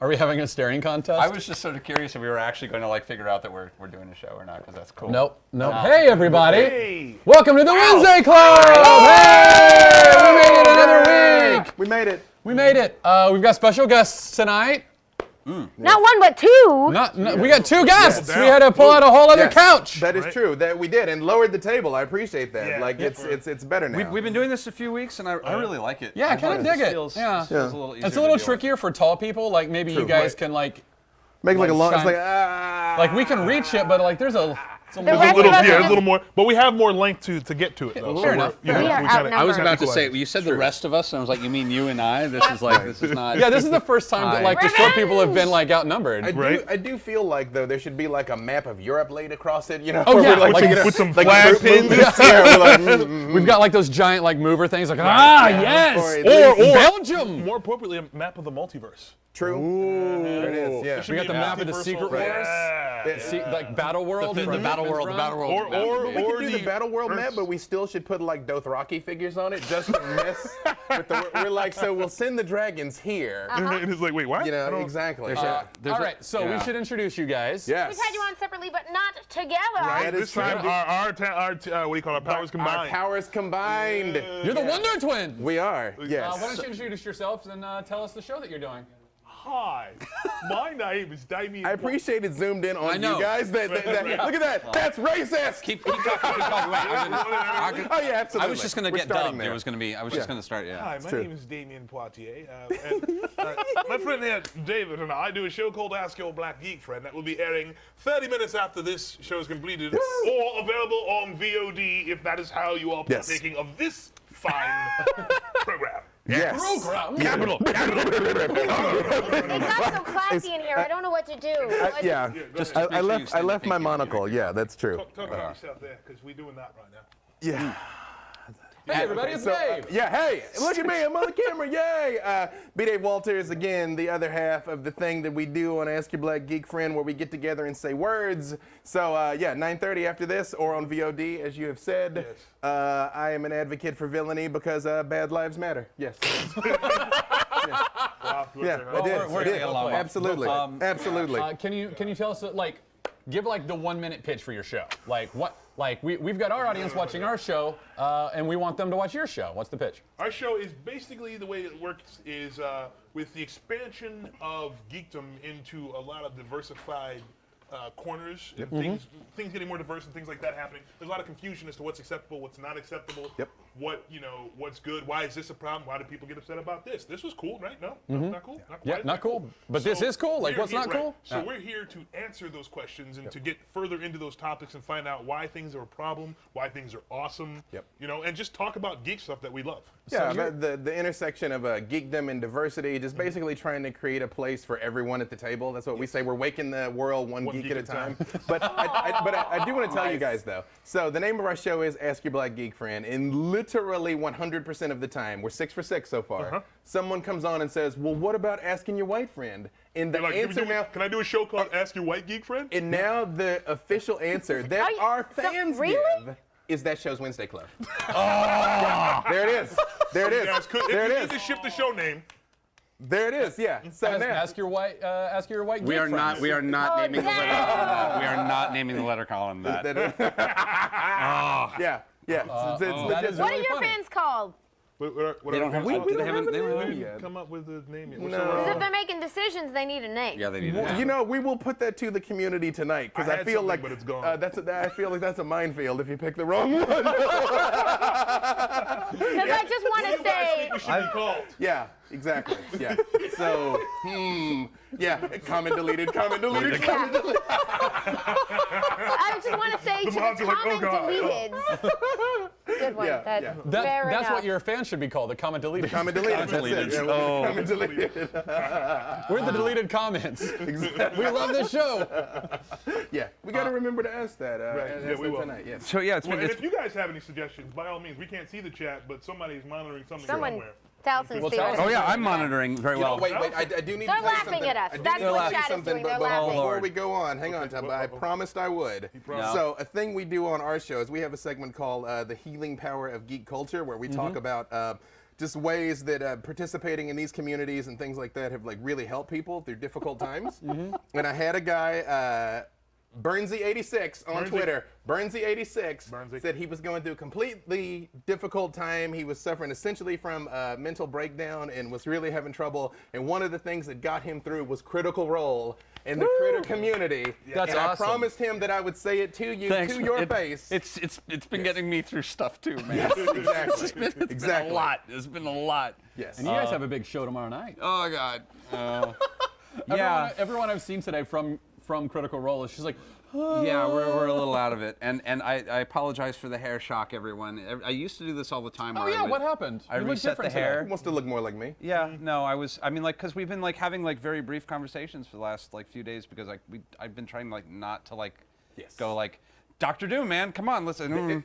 Are we having a staring contest? I was just sort of curious if we were actually going to like figure out that we're doing a show or not, because that's cool. Nope. Hey, everybody. Hey. Welcome to the Wednesday Club. Hey! We made it another week. We made it. We made it. We've got special guests tonight. Not one, but two. We got two guests. We had to pull out a whole other couch. That is true. That we did, and lowered the table. I appreciate that. Yeah. Like it's better now. We've been doing this a few weeks, and I really like it. Yeah, I kind of dig it. Feels, yeah. feels a little easier It's a little to deal trickier for tall people. Like maybe you guys can like make like a long. It's shine- like we can reach it, but like there's a. It's a The little rest There's of us a are little more, but we have more length to get to it though. Fair enough. We are outnumbered. I was about to say, you said the rest of us, and I was like, you mean you and I? This is like, this is not. Yeah, this is the first time that like the short people have been like outnumbered. I do feel like though there should be like a map of Europe laid across it. You know, Oh, yeah, where, like, with some like flag group pins. movements. Yeah, we're like, We've got like those giant like mover things like yes, Or Belgium. More appropriately, a map of the multiverse. True. There it is. Yeah. We got the map of the Secret Wars, like Battle World, The Battle World, the Battle World. We could do the Battle World map, but we still should put like Dothraki figures on it just to mess with the. We're like, so we'll send the dragons here. And it's like, wait, what? You know, exactly. All right, so we should introduce you guys. Yes. We've had you on separately, but not together. That is This time, true. our what do you call it? Powers Our combined. powers combined. You're the Wonder Twins. We are. Yes. Why don't you introduce yourselves and tell us the show that you're doing? Hi, my name is Damion. I appreciate it zoomed in on know. you guys. Look at that. That's racist. Keep talking. Wait, Oh yeah, absolutely. I was just going to We're get starting dubbed. there. It was going to be. I was just going to start. Yeah. Hi, my true. name is Damion Poitier, and my friend here, David, and I do a show called Ask Your Black Geek Friend that will be airing 30 minutes after this show is completed, or available on VOD if that is how you are Yes. partaking of this fine program. Yes. Capital. It's not so classy in here. I don't know what to do. Yeah. Just I make sure you stand left up. my Thank you. monocle. Yeah, that's true. Talk about yourself there, because we're doing that right now. Yeah. Hey everybody, it's Dave. Yeah, hey, look at me, I'm on the camera, yay! B. Dave Walters, again, the other half of the thing that we do on Ask Your Black Geek Friend, where we get together and say words. So, yeah, 9:30 after this, or on VOD, as you have said. Yes. I am an advocate for villainy because bad lives matter. Yes. Wow, Yeah, I did. we're I gonna did. get along. Absolutely. Absolutely. Can you tell us like give like the 1 minute pitch for your show? Like what? Like we've got our audience watching our show, and we want them to watch your show. What's the pitch? Our show is basically the way it works is with the expansion of geekdom into a lot of diversified corners and things getting more diverse and things like that happening. There's a lot of confusion as to what's acceptable, what's not acceptable. Yep. What's good? Why is this a problem? Why do people get upset about this? This was cool, right? No, not cool. Not Yeah, quite not cool. But this is cool. Like we're what's here- not right. cool? So we're here to answer those questions and to get further into those topics and find out why things are a problem, why things are awesome. Yep. And just talk about geek stuff that we love. Yeah, but the intersection of geekdom and diversity, just basically trying to create a place for everyone at the table. That's what we say. We're waking the world one geek at a time. But I do want to tell you guys though. So the name of our show is Ask Your Black Geek Friend, and literally 100% of the time, we're 6 for 6 so far. Someone comes on and says, "Well, what about asking your white friend?" And the Like, answer now. can I do a show called Ask Your White Geek Friend? And now the official answer that our fans really? give is that show's Wednesday Club. Yeah, there it is. There it is. Guys, if There you it need to is. ship the show name, There it is. Yeah. So now. Ask your white We geek are not. friends. We are not Oh, naming the letter damn. column that. We are not naming the letter column that. Yeah. Yeah. that legit. is What are really your funny. fans called? They don't have. We They don't haven't. have They a haven't. name yet. come up with a name yet. No. Because if they're making decisions, they need a name. Yeah, they need Well, it. you know, we will put that to the community tonight because I I had feel something, like but it's gone. I feel like that's a minefield if you pick the wrong one. Because I just want to say, We should be called. Yeah, exactly. Yeah. So, yeah, comment deleted, comment deleted, comment deleted. I just want to say to the moms are like, oh, comment God. deleted. Good one. Yeah, That's yeah. fair That's enough. what your fans should be called, the comment deleted. Comment deleted. That's deleted. it. Yeah, Oh. comment deleted. We're the deleted comments. We love this show. Yeah, we got to remember to ask that. Yeah, ask we that will. tonight. Yes. So yeah, it's Well, been. and It's, if you guys have any suggestions, by all means, we can't see the chat, but somebody's monitoring something Someone, somewhere. Talison's Well, theory. Taliesin- oh yeah, I'm monitoring very well. Wait, I do need They're to tell you laughing something. at us. I do That's need to what tell you chat is something, doing. They're but laughing. before we go on, hang on, Tom. I promised I would. promised. So a thing we do on our show is we have a segment called The Healing Power of Geek Culture, where we talk about just ways that participating in these communities and things like that have like really helped people through difficult times. And I had a guy, Burnsy86 on Twitter. Burnsy86 said he was going through a completely difficult time. He was suffering essentially from mental breakdown and was really having trouble. And one of the things that got him through was Critical Role in the critter community. That's and awesome. I promised him that I would say it to you, Thanks. to your face. It's been getting me through stuff too, man. Exactly. It's been a lot. It's been a lot. Yes. And you guys have a big show tomorrow night. Oh God. Everyone I've seen today from Critical Role is just like, Yeah, we're a little out of it, and I apologize for the hair shock, everyone. I used to do this all the time. oh where yeah, what happened? I You look reset the different hair. today. He wants to look more like me. Yeah, no, I mean, like, because we've been like having like very brief conversations for the last like few days because I've been trying like not to like go like Dr. Doom, man, come on, listen,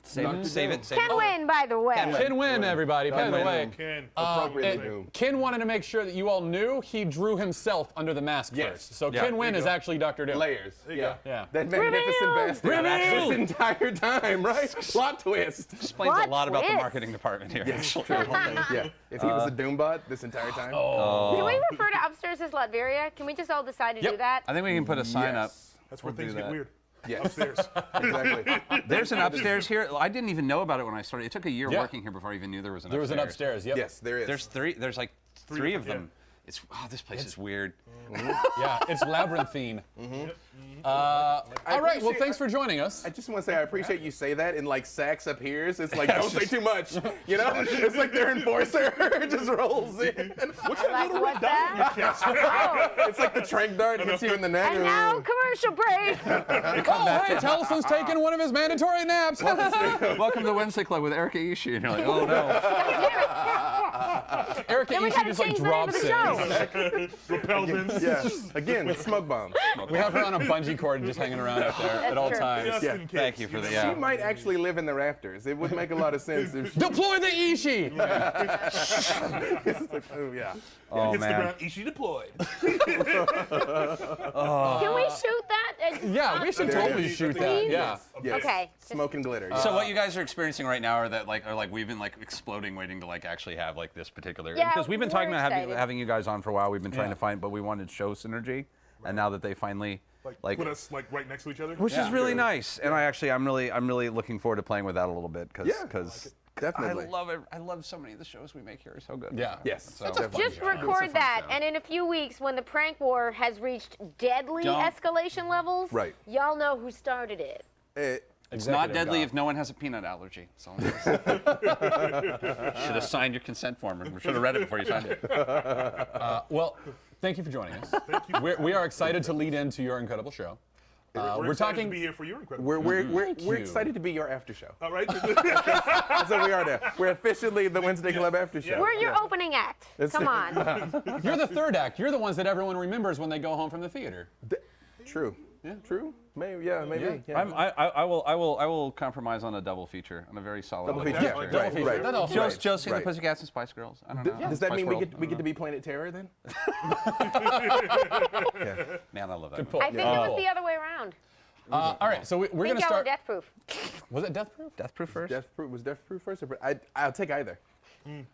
save it. Ken win, by the way. Ken Win, everybody. By the way, Ken, Ken wanted to make sure that you all knew he drew himself under the mask first. So Yeah. Ken Win is actually Dr. Doom. Layers. go. Yeah. That magnificent bastard. Reveal! This entire time, right? Plot twist. Explains What a lot about the twist? marketing department here. actually. Yeah. If he was a Doombot this entire time. Can we refer to upstairs as Latveria? Can we just all decide to do that? I think we can put a sign up. Yes. That's where We'll things do get that. weird. Yes. Upstairs. Exactly. There's an upstairs here. I didn't even know about it when I started. It took a year Yeah. working here before I even knew there was an There upstairs. was an upstairs. Yep. Yes, there is. There's three. There's like three of yeah. them. It's this place is weird. Yeah, it's labyrinthine. All right, well, appreciate- thanks for joining us. I just want to say I appreciate you say that and like Sax appears. It's like don't say too much. You know? It's like their enforcer just rolls in. Like what that? Oh, It's like the trank dart hits you in the neck. and now commercial break. Oh, hey, Taliesin's taking one of his mandatory naps. Welcome to the Wednesday Club with Erica Ishii. And you're like, oh no. Erica Then we Ishii gotta just like change the name drops of the in. show. Repellents. Yeah. Again, smoke bomb. We have her on a bungee cord and just hanging around up there at all true. times. Just Yeah. in case, Thank you for the She yeah. might actually live in the rafters. It would make a lot of sense if she. Deploy the Ishii! Oh yeah. Oh Hits the man. ground. Ishii deployed. Can we shoot that? Yeah, we should There it totally is. shoot that. Please? Yeah. Yes. Okay. Smoke and glitter. So what you guys are experiencing right now are like we've been like exploding, waiting to like actually have like this particular Yeah, because we've been talking we're about excited. having you guys on for a while. We've been trying to find, but we wanted show synergy, and now that they finally like Put us like right next to each other. which is really nice. And I'm really looking forward to playing with that a little bit because Yeah. Definitely. I love it. I love so many of the shows we make here are so good. Yeah. Yes. So- Definitely. Just record that, and in a few weeks, when the prank war has reached deadly Don't- escalation levels, Right. y'all know who started it. It's not deadly if no one has a peanut allergy. So should have signed your consent form and should have read it before you signed it. Well, thank you for joining us. We are excited to lead into your incredible show. We're excited talking. to be here for your incredible. We're you. excited to be your after show. All right. That's what we are now. We're officially the Wednesday Club after show. We're your opening act. Come on. You're the third act. You're the ones that everyone remembers when they go home from the theater. True. Yeah. True. Maybe. Yeah. Maybe. Yeah. I will compromise on a double feature, on a very solid Double double feature. Yeah. Like Right. double feature. Right. That'll- Josie and Right. the Pussycats and Spice Girls. I don't know. Does that Spice mean World. we get to be Planet Terror then? Man, I love that. Good movie. pull. I think it was the other way around. All right, so we're I going think to y'all were start. death proof. Was it Death Proof? Death Proof first. Was Death Proof first? I'll take either.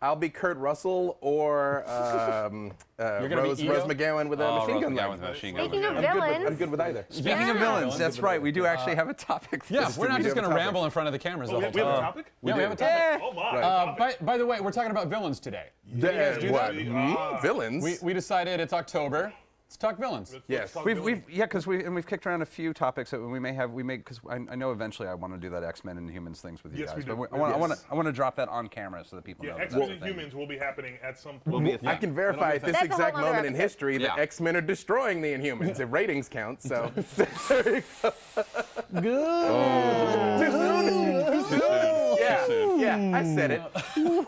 I'll be Kurt Russell or gonna be Rose Ego? McGowan with a machine Rose gun. McGowan gun. with a machine gun. Speaking of I'm villains, good with either. Speaking of Yeah. villains, that's right. We do actually have a topic. Yeah, this we're not we just do have going a to topic. ramble in front of the cameras the we whole have a time. topic. Yeah, we have a topic. Oh my. By the way, we're talking about villains today. Yeah, do what? that? Villains? We decided it's October. Let's talk villains. Yes. We've kicked around a few topics that we may because I know eventually I want to do that X-Men and Humans things with you Yes, guys. we do. But I want to drop that on camera so that people know. Yeah, that X-Men that's and a thing. Humans will be happening at some point. I can verify at this That's a whole exact nother moment in episode. history that Yeah. X-Men are destroying the Inhumans if ratings count. So yeah, I said it.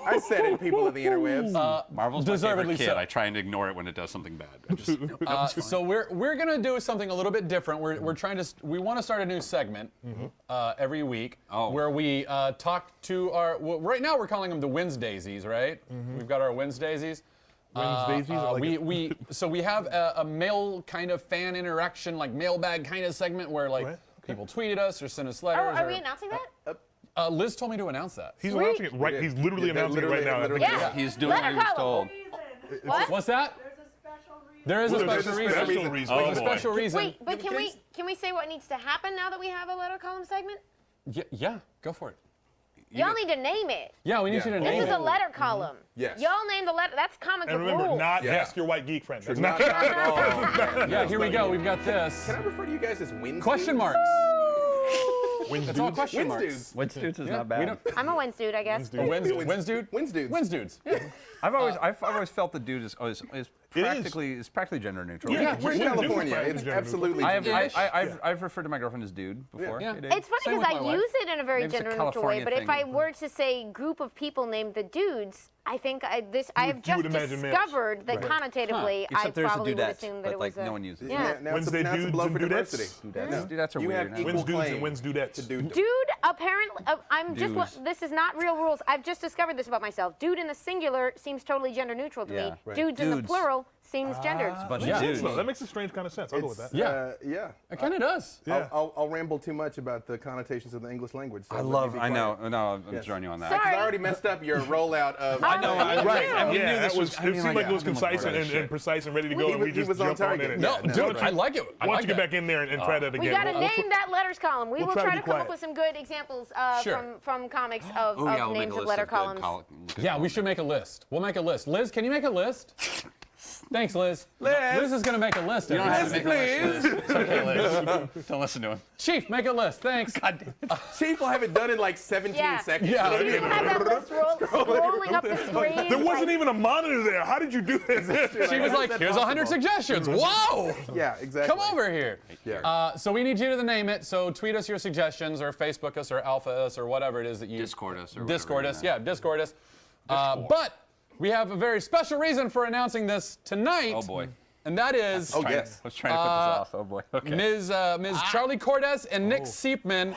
I said it, people of the interwebs. Marvel's my Deservedly favorite kid. so. I try and ignore it when it does something bad. I just, So we're gonna do something a little bit different. We're trying to we want to start a new segment every week where we talk to our. Well, right now we're calling them the Wednesdaisies, right? We've got our Wednesdaisies. Wednesdaisies, I like it. So we have a mail kind of fan interaction, like mailbag kind of segment where like What? people tweeted us or sent us Oh, letters. are or- we announcing that? Liz told me to announce that. He's announcing it right. He's literally announcing it right now. Yeah. He's doing what he was told. What? What's that? There is a special reason. reason. There's a special reason. Wait, but can we say what needs to happen now that we have a letter column segment? Yeah, go for it. Y'all need to name it. Yeah, we need you to name This is it. a letter column. Yes. Y'all name the letter. That's comic book And remember, rules. not ask your white geek friend. That's Not not. at all. Yeah, here we go. We've got this. Can I refer to you guys as Wednesdays? Question marks. Wins It's all dudes. question marks. Wednesdays. Wednesdays is Yeah, not we bad. don't. I'm a Wednesday dude, I guess. Wins dude. Wednesdays. Wins dudes. Yeah. I've always felt the dude is practically gender neutral. Yeah, We're in Wins dudes California. is It's gender absolutely. I've referred to my girlfriend as dude before. Yeah. It is. It's funny Same because with I my wife. use it in a very Maybe it's a gender neutral way, California but if thing. I were to say group of people named the dudes, I think I have you just would imagine males. discovered that connotatively, I Except there's a probably would dudette, assume that but it like was no one uses it. Yeah. Now Wednesday it's a dudes blow and for dudettes? diversity. Dudettes are You weird. have equal Wins dudes claim and wins dudettes. to dude. Dude, apparently, Dudes. this is not real rules. I've just discovered this about myself. Dude in the singular seems totally gender neutral to Yeah. me. Right. Dudes in the Dudes. plural seems gendered. bunch Yeah. of dudes. That makes a strange kind of sense. I'll go with that. Yeah. Yeah. It kind of does. Yeah. I'll ramble too much about the connotations of the English language. So I let me love. be I know. quiet. No, I'm Yes. joining you on that. Sorry. Because I already messed up your rollout of. I know, I- Right. I knew Yeah, this that was- was. I It mean, seemed like, like it was I'm gonna concise work that and shit. precise and ready to go, He and was- we he just was on jumped on target. it. No, Yeah, dude, no. I like it. I Why like don't you get that. back in there and try that again? We got to We'll- name that letters column. We we'll will try to try be to come up quiet. with some good examples Sure. from comics of Oh yeah, we'll make names a of list letter of good columns. Yeah, we should make a list. We'll make a list. Liz, can you make a list? Thanks, Liz. Liz is going to make a list. don't have to make a please. It's okay, Liz. Don't listen to him. Chief, make a list. Thanks. Chief will have it done in like 17 Yeah. seconds. Yeah. You didn't have that list rolling up the screen. There wasn't even a monitor there. How did you do this? She was like, here's 100 suggestions. Whoa! Yeah, exactly. Come over here. Yeah. So we need you to name it. So tweet us your suggestions or Facebook us or Alpha us or whatever it is that you... Discord us or Discord whatever, us. Yeah, Discord us. But we have a very special reason for announcing this tonight. Oh boy. And that is... Oh, yes. I was trying to put this off. Oh boy. Okay. Ms. Charlie Cordes and Nick Siepman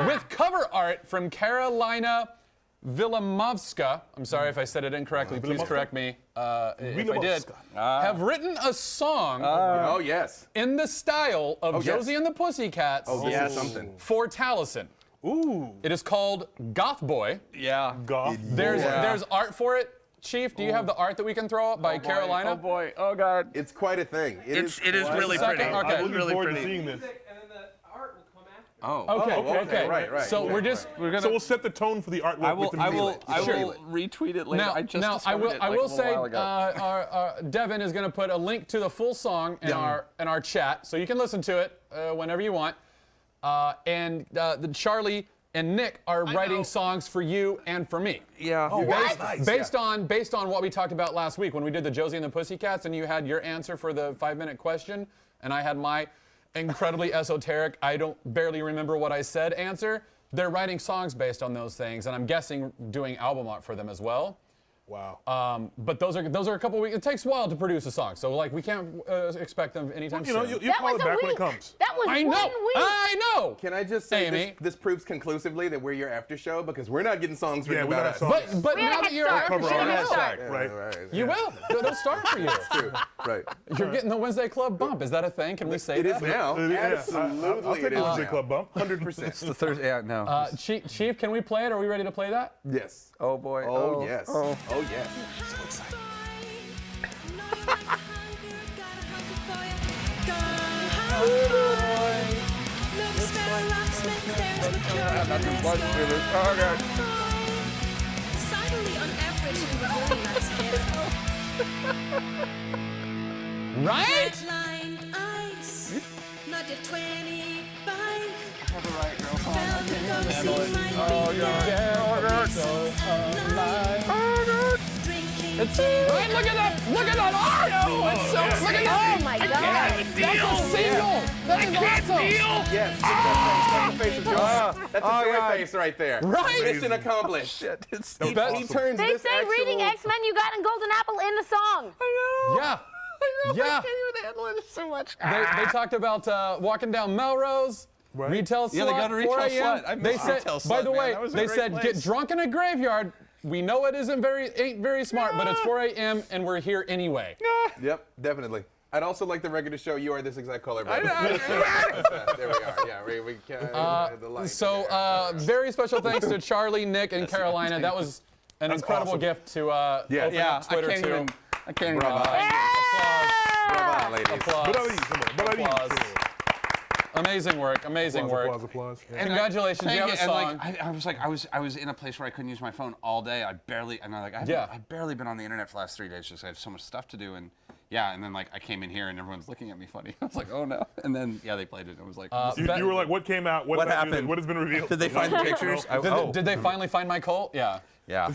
with cover art from Carolina Villamovska. I'm sorry if I said it incorrectly. Please correct me if I did. Have written a song Oh, yes. in the style of yes. Josie and the Pussycats Yeah, something. for Taliesin. Ooh. It is called Goth Boy. Yeah. Goth. There's art for it. Chief, do you have the art that we can throw up by Carolina? Oh boy. Oh god. It's quite a thing. It is really Second? pretty. Okay. I'm looking forward to seeing this. And then the art will come after. Oh. Okay. Right. So Yeah, we're just We're gonna. So we'll set the tone for the artwork I will. with the I will. music. I Sure. will retweet it later. now. I just now I discovered will. it, I like, will a little say, while ago. our Devin is going to put a link to the full song in our chat, so you can listen to it whenever you want. And the Charlie and Nick are writing songs for you and for me. Yeah. Based on what we talked about last week when we did the Josie and the Pussycats, and you had your answer for the 5-minute question, and I had my incredibly esoteric, I don't barely remember what I said answer. They're writing songs based on those things, and I'm guessing doing album art for them as well. Wow. But those are a couple weeks. It takes a while to produce a song, so like we can't expect them anytime You know, soon. you call it back when it comes. That was I 1 know. week. I know. Can I just say Amy. this proves conclusively that we're your after show because we're not getting songs Yeah, written we don't about have us. songs. But We had now a that head you're start. Cover We had a art. head start. Right. you will. It'll start for you. True. Right. You're getting the Wednesday Club bump. Is that a thing? Can we say It that? is now. Yeah. Absolutely, I'll take it a is Wednesday now. Club bump. 100%. The Thursday. Yeah. No. Chief, can we play it? Are we ready to play that? Yes. oh boy. Oh, yes. Oh. Oh, yes. Oh god. Suddenly on average in the United States. Right? Redlined eyes, not yet 25. Have a right, girl. Felt the ghosting might be drinking Right, look at that art! Look at that! Oh my God. That's a single! That is awesome! Yes. That's the face of Joe. That's a joy God. face right there. Right? Mission accomplished. Shit. It's. He turns They this say actual... reading X-Men you got in Golden Apple in the song. Yeah. Yeah. so much. They talked about walking down Melrose. Right. Retail slut. Yeah, they got a retail 4 a.m. slut. I They miss said, retail by slut, the man. way, That was a they great said place. get drunk in a graveyard. We know it ain't very smart, but it's 4 a.m. and we're here anyway. Yep, definitely. I'd also like the record to show you are this exact color. There we are. Yeah, we the light. Very special thanks to Charlie, Nick, and Carolina. That was an incredible gift to open up Twitter to. I can't even. Bravo, ladies. Applause. Amazing work. Applause. Congratulations, you have a song. I was in a place where I couldn't use my phone all day. I've barely been on the internet for the last 3 days just 'cause I have so much stuff to do and then like I came in here and everyone's looking at me funny. I was like, oh no. And then they played it and I was like, you were like, what came out? What happened? What has been revealed? Did they find the pictures? Did they finally find my Colt? Yeah. Yeah.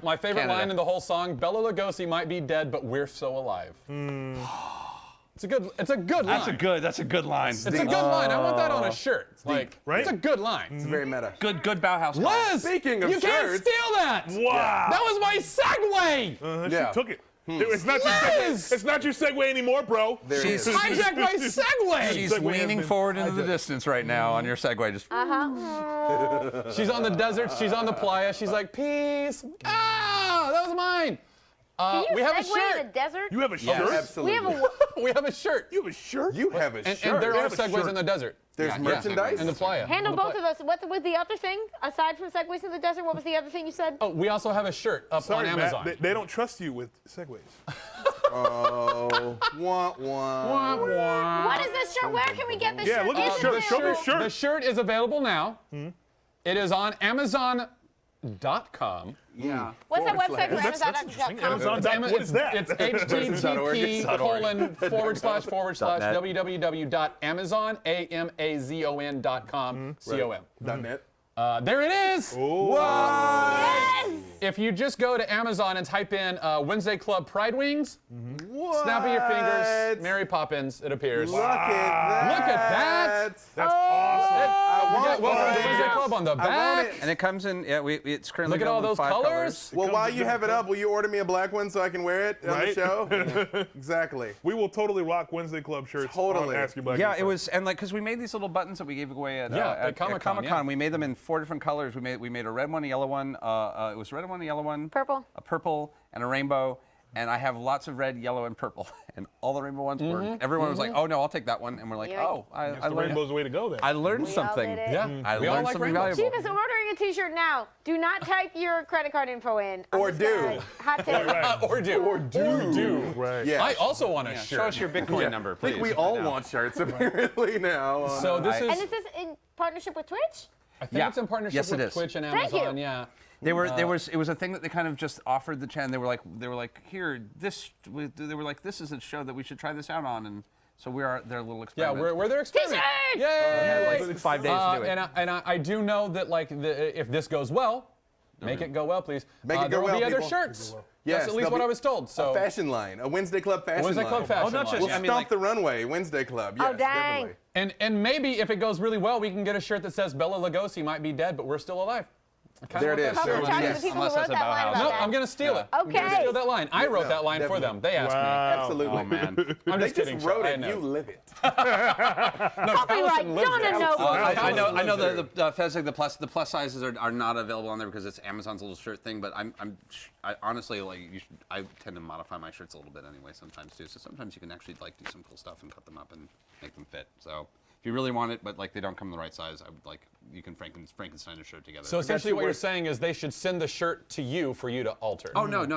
My favorite Canada. line in the whole song: Bela Lugosi might be dead, but we're so alive. It's a good line. That's a good line. It's a good line. I want that on a shirt. Like, right? It's a good line. It's very meta. Good Bauhaus. Liz, Speaking of you can't shirts. steal that. Wow. That was my segue. She took it. It's not your Liz! segue. It's not your segue anymore, bro. There it is. Hijacked my segue. She's Segue leaning has been forward into the distance right now on your segue. Just She's on the desert. She's on the playa. She's like, peace. Ah, that was mine. Can we you have a segue shirt. in the desert? You have a shirt? Absolutely. We have a We have a shirt. You have a shirt? You have a And shirt. there You are have a segues shirt. in the desert. There's merchandise. In the playa. handle On the both playa. of us. What was the other thing aside from segues in the desert? What was the other thing you said? Oh, we also have a shirt up Sorry, on Matt, Amazon. they don't trust you with segues. Oh, wah. What is this shirt? Where can we get this Yeah, shirt? look at the Is shirt. it Show me the available? shirt. The shirt is available now. It is on Amazon.com. yeah. What's that website for That's interesting. Amazon.com? Amazon. What is that? It's http://www.amazon.com. .net. There it is. Yes! If you just go to Amazon and type in Wednesday Club Pride Wings, snap of your fingers, Mary Poppins, it appears. Look at that. Look at that. That's awesome. Welcome to the Wednesday Club on the I want back. it. And it comes in. Yeah, it's currently. Look at all available those in 5 colors. Well, while you have it up, will you order me a black one so I can wear it on the Right? show? Exactly. We will totally rock Wednesday Club shirts. Totally. On Ask Your Black Yeah, Info. it was, and like, cause we made these little buttons that we gave away at at Comic-Con, yeah. We made them in 4 different colors. We made a red one, a yellow one. It was a red one, a yellow one, Purple. a purple, and a rainbow. And I have lots of red, yellow, and purple. And all the rainbow ones were. Everyone was like, "Oh no, I'll take that one." And we're like, Yeah. "Oh, I the learned. rainbow's the way to go then. I learned We all something. did it. Yeah, I we all learned like something rainbows. valuable." Chief, I'm ordering a t-shirt now. Do not type your credit card info in. I'm Or just do. gonna- Hot tip. Or do. Right. Yeah. I also want a Yeah, shirt. show us your Bitcoin number, I please. think we all want shirts apparently now. So this And is, is this in partnership with Twitch? I think Yeah. it's in partnership Yes, it with is. Twitch and Thank you. Amazon. Yeah. It was a thing that they kind of just offered the channel. They were like, here, this. They were like, this is a show that we should try this out on, and so we are their little Yeah, experiment. we're their experiment. T-shirt! Yay! like 5 days to do it. And I do know that like if this goes well, make it go well, please. Make it there go will well, be other people. shirts. Yes, That's at least there'll what be I was told. So a fashion line, a Wednesday Club fashion Wednesday line. Club fashion. Oh, not just- line. We'll I mean, stomp like- the runway, Wednesday Club. Yes, Oh, dang. definitely. And maybe if it goes really well, we can get a shirt that says Bela Lugosi might be dead, but we're still alive. I kinda There want it that is. How shirt. about talking to yes, the people unless who wrote that's that about line how- about No, that? I'm gonna steal it. I'm gonna Okay. steal that line. I wrote No, that line for them. They asked Absolutely. Oh man. me. I'm They just kidding. just wrote Sean. I it. know. You live it. Copyright lives Donna there. Noble. I know the Fez, like, the plus sizes are not available on there because it's Amazon's little shirt thing. But I honestly like I tend to modify my shirts a little bit anyway sometimes too. So sometimes you can actually like do some cool stuff and cut them up and make them fit. So if you really want it, but like they don't come in the right size, I would like you can Frankenstein a shirt together. So essentially, you what you're work- saying is they should send the shirt to you for you to alter. oh no to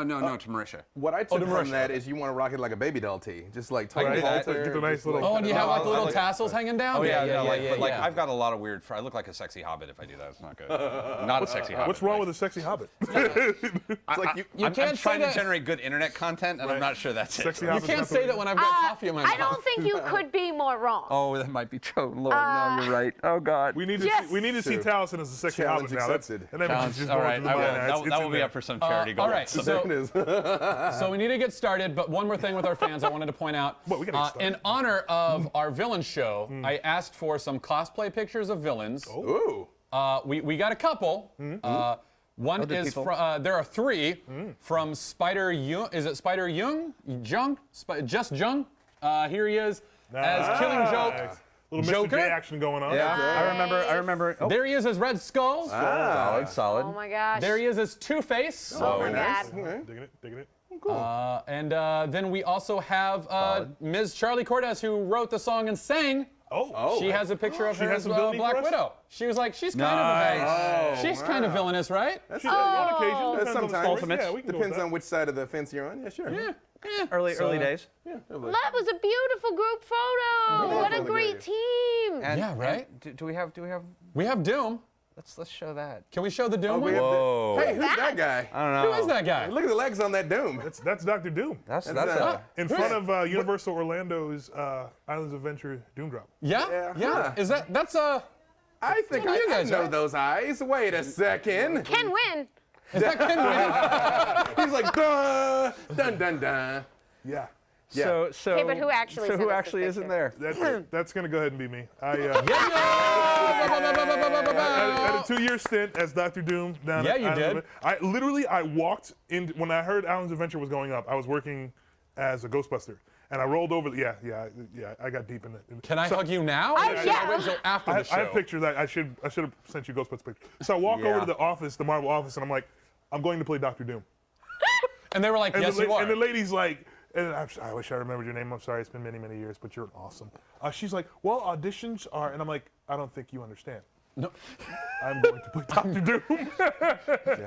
Marisha. What I took Marisha, from that is you want to rock it like a baby doll tee, just like totally do that. alter. Get the nice just little- Oh, and you have like the little like- tassels hanging down? Oh yeah, no, like, yeah, but like yeah. I've got a lot of weird. I look like a sexy hobbit if I do that. It's not good. Not a sexy hobbit. What's wrong with a sexy hobbit? It's like you I'm can't say trying that- to generate good internet content, and I'm not sure that's Sexy it. You hobbit's can't not say the- that when I've got coffee in my mouth. I don't think you could be more wrong. Oh, that might be true. Lord, no, you're right. Oh God. We need to Yes. see, we need to see Sure. Taliesin as a sexy Challenge hobbit now. accepted. And then we Challenge- can just all go right, into the I will. mind. It's That in will be there. up for some charity goal. all right, there so, it is. so we need to get started, but one more thing with our fans I wanted to point out. Well, we gotta get started. in honor of our villain show, I asked for some cosplay pictures of villains. Ooh. We got a couple. One did is people? there are 3 from Spider Jung. Is it Spider Jung? Just Jung. Here he is as Killing Joke. Nice. Little Mr. Joker? J action going on. Yeah, I remember. Oh, There he is as Red Skull. solid. Oh my gosh. There he is as Two-Face. Oh my Very nice. God. Okay. Digging it, digging it. cool. And then we also have Ms. Charlie Cortez, who wrote the song and sang. She has a picture of her has as some villainy Black for us? Widow. She was like, she's kind of she's kind of villainous, right? On occasion, depends on the sometimes. story. Yeah, we can go with Depends that. on which side of the fence you're on. Yeah, sure. Yeah. Early days. That was a beautiful group photo. What a great team. And, Yeah, right? and do we have? We have Doom. Let's show that. Can we show the Doom one? Hey, who's that guy? I don't know. Who is that guy? Look at the legs on that Doom. That's Dr. Doom. That's In front of Universal Orlando's Islands of Adventure Doom Drop. Yeah? Yeah. Is that's I think Look at you I guys, know right? those eyes. Wait a second. Can win. is that Ken Wynn? He's like, dun, dun, dun, dun. Yeah. So Okay, but who actually So sent who us this actually isn't picture? there? That's going to go ahead and be me. I had a 2-year stint as Dr. Doom down Yeah, at you Islands did. I walked in, when I heard Islands of Adventure was going up, I was working as a Ghostbuster. And I rolled over, I got deep in it. Can I hug you now? Or should I wait until after the show? I have pictures. I should have sent you Ghostbusters pictures. So I walk over to the office, the Marvel office, and I'm like, I'm going to play Dr. Doom. And they were like, And yes, the, you are. And the lady's like, and I wish I remembered your name. I'm sorry, it's been many, many years, but you're awesome. She's like, well, auditions are, and I'm like, I don't think you understand. No. I'm going to play Dr. Doom.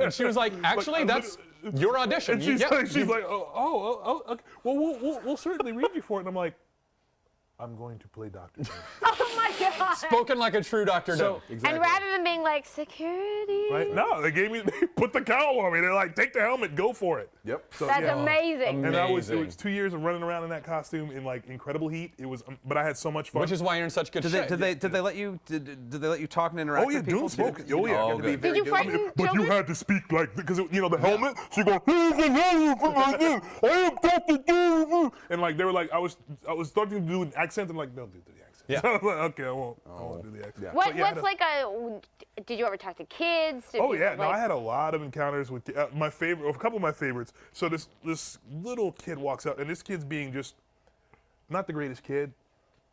And she was like, actually, that's your audition. And she's Yeah. like, okay. Well, we'll certainly read you for it. And I'm like, I'm going to play Dr. Doom. Oh my God. Spoken like a true Dr. Doom. And rather than being like security, Right? No, they put the cowl on me. They're like, take the helmet, go for it. Yep. So, that's yeah. amazing. And it Amazing. was 2 years of running around in that costume in like incredible heat. It was, but I had so much fun. Which is why you're in such good shape. Did they let you talk and interact Oh yeah, with people? Doom spoke. Oh yeah. Oh, good. Did you frighten But you children? had to speak like, because the helmet. She goes, I am Dr. Doom. And like they were like, I was starting to do an accent. I'm like, don't do the accent. Yeah. So I was like, okay, I won't do the accent. Yeah. What, But yeah, what's like a? Did you ever talk to kids? Did Oh people, yeah, no, like- I had a lot of encounters with my favorite, a couple of my favorites. So this little kid walks up, and this kid's being just not the greatest kid,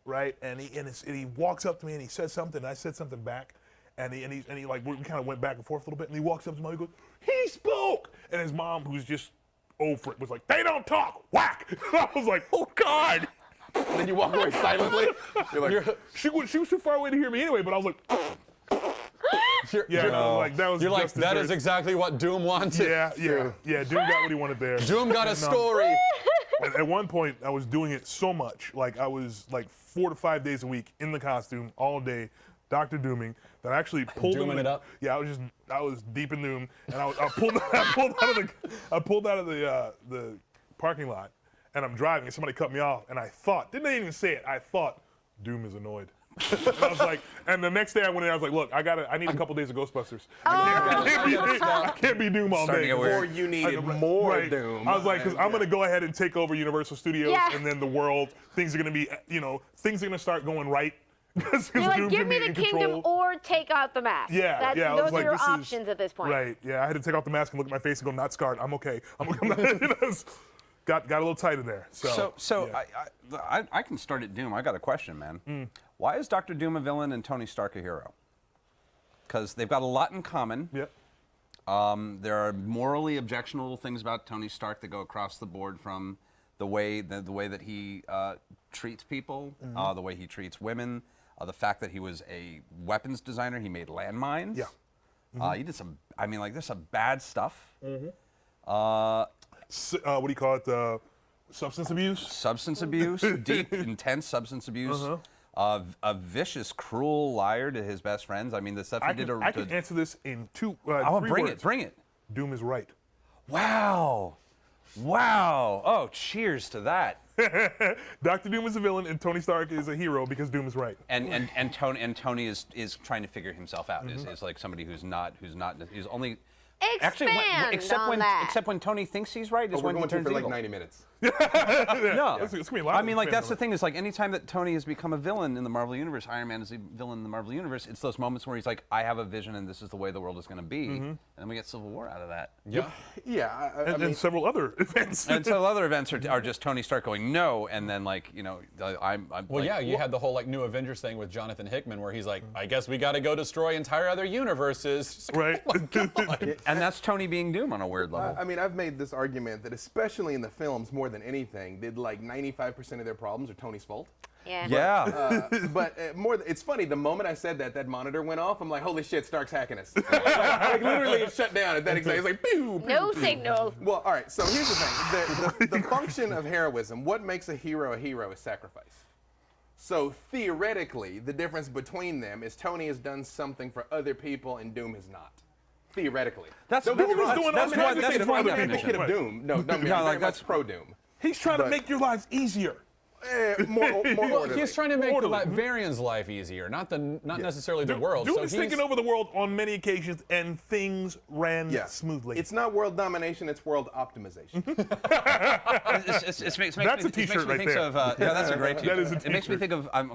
right? And he walks up to me and he says something, and I said something back, and he like we kind of went back and forth a little bit, and he walks up to me and he goes, he spoke, and his mom, who's just old for it, was like, they don't talk, whack. And I was like, oh God. And then you walk away silently. You're like, She was too far away to hear me anyway, but I was like, yeah, no, like that was. You're like, just that is dessert. exactly what Doom wanted. Yeah. Doom got what he wanted there. Doom got a story. At one point, I was doing it so much, like I was like 4 to 5 days a week in the costume all day, Dr. Dooming, that I actually pulled Dooming him. it up? Yeah, I was deep in Doom, and I pulled out of the parking lot, and I'm driving, and somebody cut me off, and I thought, didn't they even say it? I thought Doom is annoyed. And I was like, and the next day I went in, I was like, look, I need a couple days of Ghostbusters. I can't be Doom all Starting day. to get weird. or you needed more Right. Doom. I was like, because I'm going to go ahead and take over Universal Studios, Yeah. and then the world, things are going to be, things are going to start going right. You're like, give me the kingdom or take out the mask. Yeah, That's, yeah. I was Those like, are your this is- options at this point. Right, yeah. I had to take off the mask and look at my face and go, not scarred. I'm okay. Got a little tight in there. So Yeah. I can start at Doom. I got a question, man. Why is Dr. Doom a villain and Tony Stark a hero? Because they've got a lot in common. Yep. There are morally objectionable things about Tony Stark that go across the board, from the way that he treats people, the way he treats women, the fact that he was a weapons designer. He made landmines. Yeah. He did some. I mean, like, there's some bad stuff. What do you call it? Substance abuse? Substance abuse, deep, intense substance abuse. A vicious, cruel liar to his best friends. I mean, the stuff he did. I can answer this in three bring words. it, bring it. Doom is right. Wow. Wow. Oh, cheers to that. Dr. Doom is a villain and Tony Stark is a hero because Doom is right. And Tony is trying to figure himself out. Is like somebody who's only Expand except on when that. except when Tony thinks he's right is we're when he going to turns for like evil. 90 minutes. No. It's gonna be a lot I of mean, like, that's the fandom. thing is, like, anytime that Tony has become a villain in the Marvel Universe, Iron Man is a villain in the Marvel Universe, it's those moments where he's like, I have a vision and this is the way the world is going to be. And then we get Civil War out of that. Yeah. Yeah, I mean, And several other events. And so other events are just Tony Stark going, no, and then, like, you know, I'm Well, like, yeah, you had the whole like New Avengers thing with Jonathan Hickman, where he's like, I guess we got to go destroy entire other universes. Right. and that's Tony being Doom on a weird level. I mean, I've made this argument that especially in the films, more than anything, did like 95% of their problems are Tony's fault. Yeah. Yeah. It's funny, the moment I said that, that monitor went off, I'm like, holy shit, Stark's hacking us. like literally it shut down at that exact, it's like, pew, pew, No pew. signal. Well, all right, so here's the thing. The function of heroism, what makes a hero is sacrifice. So theoretically, the difference between them is Tony has done something for other people and Doom has not. Theoretically. That's Doom is doing that's all one kinds of things one for other definition. people. Advocate of Doom. No, don't be No, like, very that's much pro-Doom. He's trying to But- make your lives easier. More orderly. He's trying to make Orderly. Varian's life easier, not necessarily the world. Doom so is he's taking over the world on many occasions, and things ran smoothly. It's not world domination, it's world optimization. It makes That's me a t-shirt think right there. of, yeah, that's a great t-shirt. That is a It makes me t-shirt. think of, I'm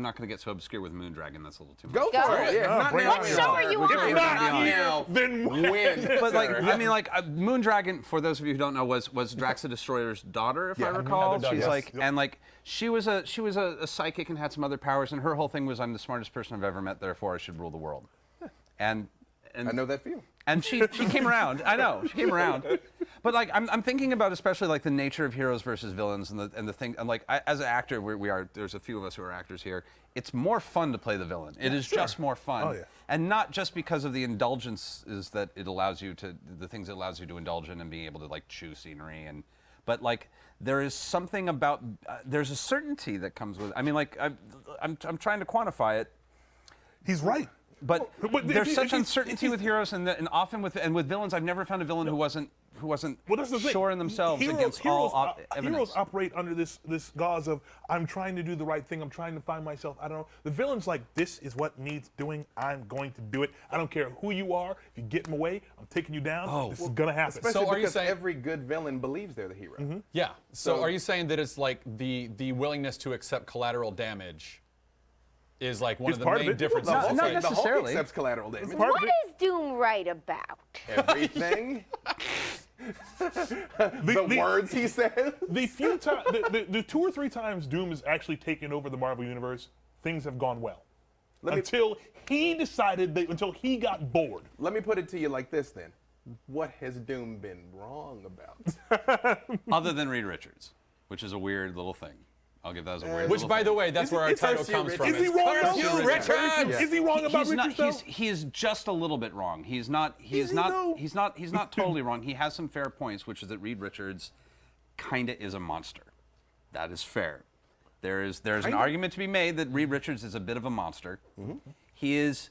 not going to get so obscure with Moondragon. That's a little too much. Go Go. for it. Yeah, not bring now. it on. What show are you If on? If not not now, then when? win. But like, sir. I mean, like Moondragon, for those of you who don't know, was Drax the Destroyer's daughter, if I recall. Heather She's Douglas. like, and like, she was a psychic and had some other powers, and her whole thing was, I'm the smartest person I've ever met, therefore I should rule the world. And I know that feel. And she came around. I know, she came around. But like, I'm thinking about especially like the nature of heroes versus villains, and the thing. And like, as an actor, there's a few of us who are actors here. It's more fun to play the villain. It is just more fun. Oh, yeah. And not just because of the indulgences that it allows you to, the things it allows you to indulge in, and being able to like chew scenery, but like there is something about there's a certainty that comes with. I mean, like I'm trying to quantify it. He's right. But But if there's you- such if you- uncertainty with heroes, and often with villains. I've never found a villain who wasn't Well, that's the thing. sure in themselves Heroes evidence. operate under this gauze of I'm trying to do the right thing. I'm trying to find myself. I don't know. The villain's like, this is what needs doing. I'm going to do it. I don't care who you are. If you get in my way, I'm taking you down. This is gonna happen. Especially are you because saying- every good villain believes they're the hero. Yeah. So are you saying that it's like the willingness to accept collateral damage is like one It's of the part of main it. differences? Not The Hulk necessarily. accepts collateral damage. part of What it. is Doom right about? Everything. the words he says. The few times, the 2 or 3 times Doom has actually taken over the Marvel Universe, things have gone well. Until he decided until he got bored. Let me put it to you like this then. What has Doom been wrong about? Other than Reed Richards, which is a weird little thing. I'll give that as a weird. Which, little by thing. the way, that's where our it's title Curse You, comes from. Is he It's wrong Curse though? You, Richards! Is he wrong about he's not, Richards though? he is just a little bit wrong. He's not. He is he not. though? He's not. He's not totally wrong. He has some fair points, which is that Reed Richards kinda is a monster. That is fair. There's an argument to be made that Reed Richards is a bit of a monster. He is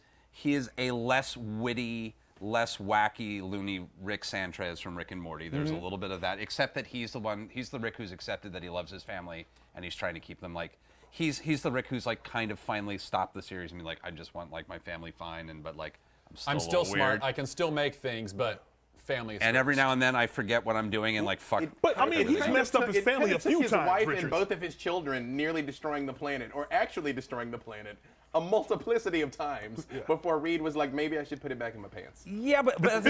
a less witty, less wacky, loony Rick Sanchez from Rick and Morty. There's a little bit of that, except that he's the Rick who's accepted that he loves his family and he's trying to keep them like. He's the Rick who's like kind of finally stopped the series and be like, I just want like my family fine, but like I'm still a little smart. weird. I can still make things, but family is And every first. now and then I forget what I'm doing and like fuck. But I mean, he's messed up his It family kinda a took few his times. wife Richards. and both of his children nearly destroying the planet, or actually destroying the planet, a multiplicity of times before Reed was like, maybe I should put it back in my pants. Yeah, but on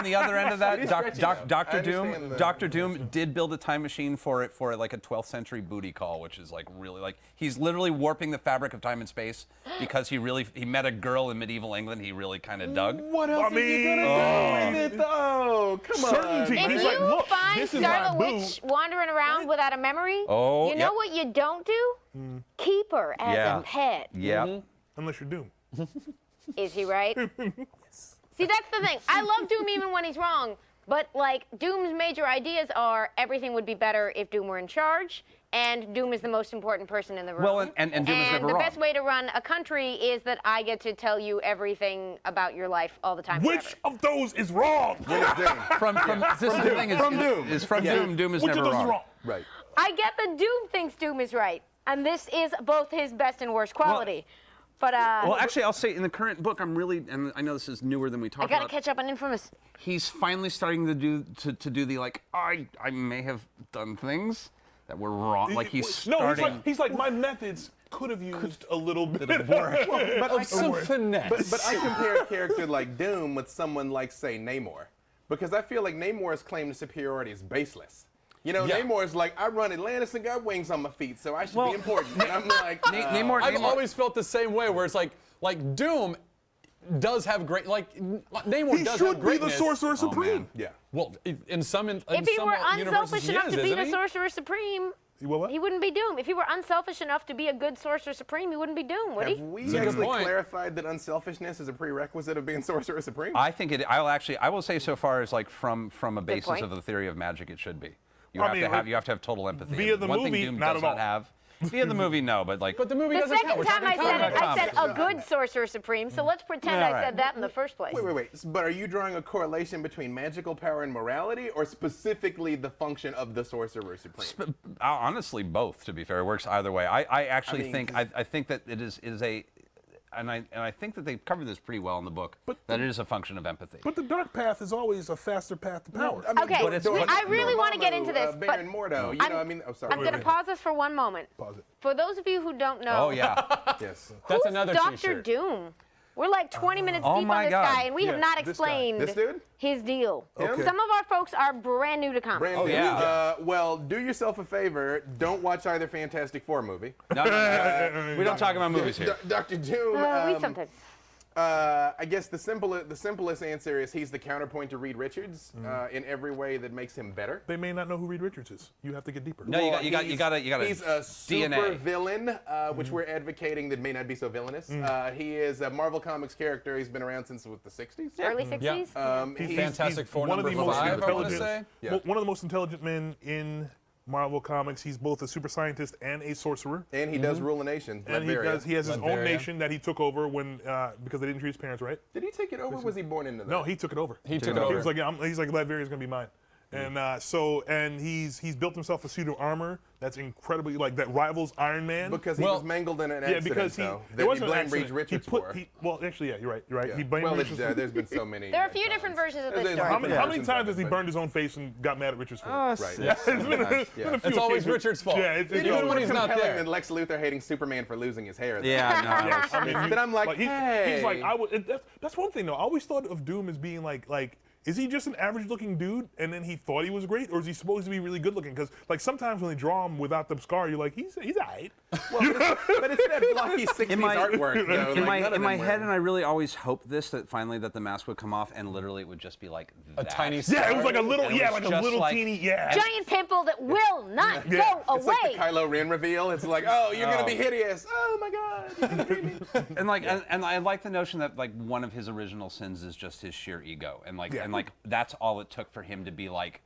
the other end of that, It is stretchy, though. I Doctor understand the- Doctor Doom did build a time machine for like a 12th century booty call, which is like really like he's literally warping the fabric of time and space because he met a girl in medieval England he really kind of dug. What else I are you gonna mean- do with it though? Come Certainty. If He's you like, look, find this is my Scarlet boo. Witch wandering around without a memory, Oh, you know yep. what you don't do? Keep her as Yeah. a pet. Yeah. Unless you're Doom. Is he right? See, that's the thing. I love Doom even when he's wrong, but like Doom's major ideas are everything would be better if Doom were in charge, and Doom is the most important person in the room. Well, and Doom is never the wrong. best way to run a country is that I get to tell you everything about your life all the time. Which forever. of those is wrong? From this is the thing is From Doom. is from Yeah. Doom. Doom is Which of never those is wrong. wrong? Right. I get that Doom thinks Doom is right, and this is both his best and worst quality. But Well, actually, I'll say in the current book, I'm really, and I know this is newer than we I talked gotta about. catch up on Infamous. He's finally starting to do the like, I may have done things that were wrong. Like he's No, starting. he's like my methods could have used a little bit of work. But I Some finesse. But I compare a character like Doom with someone like, say, Namor. Because I feel like Namor's claim to superiority is baseless. You know, Yeah. Namor's like, I run Atlantis and got wings on my feet, so I should be important. And I'm like, Namor. I've always felt the same way, where it's like Doom does have great, like Namor He does should have be greatness. the Sorcerer Supreme. yeah. Well, in some If he were universes, unselfish he enough is, to be isn't the he? Sorcerer Supreme, What? he wouldn't be Doom. If he were unselfish enough to be a good Sorcerer Supreme, he wouldn't be Doom, would he? Have we a good actually point. clarified that unselfishness is a prerequisite of being Sorcerer Supreme? I think it. I will say so far as like from a basis point. of the theory of magic, it should be. You I have mean, to have like, you have to have total empathy. via And the one movie, thing Doom not does at not all. have. Via the movie, no, but like. But the movie The doesn't count. second We're time I talking said it, comics. I said a good Sorcerer Supreme, so let's pretend Yeah, I right. said that in the first place. Wait. But are you drawing a correlation between magical power and morality, or specifically the function of the Sorcerer Supreme? Honestly, both. To be fair, it works either way. I actually mean, think I think that it is a, and I think that they cover this pretty well in the book. That it is a function of empathy. But the dark path is always a faster path to power. I mean, Okay, I really want to get into this, but Baron Mordo, you know, I mean, oh, sorry. I'm going to pause us for one moment. Pause it. For those of you who don't know, Oh yeah. Yes. That's who's another Dr. T-shirt. Doom? We're like 20 minutes Oh deep on my this God. guy, and we have Yeah, not this guy. explained This dude? his deal. Okay. Some of our folks are brand new to comics. Brand new. yeah. Well, do yourself a favor. Don't watch either Fantastic Four movie. No. We don't talk about movies here. Dr. Doom. We sometimes. I guess the simplest answer is he's the counterpoint to Reed Richards in every way that makes him better. They may not know who Reed Richards is. You have to get deeper. No, you got to. He's a super DNA. villain, which we're advocating that may not be so villainous. He is a Marvel Comics character. He's been around since the 60s. Early 60s? He's Fantastic Four one of number the most 5, I want to intelligent. say. Yeah. One of the most intelligent men in Marvel Comics. He's both a super scientist and a sorcerer. And he does rule a nation. And Latveria. he has his own Latveria. nation that he took over when because they didn't treat his parents right. Did he take it over? Or was he born into that? No, he took it over. He took it He over. was like, he's like, Latveria's gonna be mine. And he's built himself a suit of armor that's incredibly that rivals Iron Man. Because he was mangled in an accident. because though, there that wasn't he an blamed accident. Reed Richards he put, for. well, actually, yeah, you're right. You're right. Yeah. He blamed Well, Reed Richards. there's been so many. There are a few different versions of this There's- story. How many versions times of has he it, burned his own face and got mad at Richards for it? Right. Yeah. It's been a few It's always occasions. Richard's fault. Yeah, it's Even when always- he's not compelling there. than Lex Luthor hating Superman for losing his hair. though. Yeah, no. Yes, I mean, But I'm like, he's hey. like, that's one thing though. I always thought of Doom as being like, is he just an average-looking dude, and then he thought he was great, or is he supposed to be really good-looking? Because sometimes when they draw him without the scar, you're like, he's alright. Well, but it's that blocky 60s artwork, though. in Like, none of my them head, were. and I really always hoped that finally that the mask would come off, and literally it would just be like A that. tiny Yeah, it was like a little, And it was just teeny, yeah. Giant pimple that will not Yeah. go It's like away. the Kylo Ren reveal. It's like, oh, you're gonna be hideous. Oh my God. You're gonna be me. and I like the notion that like one of his original sins is just his sheer ego, and Yeah. that's all it took for him to be like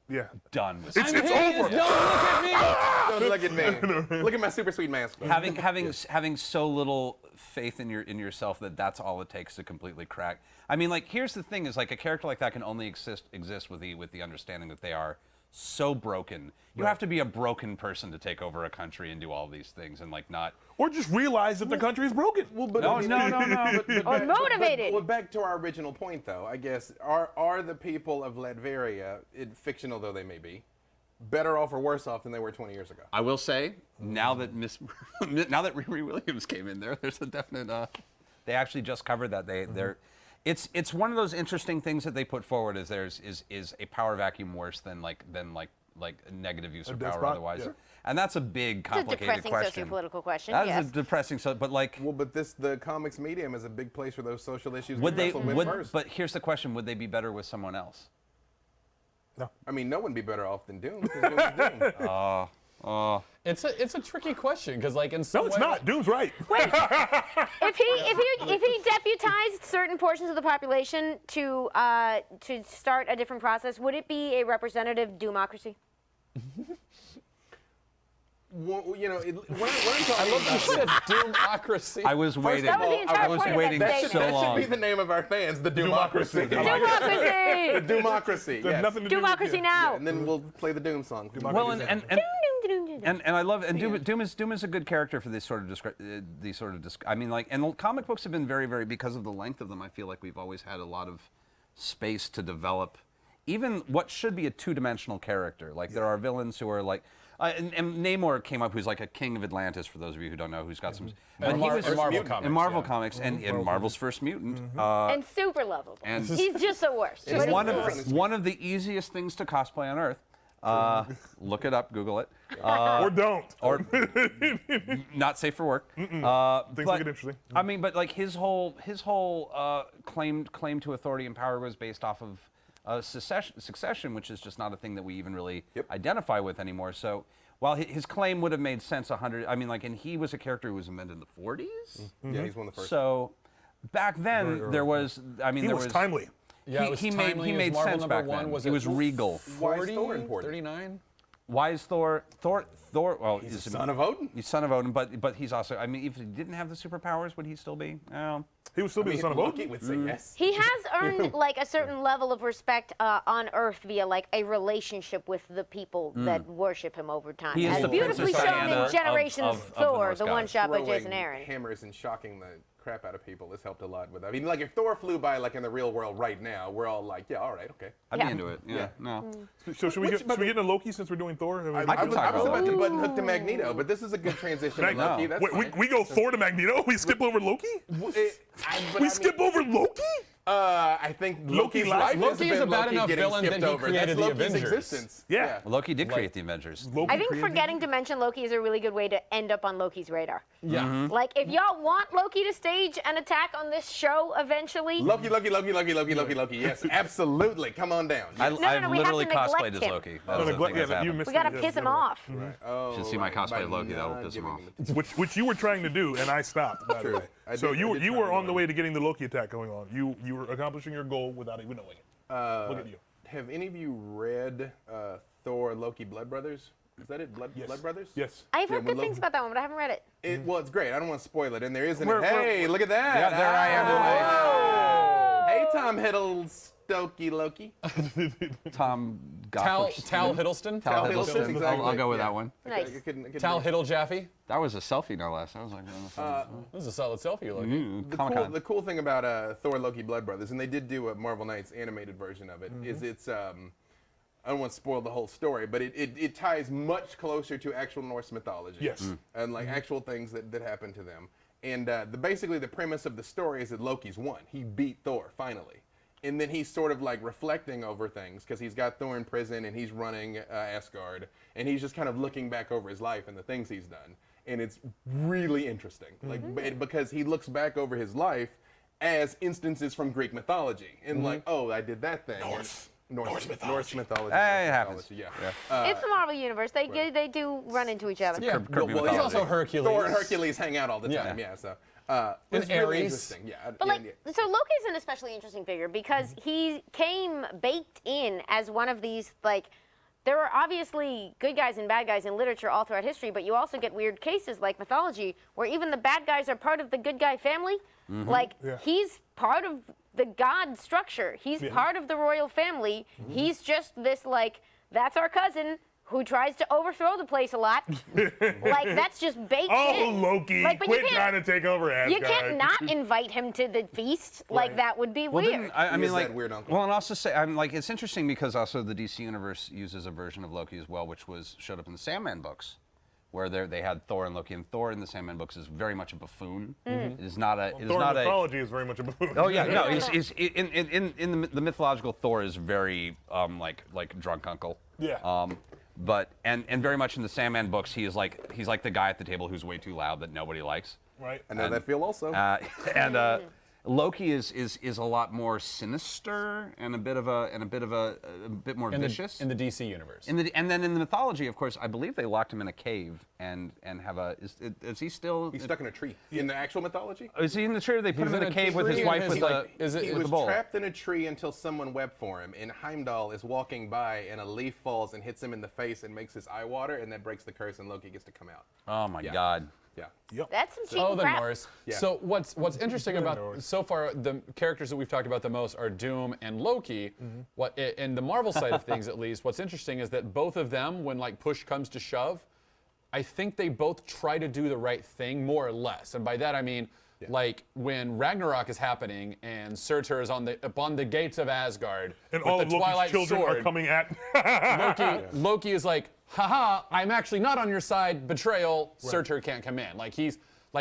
Yeah. done with It's it. over. Don't look at me. Look at my super sweet mask. having so little faith in yourself that's all it takes to completely crack. I mean, like, here's the thing: is like a character like that can only exist with the understanding that they are so broken. You have to be a broken person to take over a country and do all these things, and like not. Or just realize that the country is broken. Well, but No. Or motivated. Well, back to our original point, though. I guess are the people of Latveria, fictional though they may be, better off or worse off than they were 20 years ago? I will say now that now that Riri Williams came in there, there's a definite. They actually just covered that. They're. It's one of those interesting things that they put forward. Is a power vacuum worse than a negative use of power despot? otherwise? Yeah. And that's a big, It's a complicated depressing question. socio-political question, That yes. is a depressing. But like, Well, but the comics medium is a big place where those social issues would get they? wrestled with Would, first. but here's the question: would they be better with someone else? I mean, no one would be better off than Doom. Because Doom is Doom. It's a tricky question because like in some No, it's way, not. Doom's right. If he deputized certain portions of the population to start a different process, would it be a representative democracy? Well, you know, when I'm talking I love about you said Doomocracy. I was waiting. that was the entire I was point of that waiting statement. so that long. should be the name of our fans, the Doomocracy. Democracy! The Doomocracy. There's Yes. nothing to do with Democracy it. now! And then we'll play the Doom song. Well, and And I love Doom is a good character for these sort of I mean, like, and comic books have been very because of the length of them. I feel like we've always had a lot of space to develop even what should be a two-dimensional character. Like there are villains who are like. And Namor came up, who's like a king of Atlantis, for those of you who don't know, who's got some. But he was in Marvel Comics. In Marvel Comics, and in Marvel's First Mutant. And super lovable. And he's just the worst. It's one of the easiest things to cosplay on Earth. Look it up, Google it. Or don't. Or not safe for work. Things make it interesting. I mean, but like his whole claim to authority and power was based off of succession, which is just not a thing that we even really identify with anymore. So while his claim would have made sense 100, I mean, like, and he was a character who was invented in the 40s. Yeah, he's one of the first. So back then there was, I mean, He there was timely. Yeah, it was he timely. made Marvel sense back #1. then. He was regal. Why is 40, Thor important? 39? Why is Thor? Well, He's the son of Odin. He's son of Odin, but he's also. I mean, if he didn't have the superpowers, would he still be? He would still be the son of Loki Odin. would say yes. He has earned like a certain level of respect on Earth via like a relationship with the people that worship him over time. He is As the beautifully Princess shown Diana in Generations of the Thor, Norse the one gods. shot by Throwing Jason Aaron. hammers and shocking the crap out of people has helped a lot with that. I mean, like if Thor flew by like in the real world right now, we're all like, yeah, all right, okay. I'd Yeah. be into it. Yeah. No. So should we get into Loki since we're doing Thor? I I can was talk about about to Loki. button hook to Magneto, but this is a good transition to Loki. That's fine. We go Thor to Magneto. We skip over Loki. We skip over Loki. I think Loki's life Loki is has a been bad Loki enough getting villain skipped that he over. created That's the Loki's Avengers. existence. Yeah. Loki did create the Avengers. Loki I think created- forgetting to mention Loki is a really good way to end up on Loki's radar. Yeah. Mm-hmm. Like, if y'all want Loki to stage an attack on this show eventually, Loki. Yes, absolutely. Come on down. I've we have to literally neglect cosplayed as him. Loki. No, That's the neglect- thing that's you happened. missed we gotta it, piss him never mind. off. Oh, Should see my cosplay of Loki. That'll not piss him giving off. Which you were trying to do, and I stopped. By the True. way. I So did- you I did you try were to on do the it. way to getting the Loki attack going on. You were accomplishing your goal without even knowing it. Look at you. Have any of you read Thor, Loki, Blood Brothers? Is that it? Blood Brothers? Yes. I've Yeah, heard when good things Loki- about that one, but I haven't read it. Well, it's great. I don't want to spoil it. And there isn't. We're- Hey, look at that. Yeah, there I am. Hey, Tom Hiddleston, Loki. Tom Tal Gothard. Hiddleston? Tal Hiddleston, Hiddleston. exactly. I'll go with Yeah. that one. Nice. Tal Hiddle Jaffe? That was a selfie, no less. I was like, This is a solid selfie, Loki. Comic-Con. The cool thing about Thor, Loki, Blood Brothers, and they did do a Marvel Knights animated version of it, is it's, I don't want to spoil the whole story, but it ties much closer to actual Norse mythology. Yes. And like actual things that happened to them. And basically the premise of the story is that Loki's won. He beat Thor, finally. And then he's sort of like reflecting over things because he's got Thor in prison and he's running Asgard. And he's just kind of looking back over his life and the things he's done. And it's really interesting, because he looks back over his life as instances from Greek mythology. And like, oh, I did that thing. Norse mythology. Hey, it happens. Yeah. It's the Marvel universe. They do run into each other. Yeah. Kirby Well, he's mythology. also Hercules. Thor and Hercules hang out all the Yeah. time. Yeah. So And it's really Ares. interesting. Yeah. But like, so Loki's an especially interesting figure because he came baked in as one of these like. There are obviously good guys and bad guys in literature all throughout history, but you also get weird cases like mythology where even the bad guys are part of the good guy family. Like, he's part of the god structure. He's part of the royal family. He's just this, like, that's our cousin who tries to overthrow the place a lot. Like, that's just baked Oh, in. Loki, Like, but quit you can't- trying to take over Asgard. You can't not invite him to the feast. Like, that would be Well, weird. didn't- I He mean, is like, that weird uncle. well, and also say, I'm like, it's interesting because also the DC universe uses a version of Loki as well, which showed up in the Sandman books, where they had Thor and Loki, and Thor in the Sandman books is very much a buffoon. It is not a. It is Thor not a. mythology is very much a buffoon. Oh yeah, no. He's in the mythological Thor is very like drunk uncle. Yeah. But and very much in the Sandman books, he's like the guy at the table who's way too loud that nobody likes. Right. I know that feel also. And Loki is a lot more sinister and a bit more vicious in the DC universe. and then in the mythology, of course, I believe they locked him in a cave and have a. Is he still? He's stuck in a tree. In the actual mythology? Is he in the tree? Or they put him in in a a cave with his tree wife and with his, the like, is it- He with was the bowl. trapped in a tree until someone wept for him, and Heimdall is walking by, and a leaf falls and hits him in the face and makes his eye water, and that breaks the curse, and Loki gets to come out. Oh my Yeah. God. Yeah. That's some cheap Oh, the crap. Norse. Yeah. So what's interesting about Norse. so far the characters that we've talked about the most are Doom and Loki. What in the Marvel side of things, at least, what's interesting is that both of them, when like push comes to shove, I think they both try to do the right thing, more or less. And by that I mean, like when Ragnarok is happening and Surtur is upon the gates of Asgard, And with all the of Loki's Twilight children sword, are coming at. Loki is like, haha, I'm actually not on your side. Betrayal. Surtur can't come in.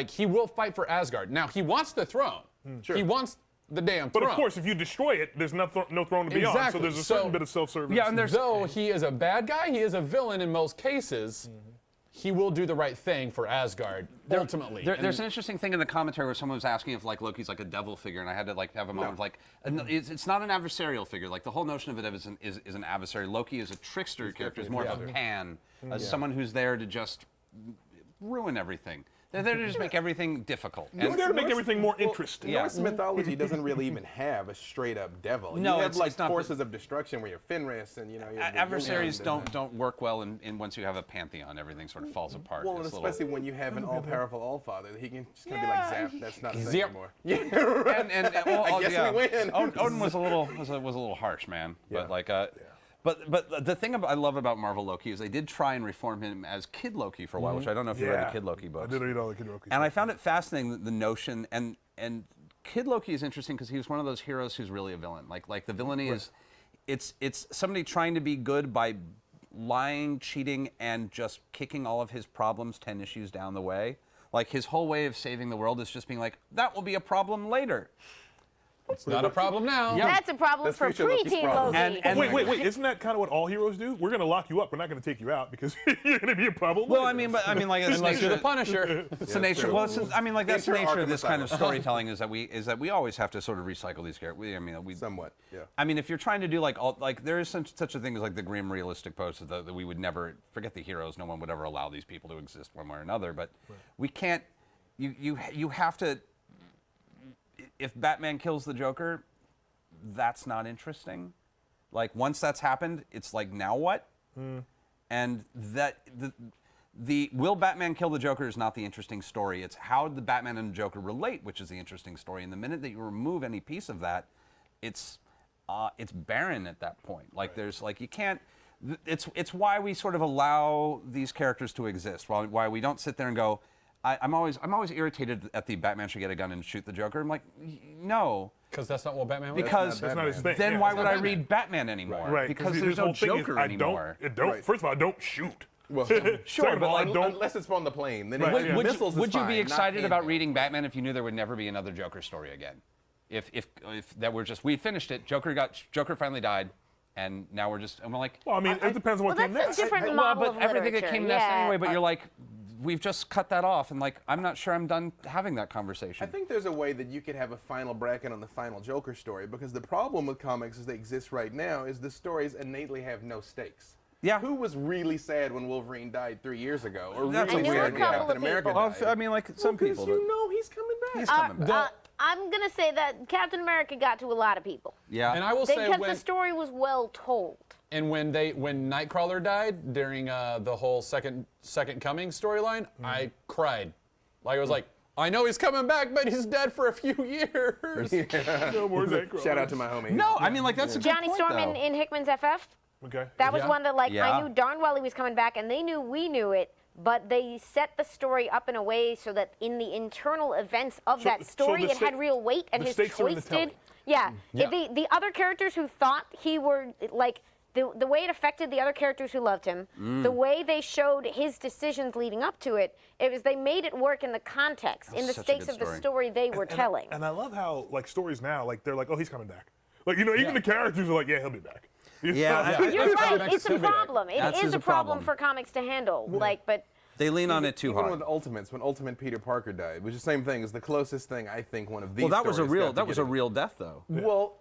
He will fight for Asgard. Now he wants the throne. He wants the damn But throne. of course, if you destroy it, there's no throne to be on. So Exactly. there's a certain bit of self-service. Yeah, and Though he is a bad guy, he is a villain in most cases. He will do the right thing for Asgard, ultimately. There's an interesting thing in the commentary where someone was asking if like Loki's like a devil figure, and I had to like have a moment of like, it's not an adversarial figure. Like the whole notion of it is an adversary. Loki is a trickster character. Is more of a pan, someone who's there to just ruin everything. They're there to just make everything difficult. He's there to make everything more interesting. Norse mythology doesn't really even have a straight-up devil. No, you have it's like not, forces of destruction where you're Fenris and you have the Adversaries Jotun don't work well in once you have a pantheon. Everything sort of falls apart. Well, and It's a especially when you have an all-powerful All-Father, he can just kind of be like Zap. That's not a thing Zip. anymore. Yeah, right. I guess we win. Odin was a little harsh, man. But like But the thing I love about Marvel Loki is they did try and reform him as Kid Loki for a while, which I don't know if you read the Kid Loki books. I did read all the Kid Loki. And I found it fascinating, the notion, and Kid Loki is interesting because he was one of those heroes who's really a villain. Like the villainy is, it's somebody trying to be good by lying, cheating, and just kicking all of his problems 10 issues down the way. Like his whole way of saving the world is just being like, that will be a problem later. It's not a problem now. That's a problem That's for future Loki's preteen problem. Loki. And Wait, isn't that kind of what all heroes do? We're going to lock you up. We're not going to take you out because you're going to be a problem. Well, later. I mean, like it's Unless you're the nature. Punisher. It's the nature. Well, I mean, like that's the Nature nature Arkham of this kind of Asylum. storytelling is that we always have to sort of recycle these characters. We Somewhat, yeah. I mean, if you're trying to do like there is such a thing as like the grim realistic post that we would never forget the heroes. No one would ever allow these people to exist one way or another. But we can't. You have to. If Batman kills the Joker, that's not interesting. Like once that's happened, it's like now what? And that the will Batman kill the Joker is not the interesting story. It's how the Batman and the Joker relate, which is the interesting story. And the minute that you remove any piece of that, it's barren at that point. Like there's like you can't. It's why we sort of allow these characters to exist. Why we don't sit there and go. I'm always irritated at the Batman should get a gun and shoot the Joker. I'm like, no. Because that's not what Batman was. Because That's not his thing. then Yeah, why it's would not I Batman. read Batman anymore? Right. Because his there's no whole thing is, Joker anymore. First of all, I don't shoot. Well, Sure, but like, unless it's on the plane, then Right, yeah. missiles is Would you be fine, excited not about handheld. reading Batman if you knew there would never be another Joker story again? If that were just we finished it, Joker finally died, and now we're like. Well, I mean, it depends on what Well, came that's next. a different Well, model but of everything that literature. came next yeah. anyway. But you're like, we've just cut that off, and like, I'm not sure I'm done having that conversation. I think there's a way that you could have a final bracket on the final Joker story, because the problem with comics as they exist right now is the stories innately have no stakes. Yeah. Who was really sad when Wolverine died 3 years ago? Or That's really I knew a sad when couple Captain of America people. died? I mean, like some people. You know he's coming back. He's coming back. I'm gonna say that Captain America got to a lot of people Yeah. And I will say because when the story was well told. when Nightcrawler died during the whole second coming storyline, I cried. Like I was like, I know he's coming back, but he's dead for a few years. No more Nightcrawler. Shout out to my homie. No, I mean, like that's a good Johnny point, Storm though. in Hickman's FF. Okay. That was Yeah. one that like Yeah. I knew darn well he was coming back, and they knew we knew it. But they set the story up in a way so that in the internal events of that so story, the it had real weight, and the his stakes are in the choice telling. did. Yeah. Yeah. The other characters who thought he were like the way it affected the other characters who loved him, the way they showed his decisions leading up to it, it was they made it work in the context, in the such a stakes good of the story. story they were telling. And I love how like stories now, like they're like, oh, he's coming back. Like even the characters are like, yeah, he'll be back. You Yeah, know? I- You're It's right. comics, It's a he'll be back. problem. It That's is a a problem problem. for comics to handle. Like, but They lean on it too Even hard. with Ultimates, when Ultimate Peter Parker died, which is the same thing, is the closest thing I think one of these Well, that was a stories real got to getting. real death though. Well,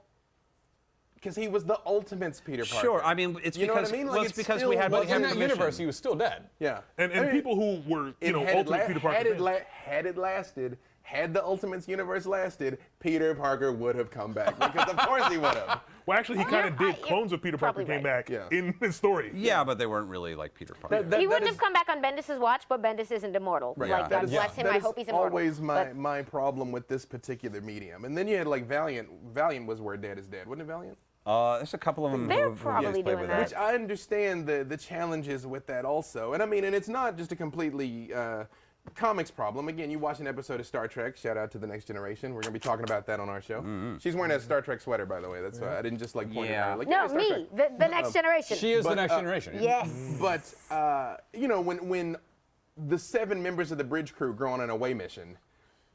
because he was the Ultimate's Peter Parker. Sure, I mean it's You know what because I mean? Like, well, it's it's because still we had But we had in that permission. universe, he was still dead. Yeah. And I mean, people who were, it had Ultimate Peter Parker fans. had it lasted, had the Ultimates universe lasted, Peter Parker would have come back. Because of course he would have. Well, actually, he kind of you're did. Clones of Peter Parker probably came right. back Yeah. in the story. Yeah, but they weren't really like Peter Parker. That he is- wouldn't have come back on Bendis' watch, but Bendis isn't immortal. Right. Like, Yeah. God That is- bless him. that I is hope he's immortal. always But- my problem with this particular medium. And then you had like Valiant. Valiant was where Dead is Dead, wasn't it, Valiant? There's a couple of them. They're who probably play doing with that. Which I understand the challenges with that also. And I mean, and it's not just a completely comics problem. Again, you watch an episode of Star Trek, shout out to The Next Generation. We're going to be talking about that on our show. She's wearing a Star Trek sweater, by the way. That's why I didn't just like point it out. Like, No, "Hey, Star me, Trek." the next generation. She is the next generation. Yes. But, you know, when the 7 members of the bridge crew go on an away mission,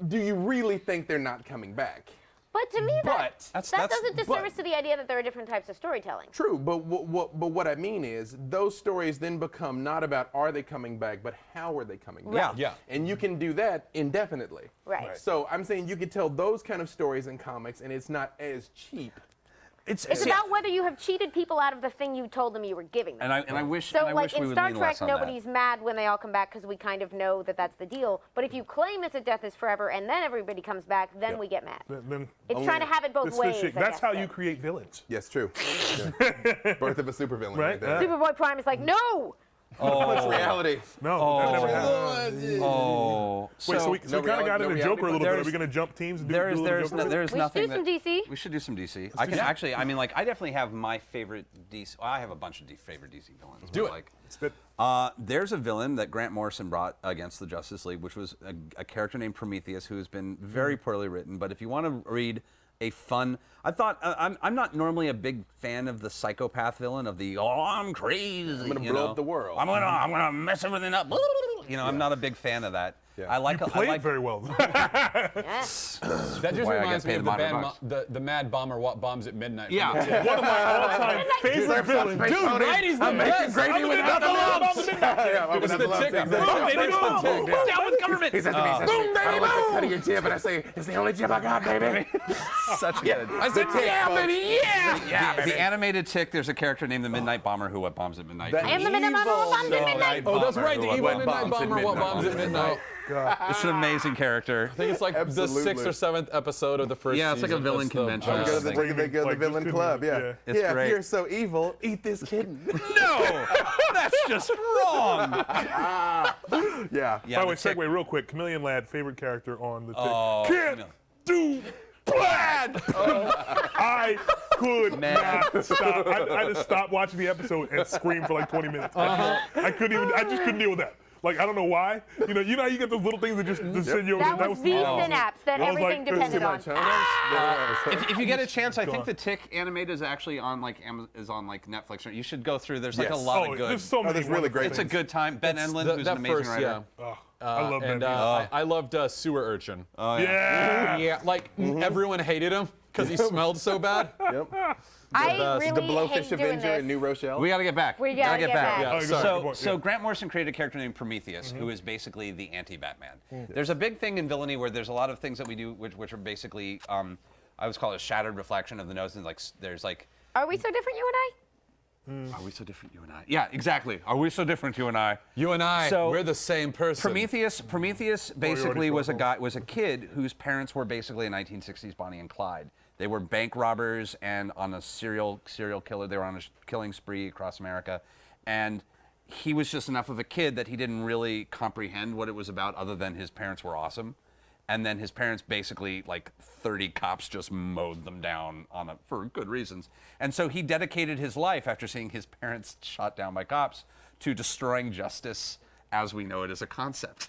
do you really think they're not coming back? But to me, that That's- does a disservice to the idea that there are different types of storytelling. True, but what I mean is those stories then become not about are they coming back, but how are they coming back? Yeah. Yeah. And you can do that indefinitely. Right. So I'm saying you could tell those kind of stories in comics, and it's not as cheap. It's about whether you have cheated people out of the thing you told them you were giving them. And I wish, So, and I like wish we in would Star lean Trek, less on nobody's that. mad when they all come back because we kind of know that that's the deal. But if you claim it's a death is forever and then everybody comes back, then we get mad. Then It's trying to have it both it's good ways. shit. I That's guess, how but you create villains. Yes, true. Yeah. Birth of a supervillain right Right, there. Superboy Prime is like, no. That's reality. No, that never happened. Oh, Wait, so we kind of got no into reality, Joker a little bit. Are there's- we going to jump teams and do there's a little Joker? there's We should nothing do some that- DC. We should do some DC. I can actually, I mean, like, I definitely have my favorite DC. Well, I have a bunch of favorite DC villains. Do but, it. Like, Spit. there's a villain that Grant Morrison brought against the Justice League, which was a character named Prometheus, who has been very poorly written. But if you want to read a fun, I thought I'm not normally a big fan of the psychopath villain of the I'm crazy. I'm gonna blow up the world. I'm gonna mess everything up. You know, I'm not a big fan of that. Yeah. I like You played I like very well. Yes. That just Why I reminds get me paid of the, $100 the Mad Bomber what bombs at midnight. from Yeah. the Tick. One of my all-time favorite villains. Dude, right, he's the best. gravy without the lumps. It was the Tick. Yeah, Boom, baby, it's the Tick. down with government. He says to me, boom, baby, boom. Cutting your tip, and I say, it's the only tip I got, baby. Such good. I said, yeah, baby, yeah. The animated Tick, there's a character named the Midnight Bomber who what bombs at midnight. That I am the Midnight Bomber who bombs at midnight. Oh, that's right. The What evil Midnight bombs at Bomber what midnight. bombs at midnight. It's an amazing character. I think it's like the Absolutely. 6th or 7th episode of the first Yeah, it's like a season. villain It's the convention. best. Go to the, Like, the villain club, yeah. It's yeah, great. if you're so evil, eat this kitten. No, that's just wrong. Yeah. Yeah, By the way, the Tick- segue real quick. Chameleon Lad, favorite character on the Tick. Oh, Can't no. do bad. I could not stop. I just stopped watching the episode and screamed for like 20 minutes. I couldn't even. I just couldn't deal with that. Like, I don't know why. You know how you get those little things that just send you over. That was the synapse that I was like, everything this is depended too on. much, If you get a chance, I think the Tick animated is actually on like is on like Netflix. You should go through. There's like a Yes. lot Oh, of good. there's so many. there's really wonderful great It's a things. good time. Ben Enlund, who's an amazing first, writer. yeah. Oh, I love And that. I loved Sewer Urchin. Yeah. Yeah, like everyone hated him because he smelled so bad. Yep. I really The hate Blowfish doing Avenger this. in New Rochelle. We gotta get back. We gotta get back. Yeah, Oh, good sorry. point, So yeah. Grant Morrison created a character named Prometheus, who is basically the anti-Batman. There's a big thing in villainy where there's a lot of things that we do which are basically I always call it a shattered reflection of the nose. And like there's like, Are we so different, you and I? are we so different, you and I? Yeah, exactly. Are we so different, you and I? You and I, So, we're the same person. Prometheus basically was a kid whose parents were basically a 1960s Bonnie and Clyde. They were bank robbers and on a serial killer. They were on a killing spree across America, and he was just enough of a kid that he didn't really comprehend what it was about, other than his parents were awesome. And then his parents basically, like 30 cops just mowed them down for good reasons. And so he dedicated his life, after seeing his parents shot down by cops, to destroying justice as we know it as a concept.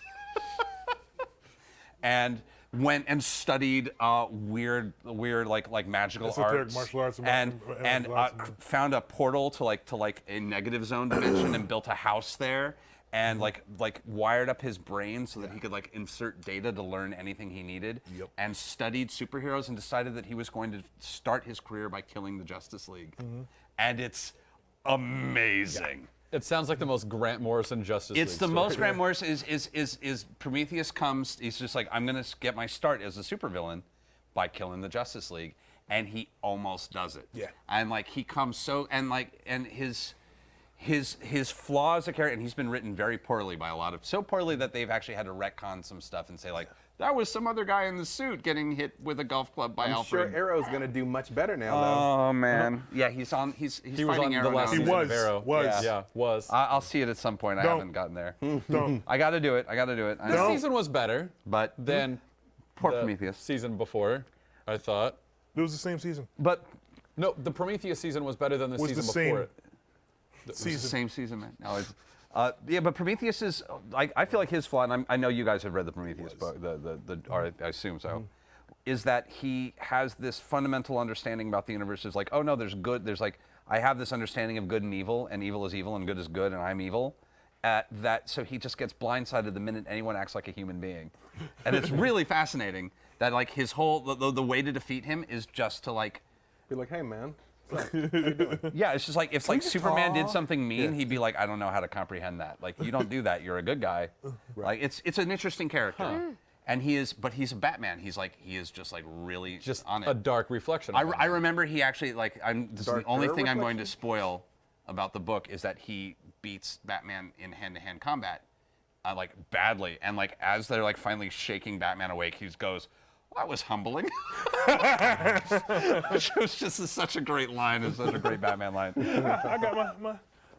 And went and studied weird like magical Esoteric arts, martial arts and lots of- found a portal to like a negative zone dimension and built a house there. And like wired up his brain so that he could like insert data to learn anything he needed. Yep. And studied superheroes and decided that he was going to start his career by killing the Justice League. And it's amazing. It sounds like the most Grant Morrison Justice It's League the story. most Grant Morrison is Prometheus comes. He's just like, I'm gonna get my start as a supervillain by killing the Justice League, and he almost does it. Yeah. And like he comes so and his flaw as a character, and he's been written very poorly by so poorly that they've actually had to retcon some stuff and say like, that was some other guy in the suit getting hit with a golf club by I'm Alfred. sure Arrow's gonna do much better now, Oh man. Yeah, he's He was fighting on Arrow the last now. He season was. of Arrow. Was. Yeah, was. I'll see it at some point. I Don't. haven't gotten there. Don't. I got to do it. I This No. season was better But than poor the Prometheus. season before, I thought. It was the same season. But No, the Prometheus season was better than the Was season the before same it. It's the same season, man. No, yeah, but Prometheus is. I feel like his flaw, and I know you guys have read the Prometheus book, or I assume so, is that he has this fundamental understanding about the universe. Is like, oh no, there's good. There's like, I have this understanding of good and evil is evil, and good is good, and I'm evil. So he just gets blindsided the minute anyone acts like a human being, and it's really fascinating that like his whole the way to defeat him is just to like Be like, hey man. yeah, it's just like if like Superman did something mean, he'd be like, I don't know how to comprehend that. Like you don't do that. You're a good guy. Like it's an interesting character, and he's a Batman. He is just like really Just on it. a dark reflection. I remember he actually like this is the Darker only thing I'm going to reflection? spoil about the book is that he beats Batman in hand-to-hand combat, like badly, and like as they're like finally shaking Batman awake, he goes, "That was humbling." Which was just such a great line. It's such a great Batman line. I got my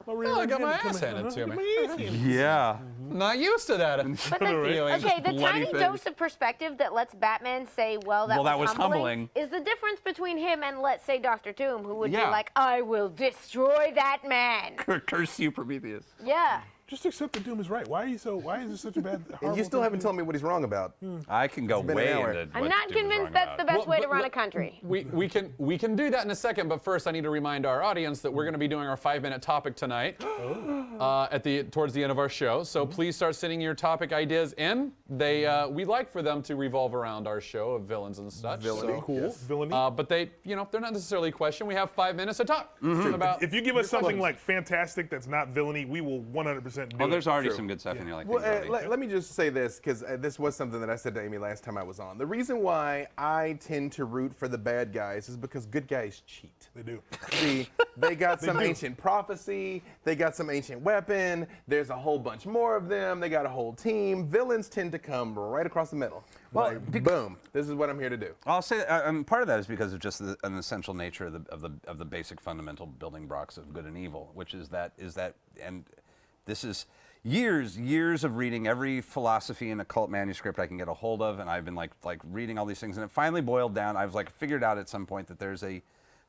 real I got my coming. ass handed to me. Yeah. Not used to that. But okay, the tiny things. dose of perspective that lets Batman say, well, that was humbling, is the difference between him and, let's say, Dr. Doom, who would be Yeah. like, I will destroy that man. Curse you, Prometheus. Yeah. Just accept that Doom is right. Why is this such a bad? And you still haven't told me what he's wrong about. I can go been way an hour. into. I'm what not Doom is convinced wrong that's about. the best Well, way to but run a let- country. We can do that in a second, but first I need to remind our audience that we're going to be doing our 5-minute topic tonight towards the end of our show. So please start sending your topic ideas in. We like for them to revolve around our show of villains and such. Villainy. So, Cool. Villainy. but they're not necessarily a question. We have 5 minutes to talk about. If you give us something like fantastic that's not villainy, we will 100% do Oh, there's it. already some good stuff in here. Like Well, things already. let me just say this, because this was something that I said to Amy last time I was on. The reason why I tend to root for the bad guys is because good guys cheat. They do. See, they got some do. ancient prophecy, they got some ancient weapon, there's a whole bunch more of them, they got a whole team. Villains tend to come right across the middle. Well, Like, boom, this is what I'm here to do. I'll say part of that is because of just an essential nature of the basic fundamental building blocks of good and evil, which is that and this is years of reading every philosophy and occult manuscript I can get a hold of, and I've been like reading all these things, and it finally boiled down. I've like figured out at some point that there's an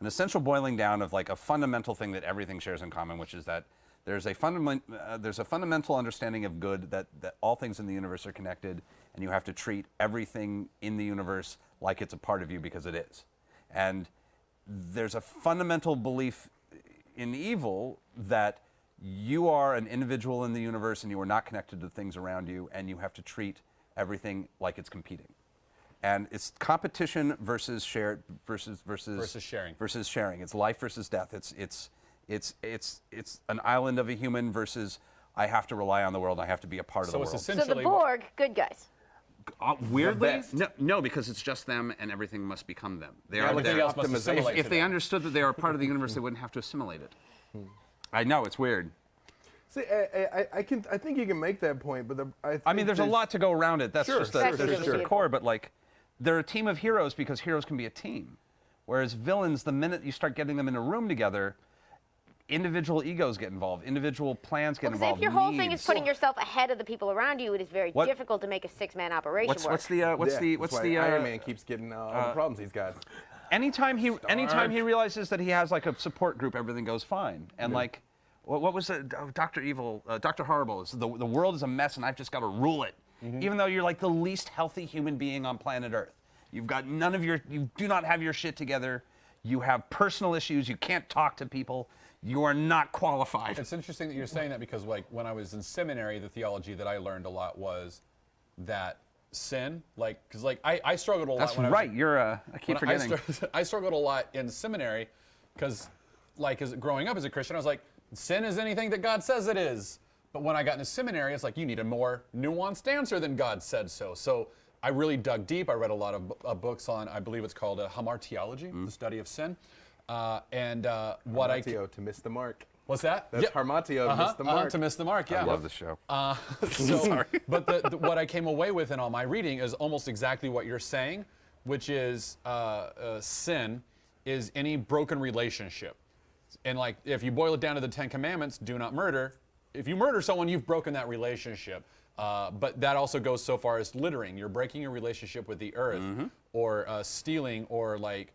essential boiling down of like a fundamental thing that everything shares in common, which is that there's a fundamental understanding of good, that all things in the universe are connected, and you have to treat everything in the universe like it's a part of you because it is. And there's a fundamental belief in evil that you are an individual in the universe and you are not connected to things around you, and you have to treat everything like it's competing. And it's competition versus shared versus sharing. It's life versus death. It's an island of a human versus I have to rely on the world. I have to be a part of the world. it's So essentially the Borg, good guys. Weirdly, no, because it's just them, and everything must become them. They are everything there. else must assimilate If to they them. understood that they are part of the universe, they wouldn't have to assimilate it. I know it's weird. See, I think you can make that point, but I mean, there's a lot to go around it. That's just Sure, the sure. core. But like, they're a team of heroes because heroes can be a team, whereas villains, the minute you start getting them in a room together, individual egos get involved, individual plans get Because involved. if your whole thing is needs. putting yourself ahead of the people around you, it is very What- difficult to make a 6-man operation work. What's the Iron Man keeps getting all the problems he's got. anytime he realizes that he has like a support group, everything goes fine. And like, what was it? Dr. Evil, Dr. Horrible. Is the world is a mess, and I've just got to rule it. Even though you're like the least healthy human being on planet Earth, you've got you do not have your shit together. You have personal issues. You can't talk to people. You are not qualified. It's interesting that you're saying that because, like, when I was in seminary, the theology that I learned a lot was that sin, because I struggled a lot. That's when right. I keep forgetting. I struggled a lot in seminary because, growing up as a Christian, I was like, sin is anything that God says it is. But when I got into seminary, it's like you need a more nuanced answer than God said so. So I really dug deep. I read a lot of books on, I believe it's called hamartiology, the study of sin. Harmatio, to miss the mark. What's that? That's harmatio, to miss the mark. To miss the mark, yeah. I love the show. But what I came away with in all my reading is almost exactly what you're saying, which is sin is any broken relationship. And like, if you boil it down to the 10 Commandments, do not murder. If you murder someone, you've broken that relationship. But that also goes so far as littering. You're breaking your relationship with the earth, or stealing, or like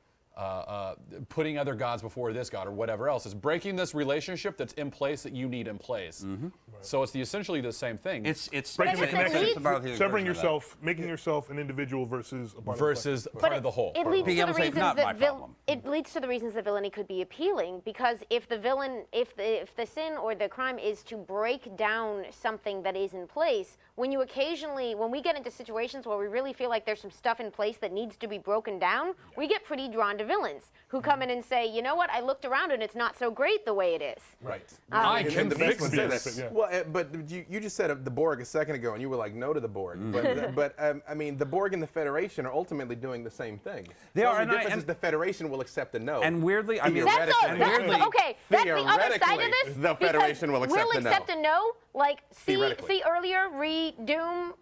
putting other gods before this god or whatever else. It's breaking this relationship that's in place that you need in place. So it's essentially the same thing. It's Breaking the But connection, it's about the severing version of yourself, making yourself an individual versus a part versus part of the whole. It leads Being to able the to say, reasons "Not my that problem." it leads to the reasons that villainy could be appealing, because if the villain, if the sin or the crime is to break down something that is in place, when we get into situations where we really feel like there's some stuff in place that needs to be broken down, we get pretty drawn to villains who come in and say, you know what, I looked around and it's not so great the way it is. Right. I And can the best fix one said this. that. Well, but you just said the Borg a second ago, and you were like, no to the Borg. But I mean, the Borg and the Federation are ultimately doing the same thing. They the are, only and I- difference and- is the Federation will accept a no. And weirdly, I mean, That's Theoretically. okay. That's the other side of Theoretically, this. the Federation will accept we'll a no. accept a no. Like Theoretically. see earlier, Doom,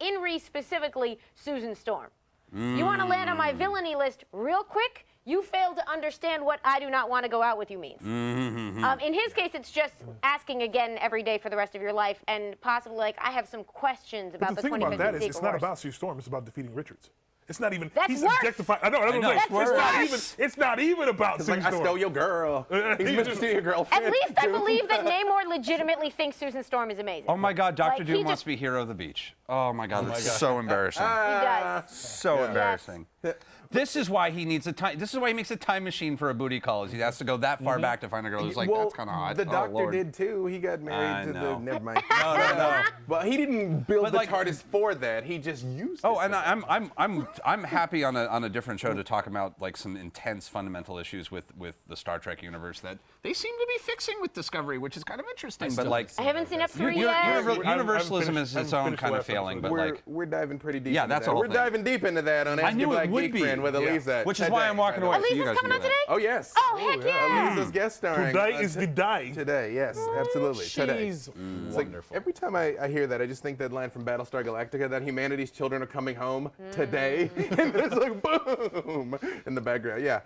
in Re specifically, Susan Storm. You want to land on my villainy list real quick? You fail to understand what I do not want to go out with you means. In his case, it's just asking again every day for the rest of your life, and possibly like I have some questions But about the the thing 25th about that is, Secret it's not Wars. about Sue Storm. It's about defeating Richards. It's not even. That's he's worse. objectified. I know. That's what I'm That's saying. It's not even. worse. It's not even about It's Sue like, I Storm. stole your girl. He's Mr. Steal Your Girlfriend. At least I too. believe that Namor legitimately thinks Susan Storm is amazing. oh my God, Dr. Like, Doom he wants just- to be hero of the beach. Oh my God, that's God. so embarrassing. He does. So embarrassing. This is why he needs a time. This is why he makes a time machine for a booty call. Is he has to go that far back to find a girl who's like, well, that's kind of hot. The Oh, Doctor Lord. did too. He got I married to know. the. Never mind. No. But he didn't build But the like- TARDIS for that. He just used it. Oh, and for I'm happy on a different show to talk about like some intense fundamental issues with the Star Trek universe that they seem to be fixing with Discovery, which is kind of interesting. But like, I haven't seen up u- 3 u- yet. universalism finished- is its haven't own finished kind the of last failing. episode. But we're, like, we're diving pretty deep. Yeah, into that's that. the whole We're thing. diving deep into that on I Ask knew Your it Black would Geek be. Friend with Yeah. Elisa. Which is why I'm walking away. So you Elisa's guys coming can on do that. today? Oh yes. Oh, heck yeah. Elisa's guest starring. Today is the day. Today, yes, absolutely. Today. She's It's like, wonderful. every time I hear that, I just think that line from Battlestar Galactica that humanity's children are coming home today. And it's like boom in the background. Yeah.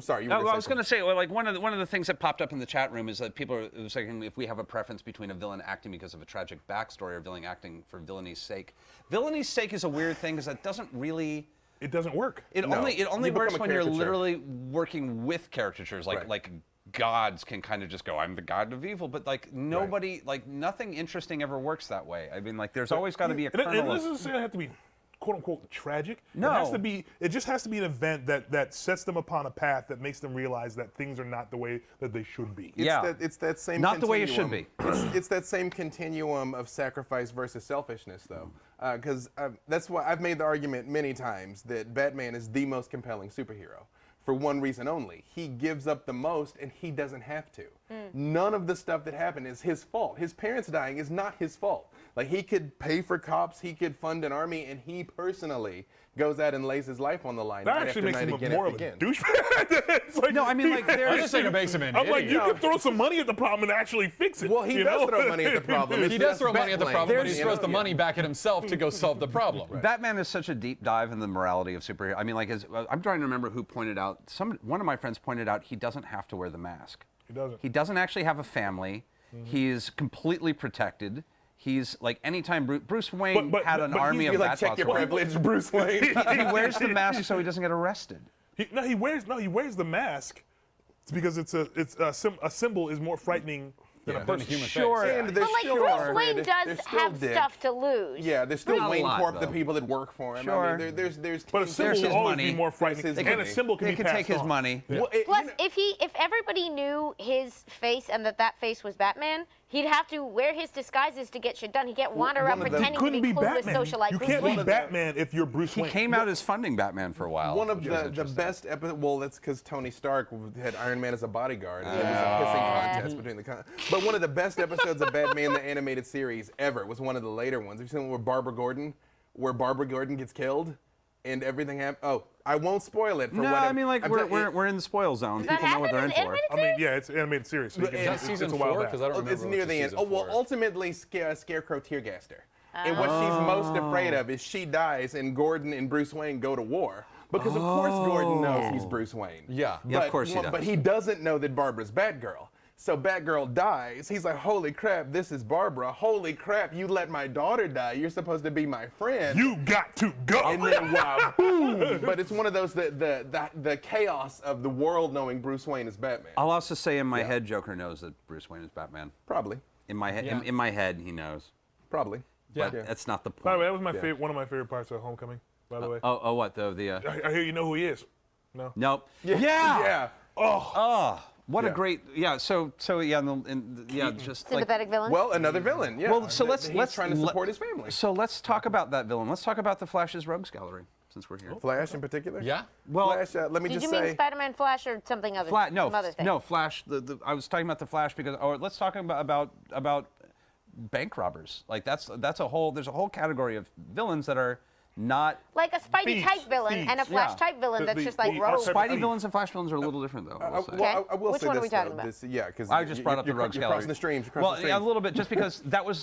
Sorry, you were Oh, well, I was going going to say, well, like one of the things that popped up in the chat room is that people are saying if we have a preference between a villain acting because of a tragic backstory or villain acting for villainy sake. Villainy sake is a weird thing because that doesn't really. It doesn't work. It No. only You works become a when you're caricature. literally working with caricatures, Right. like gods can kind of just go, I'm the god of evil, but like nobody, like nothing interesting ever works that way. I mean, like there's always got to be a And it kernel doesn't of. necessarily have to be quote unquote tragic. No. It has to be. It just has to be an event that sets them upon a path that makes them realize that things are not the way that they should be. Yeah. It's that same. Not the way it should continuum. It's that same continuum of sacrifice versus selfishness, though. Because that's why I've made the argument many times that Batman is the most compelling superhero. For one reason only. He gives up the most and he doesn't have to. None of the stuff that happened is his fault. His parents dying is not his fault. Like, he could pay for cops, he could fund an army, and he personally goes out and lays his life on the line. That night actually after makes night him again more and of a again. douchebag. It's like, No, I mean, like, there's- I just think it makes him an I'm like, idiot. you can throw some money at the problem and actually fix it. Well, he you does know? throw money at the problem. He does throw money at the problem, but he There's- throws the yeah. money back at himself to go solve the problem. Batman is such a deep dive in the morality of superhero. I mean, like, I'm trying to remember who pointed out. One of my friends pointed out he doesn't have to wear the mask. He doesn't. He doesn't actually have a family. He's completely protected. He's like anytime Bruce Wayne But had an he's- army You're of like, check your Batbots. privilege, Bruce Wayne. He wears the mask so he doesn't get arrested. He wears the mask. It's because a symbol is more frightening than a than a person. human Sure. face. And But there's like still Bruce Wayne Alfred, does there's still have Dick. stuff to lose. Yeah, there's still Not a Wayne lot, Corp, the though. people that work for him. Sure. I mean, there's But a teams- symbol There's will his always money. be more frightening, There's his and a money. symbol can They be could passed take his on. money. Well, it- Plus, you know- if everybody knew his face and that face was Batman, he'd have to wear his disguises to get shit done. He can't wander around one of the- pretending to Couldn't be be clueless Batman. socialite You Bruce can't Wayne. be Batman if you're Bruce He Wayne. came out as funding Batman for a while. One of which was the interesting. best episodes. Well, that's because Tony Stark had Iron Man as a bodyguard. And it was a pissing contest between the. But one of the best episodes of Batman the animated series ever was one of the later ones. Have you seen one where Barbara Gordon gets killed, and everything happens? Oh, I won't spoil it. For No, what I mean, like, I'm we're in the spoil zone. Does that People know what they're in happen for. in I mean, yeah, it's an animated series. So you can, Is that it's season a while 4? back. Because I don't remember. It's near which the is end. season Oh, well, 4. ultimately, Scarecrow teargassed her. And what she's most afraid of is she dies and Gordon and Bruce Wayne go to war. Because, of course, Gordon knows he's Bruce Wayne. Yeah. Yeah, of course he does. But he doesn't know that Barbara's Batgirl. So Batgirl dies. He's like, holy crap, this is Barbara. Holy crap, you let my daughter die. You're supposed to be my friend. You got to go. And then wow, boom. But it's one of those the chaos of the world knowing Bruce Wayne is Batman. I'll also say in my head, Joker knows that Bruce Wayne is Batman. Probably. In my head, Yeah. in my head, he knows. Probably. Yeah. But that's not the point. By the way, that was my favorite, one of my favorite parts of Homecoming. By the way, Oh, what the I hear you know who he is. No. Nope. Yeah. What a Yeah. great So yeah, just like. Sympathetic villain. Well, another villain. Yeah. Well, so He's trying to support his family. So let's talk about that villain. Let's talk about the Flash's Rogues Gallery, since we're here. Flash in particular. Yeah. Well, Flash. Let me Did just you mean say. Spider-Man, Flash, or something other? No, some other thing? no, Flash. I was talking about the Flash because, or let's talk about bank robbers. Like there's a whole category of villains that are not. Like a Spidey Thieves, type villain and a thieves. Flash Yeah. type villain that's just like the rogue. archetype- Spidey villains and Flash villains are a little different, though. I will say. Okay. I will Which say one are this, we talking though. about? Yeah, because I just brought up the Rogues you're Gallery. crossing the streams. You're Well, crossing the yeah, a streams. little bit, just because that was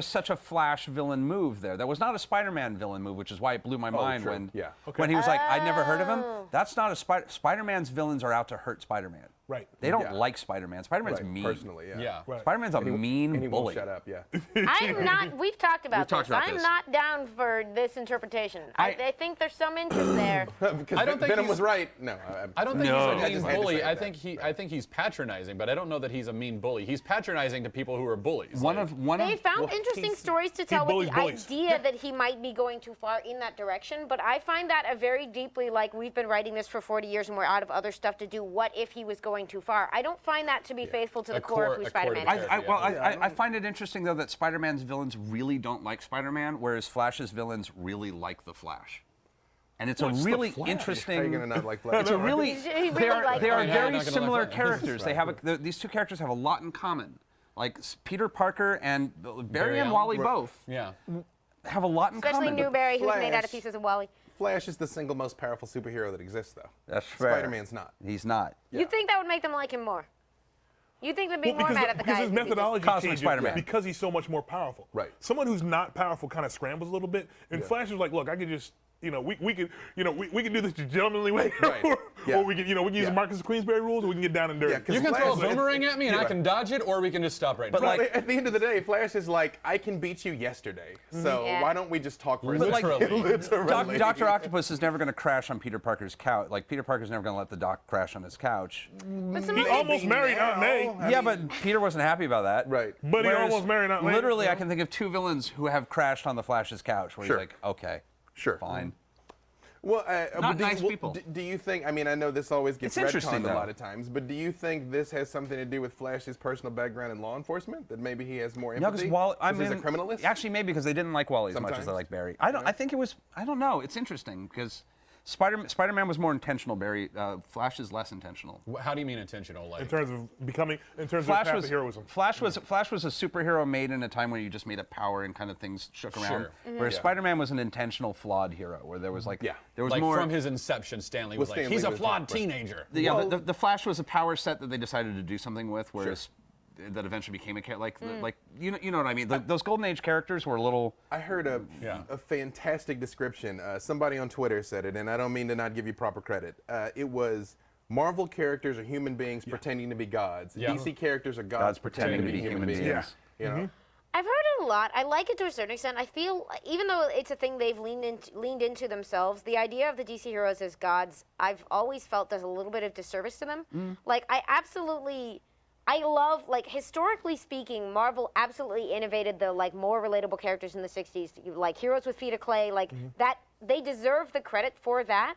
such a Flash villain move there. That was not a Spider-Man villain move, which is why it blew my mind true. when Yeah. when he was like, I'd never heard of him. Oh. That's not a Spider-Man's villains are out to hurt Spider-Man. Right. They don't Yeah. like Spider-Man. Spider-Man's Right, mean. personally, yeah. Yeah. Right. Spider-Man's a mean And he bully. won't shut up. Yeah. I'm not. We've talked about talked this. about I'm this. not down for this interpretation. I think there's some interest there. Because I don't think Venom he's- was right. No. I don't think No. he's a I mean just had to bully. say I that. think he's patronizing, but I don't know that he's a mean bully. He's patronizing to people who are bullies. One Like, of They found interesting stories to tell with bullies the bullies. idea that he might be going too far in that direction, but I find that a very deeply, like, we've been writing this for 40 years and we're out of other stuff to do. What if he was going too far? I don't find that to be faithful to the core of who a core Spider-Man to is. character. I find it interesting though that Spider-Man's villains really don't like Spider-Man, whereas Flash's villains really like the Flash. And it's What's a the really Flash? interesting. How are you gonna not like Flash? It's a really. He really They are likes very him. Yeah, you're not gonna similar like him. characters. They have these two characters have a lot in common. Like Peter Parker and Barry and Wally both Yeah. have a lot in Especially common. Newberry, who's made out of Flash- pieces of Wally. Flash is the single most powerful superhero that exists, though. That's fair. Spider-Man's not. He's not. You think that would make them like him more? You think they'd be Well, more because mad at the because guy? his if he just- methodology Cosmic changes Spider-Man. because he's so much more powerful. Right. Someone who's not powerful kind of scrambles a little bit, and Flash is like, look, I could just, we could, we can do this the gentlemanly way, Right. or, Yeah. or we can, we can use Yeah. Marcus Queensberry rules, or we can get down and dirty. Yeah, 'cause You can Flash throw a is- boomerang at me and I can dodge it, or we can just stop right now. But at the end of the day, Flash is like, I can beat you yesterday. So Yeah. why don't we just talk for a Literally. second? Literally. Dr. Octopus is never going to crash on Peter Parker's couch. Like Peter Parker's never going to let the Doc crash on his couch. But some he other- almost married Aunt May. Yeah, but Peter wasn't happy about that. Right. But he Whereas almost married Aunt May. Literally, I can think of two villains who have crashed on the Flash's couch where Sure. he's like, okay, Sure. fine. Well, Not do nice you, people. Do you think? I mean, I know this always gets It's interesting, retconned a though. lot of times, but do you think this has something to do with Flash's personal background in law enforcement? That maybe he has more No, empathy? because Wally. I mean, he's a criminalist. Actually, maybe because they didn't like Wally as much as they Sometimes. like Barry. I don't. I think it was. I don't know. It's interesting because Spider-Man was more intentional. Barry. Flash is less intentional. How do you mean intentional? Like, in terms of becoming, in terms Flash of was path to heroism. Flash was a superhero made in a time when you just made up power and kind of things shook around. Sure. Whereas Yeah. Spider-Man was an intentional flawed hero, where there was like Yeah. there was like more from his inception, Stanley was Well, like, Stanley he's a was flawed right. teenager. the Flash was a power set that they decided to do something with, whereas that eventually became a character like you know what I mean. Those Golden Age characters were a little. I heard a fantastic description. Somebody on Twitter said it, and I don't mean to not give you proper credit. It was Marvel characters are human beings pretending to be gods. Yeah. DC characters are gods pretending to be human beings. Yeah. You know? I've heard it a lot. I like it to a certain extent. I feel, even though it's a thing they've leaned into themselves, the idea of the DC heroes as gods, I've always felt does a little bit of disservice to them. Like, I love, like, historically speaking, Marvel absolutely innovated the, like, more relatable characters in the 60s, like Heroes with Feet of Clay, like, that, they deserve the credit for that.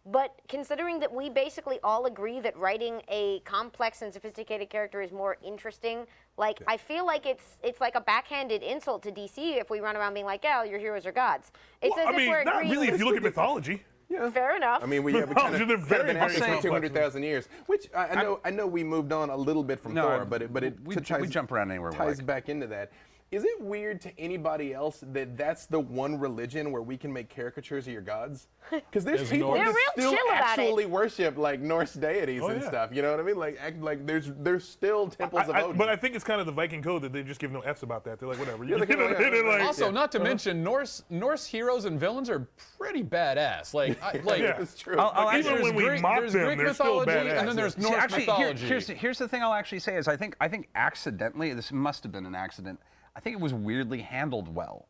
But considering that we basically all agree that writing a complex and sophisticated character is more interesting, like, I feel like it's like a backhanded insult to DC if we run around being like, yeah, your heroes are gods. It's Well, as I mean, if we're not agreeing. really if you look at mythology. Yeah. Fair enough. I mean, we kind of They're been very, at this very for 200,000 years, which I know we moved on a little bit from No, Thor, but we ties jump around anywhere we ties like. back into that. is it weird to anybody else that that's the one religion where we can make caricatures of your gods? Because there's people They're that real still chill about it. actually worship like Norse deities and stuff. You know what I mean? Like there's still temples of Odin. But I think it's kind of the Viking code that they just give no F's about that. They're like, whatever. Yeah, they're like, Also, not to mention, Norse heroes and villains are pretty badass. Like, it's true. even when we mock there's them, Greek they're still mythology, badass. and then there's See, Norse actually, mythology. here's the thing I'll actually say is I think accidentally, this must have been an accident. I think it was weirdly handled well.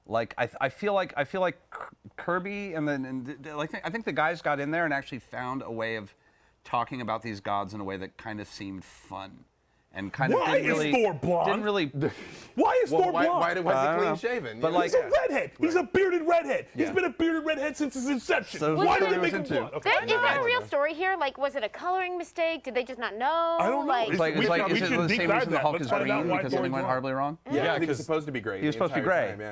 Like I feel like Kirby I think the guys got in there and actually found a way of talking about these gods in a way that kind of seemed fun. And kind of Why didn't is really, Thor blonde? didn't really. Why is Thor blonde? Why was he don't clean know. shaven? But You know? like- He's a redhead. He's a bearded redhead. Yeah. He's been a bearded redhead since his inception. So Why what did he they was make him into. blonde? Okay. Is there a real story here? Like, was it a coloring mistake? Did they just not know? I don't know. Like, It's like- Is we it should the deep same dive reason the that. Hulk Let's is find out green why because Thor's something went blonde. horribly wrong? yeah, I think he's supposed to be gray. He was the supposed to be entire gray. time,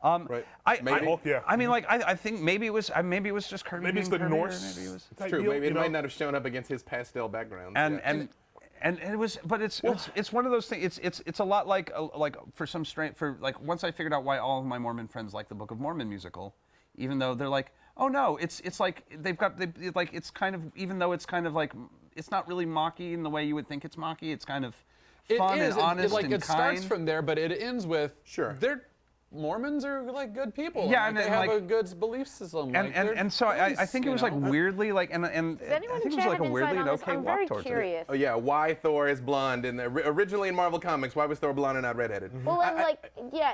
yeah. Right. Maybe. Hulk, yeah. I mean, like, I think maybe it was just Kirby. Maybe it's being the Kirby, or Norse. maybe it was. It's true. Maybe it might not have shown up against his pastel background. And it was, but it's one of those things. It's a lot like for some once I figured out why all of my Mormon friends like the Book of Mormon musical, even though they're like, oh no, it's like it's kind of, even though it's kind of like, it's not really mocky in the way you would think it's mocky. It's kind of fun and honest and it kind. starts from there, but it ends with Sure. They're Mormons are like good people. Yeah, like, and they then, have like- a good belief system. Like, they're And so I nice, think it you was like know? weirdly like and does I anyone think it was share like a an weirdly insight on this? okay I'm walk very towards it. curious. Oh yeah, why Thor is blonde and originally in Marvel Comics, why was Thor blonde and not redheaded? Well, and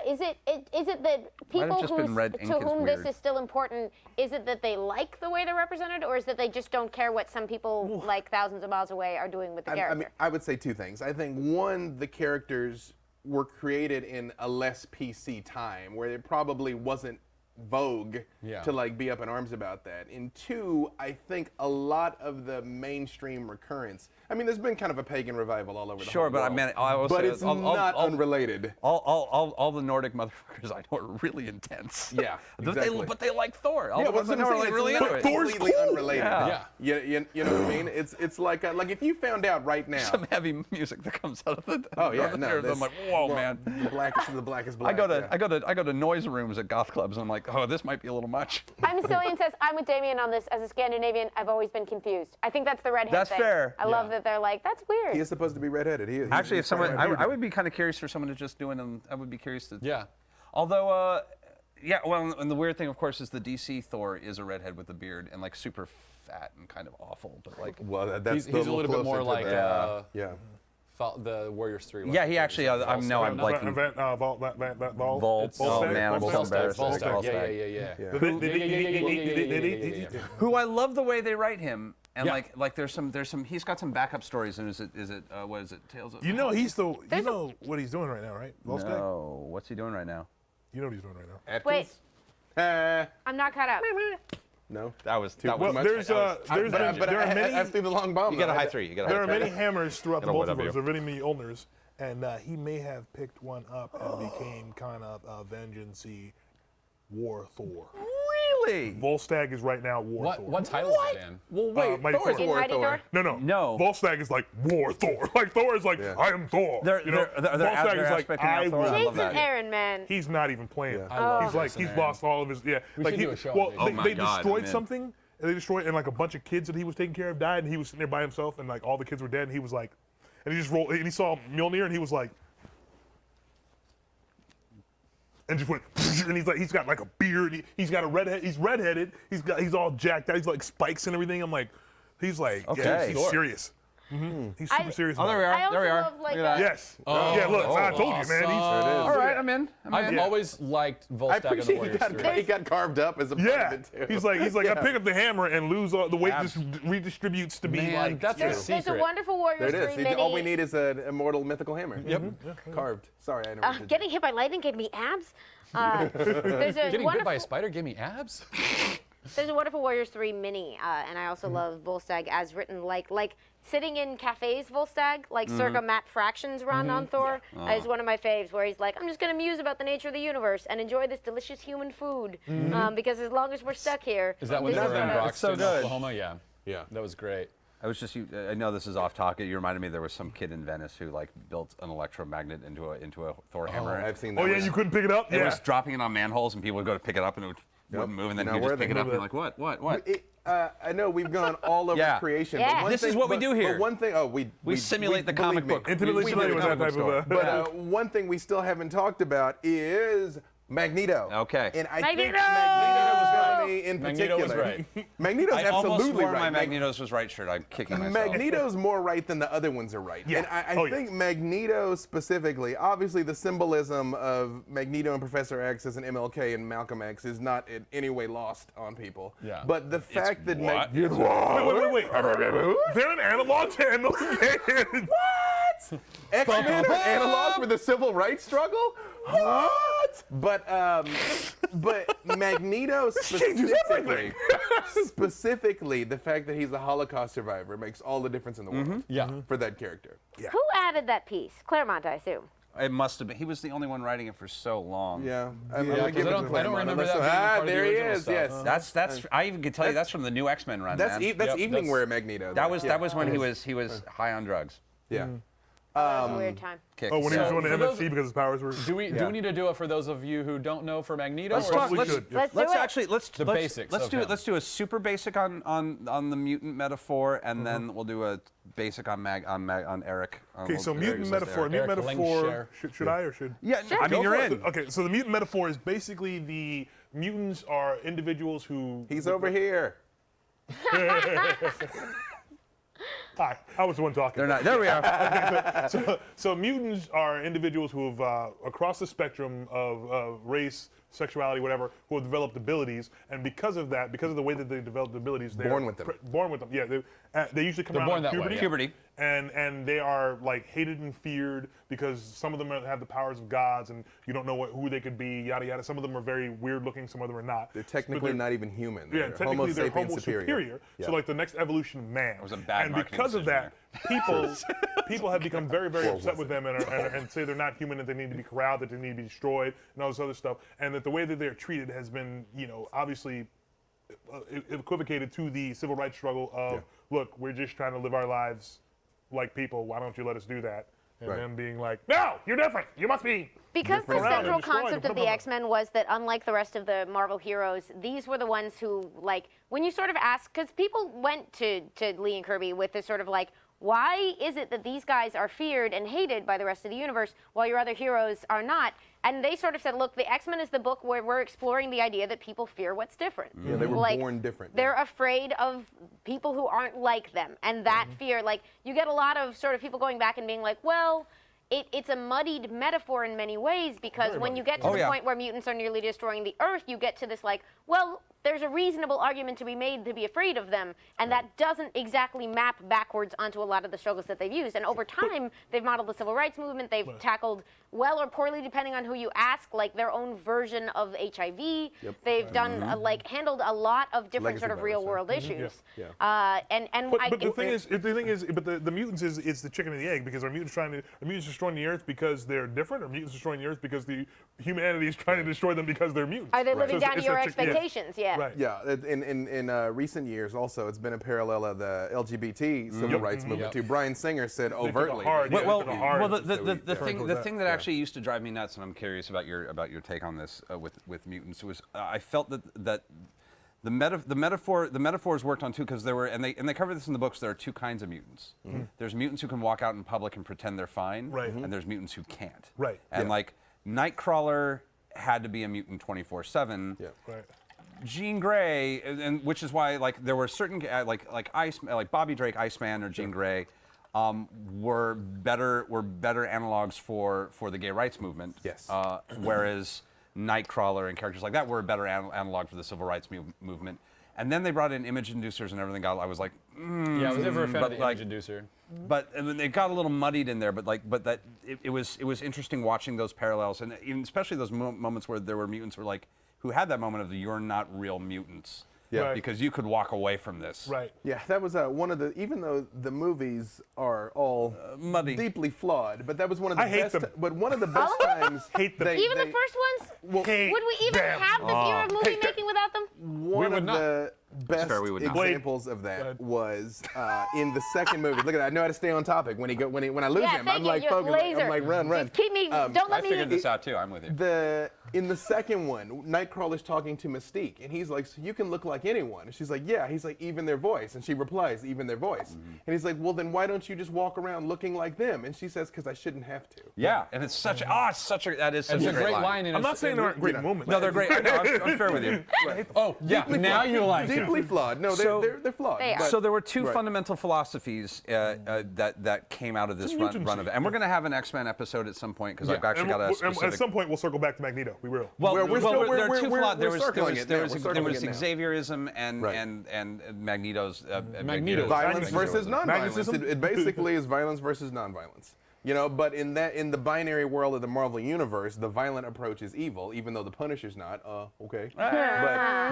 is it that people just been red ink to is whom weird. this is still important? Is it that they like the way they're represented, or is that they just don't care what some people like thousands of miles away are doing with the character? I mean, I would say two things. I think one, the characters were created in a less PC time where it probably wasn't vogue to like be up in arms about that. And two, I think a lot of the mainstream recurrence. I mean, there's been kind of a pagan revival all over the Sure, whole but I world. meant I will but say it's I'll- not I'll- unrelated. All the Nordic motherfuckers I know are really intense. Yeah, exactly. But they like Thor. All Yeah, the ones I what's know are like really into But it. Thor's completely cool. unrelated. Yeah. You know what I mean? It's like if you found out right now. Some heavy music that comes out of the. Oh yeah, out of no. there, this- I'm like, whoa, well, man. The blackest black. I go to noise rooms at goth clubs and I'm like, oh, this might be a little much. I'm Cillian says, I'm with Damien on this. As a Scandinavian, I've always been confused. I think that's the redhead That's thing. fair. I love that they're like, that's weird. He is supposed to be redheaded. Actually, if someone, I I would be kind of curious for someone to just do it, and I would be curious to. Yeah. Although, yeah, well, and the weird thing, of course, is the DC Thor is a redhead with a beard and like super fat and kind of awful, but like. Well, that's He's a little bit more like yeah. the Warriors 3. Yeah, he actually. I'm like. Volt. Oh man, I'm so embarrassed. Yeah. Who I love the way they write him, and Yeah. like there's some he's got some backup stories, and is it what is it Tales of? You know he's the. You know what he's doing right now, right? Volstagg? No, what's he doing right now? You know what he's doing right now. Wait, Uh, I'm not caught up. no. That was Well, much. there's But there are many. I threw the long bomb. You get a though. high 3. You get a There high are 3. many hammers throughout the Get a whatever multiverse. you- There are many Mjolnirs, and he may have picked one up and became kind of a vengeance-y War Thor. Really? Volstagg is right now War Thor. What title is it in? Well, wait. Mighty Thor is Thor. War Mighty Thor. Thor? No. No. Volstagg is like War Thor. Like Thor is like, I am Thor. They're Volstagg is like, aspecting out I Thor. I will. love Jason that. Aaron, man. He's not even playing. Yeah. I love He's like, Jason he's Aaron. lost all of his, We should do a show on well, Jason. they, Oh my they God, destroyed I'm in. something, and they destroyed, and like a bunch of kids that he was taking care of died, and he was sitting there by himself, and like all the kids were dead, and he was like, and he just rolled, and he saw Mjolnir, and he was like, and just went, and he's like, he's got like a beard, he's got a redhead, he's redheaded, he's all jacked out, he's like spikes and everything. I'm like, he's like, yeah, Okay. he's serious. He's super serious. Oh, there we about are. I also there we are. love like Look at that. Yes. yeah, look, I told you, man. All right, I'm in. I've always liked I Volstagg and the appreciate Warriors 3. he got carved up as a part Yeah, of it too. he's like, I pick up the hammer and lose all the weight. Abs. Just redistributes to be Man, like. that's you the know. There's a secret. wonderful Warriors There it 3 is. mini. All we need is an immortal mythical hammer. Yep. Carved. Sorry, I never did Getting hit by lightning gave me abs. There's a Getting bit wonderful, by a spider gave me abs? There's a wonderful Warriors 3 mini, and I also love Volstagg as written, like sitting in cafes. Volstagg, like circa Matt Fraction's run on Thor, is one of my faves. Where he's like, I'm just gonna muse about the nature of the universe and enjoy this delicious human food, because as long as we're stuck here, Is that when this they is were in gonna- Broxton, so good. Oklahoma? Yeah. Yeah. That was great. I was just, I know this is off topic. You reminded me there was some kid in Venice who like built an electromagnet into a Thor hammer. I've seen that. Oh yeah, you couldn't pick it up. It Yeah. was dropping it on manholes, and people would go to pick it up, and it wouldn't move, and then you just pick it up, and you're like, what? I know we've gone all over Yeah. creation. Yeah. But one This is thing, what we do here. But one thing, We simulate the comic believe me, book. Intimately We familiar do with the that comic type book of. store. But one thing we still haven't talked about is Magneto. Okay. And I think Magneto! Magneto's villainy in Magneto was particular. right. Magneto's I almost absolutely wore right. my Magneto's was right shirt. I'm kicking myself. Magneto's more right than the other ones are right. Yeah. And I Oh, yeah. think Magneto specifically, obviously the symbolism of Magneto and Professor X as an MLK and Malcolm X is not in any way lost on people. Yeah. But the fact that what? Wait. They're an analog to MLK. What? X-Men are analog for the civil rights struggle? What? But Magneto specifically, the fact that he's a Holocaust survivor makes all the difference in the world. Yeah. For that character. Who added that piece? Claremont, I assume. It must have been. He was the only one writing it for so long. Yeah. Yeah, 'cause I don't remember that being part of the there he original is. stuff. Yes. That's. I even can tell you that's from the new X-Men run. That's man. that's Yep, evening that's- wear Magneto. That was when he was high on drugs. Yeah. That was a weird time. Kicked. Oh, when he was So, doing the for those- MSC because his powers were. Do we need to do it for those of you who don't know for Magneto? Let's or talk. is- Let's- should. Let's do Let's it. actually let's The let's- basics, Let's do okay. it. Let's do a super basic on the mutant metaphor, and then we'll do a basic on Eric. Okay, so We'll- mutant Eric- metaphor. Mutant Eric metaphor. Langshare. Should I or should? Yeah, I mean you're in. Okay, so the mutant metaphor is basically the mutants are individuals who. He's over here. Hi, I was the one talking. They're not. There we are. So mutants are individuals who have, across the spectrum of race, sexuality, whatever, who have developed abilities, and because of that, because of the way that they developed abilities, they're Born with them. Born with them. Yeah, they usually come They're out born in that way, puberty. yeah. Puberty. And they are like hated and feared because some of them have the powers of gods, and you don't know who they could be. Yada yada. Some of them are very weird looking. Some of them are not. They're technically not even human. Yeah, They're technically they're sapiens Homo superior. Yeah. So like the next evolution of man. was a bad and marketing because of decision that, people have become very, very upset with them and say they're not human, that they need to be corralled, that they need to be destroyed, and all this other stuff. And that the way that they're treated has been, obviously equivocated to the civil rights struggle of, look, we're just trying to live our lives like people. Why don't you let us do that? And them being like, no, you're different. You must be. Because the Different. central Destroy concept them. of the X-Men was that unlike the rest of the Marvel heroes, these were the ones who, like, when you sort of ask, because people went to Lee and Kirby with this sort of like, why is it that these guys are feared and hated by the rest of the universe while your other heroes are not? And they sort of said, look, the X-Men is the book where we're exploring the idea that people fear what's different. Yeah, they were Like, born different. They're afraid of people who aren't like them. And that fear, like, you get a lot of sort of people going back and being like, well, it's a muddied metaphor in many ways because when you get to the point where mutants are nearly destroying the Earth, you get to this like, well, there's a reasonable argument to be made to be afraid of them, and that doesn't exactly map backwards onto a lot of the struggles that they've used. And over time, they've modeled the civil rights movement. They've tackled, well or poorly, depending on who you ask, like their own version of HIV. They've done handled a lot of different Legacy sort of virus, real-world issues. But the mutants is the chicken and the egg, because are mutants destroying the Earth because they're different, or mutants destroying the Earth because the humanity is trying to destroy them because they're mutants? Are they living So down to it's your that chicken- expectations? Yeah. Right. Yeah, in recent years also, it's been a parallel of the LGBT civil rights movement too. Brian Singer said overtly. hard, that- yeah. Well, took a hard- the thing that. that actually used to drive me nuts, and I'm curious about your take on this with mutants, was I felt that the metaphors worked on too, because there were, and they cover this in the books. There are two kinds of mutants. There's mutants who can walk out in public and pretend they're fine, Right. and there's mutants who can't. Right. And Yeah. like Nightcrawler had to be a mutant 24/7. Yeah. Right. Jean Grey, and which is why like there were certain like Bobby Drake, Iceman, or Jean Grey, were better analogs for the gay rights movement. Yes. Whereas Nightcrawler and characters like that were a better analog for the civil rights movement. And then they brought in image inducers and everything. I was like, Yeah, I was never a fan of the like- image inducer. but I mean, it got a little muddied in there. But that it was interesting watching those parallels, and even especially those moments where there were mutants who had that moment of you're not real mutants. Yeah. Right. Because you could walk away from this. Right. Yeah, that was one of the, even though the movies are all muddy. deeply flawed, but that was one of the I hate best. them. But one of the best times. Hate them. Even the first ones? Hate Would we even them. have this era of movie making without them? One would of not. the best fair, we would not. examples of that was in the second movie. Look at that. I know how to stay on topic. When I lose him, I'm like focused. laser. I'm like run. Just keep me. Don't I let me. figured this out too. I'm with you. In the second one, Nightcrawler's talking to Mystique, and he's like, "So you can look like anyone." And she's like, "Yeah." He's like, "Even their voice," and she replies, "Even their voice." And he's like, "Well, then why don't you just walk around looking like them?" And she says, "Because I shouldn't have to." Yeah, and it's such that is such It's a a great line. I'm not saying there aren't great moments. No, they're great. I know, I'm fair with you. Oh, yeah. Now you like it. Deeply flawed. No, they're flawed. They are. but- So there were two Right. fundamental philosophies that came out of this run of it, and we're going to have an X-Men episode at some point because I've actually got a And specific. at some point, we'll circle back to Magneto. We will. Well, We're still- there we're- are two we're- flaws. There we're was circling it now. We're there circling was it now. Xavierism Right. and Magneto's Magneto. Violence versus Magnetism. nonviolence. It basically is violence versus nonviolence. You know, but in the binary world of the Marvel universe, the violent approach is evil, even though the Punisher's not. Okay.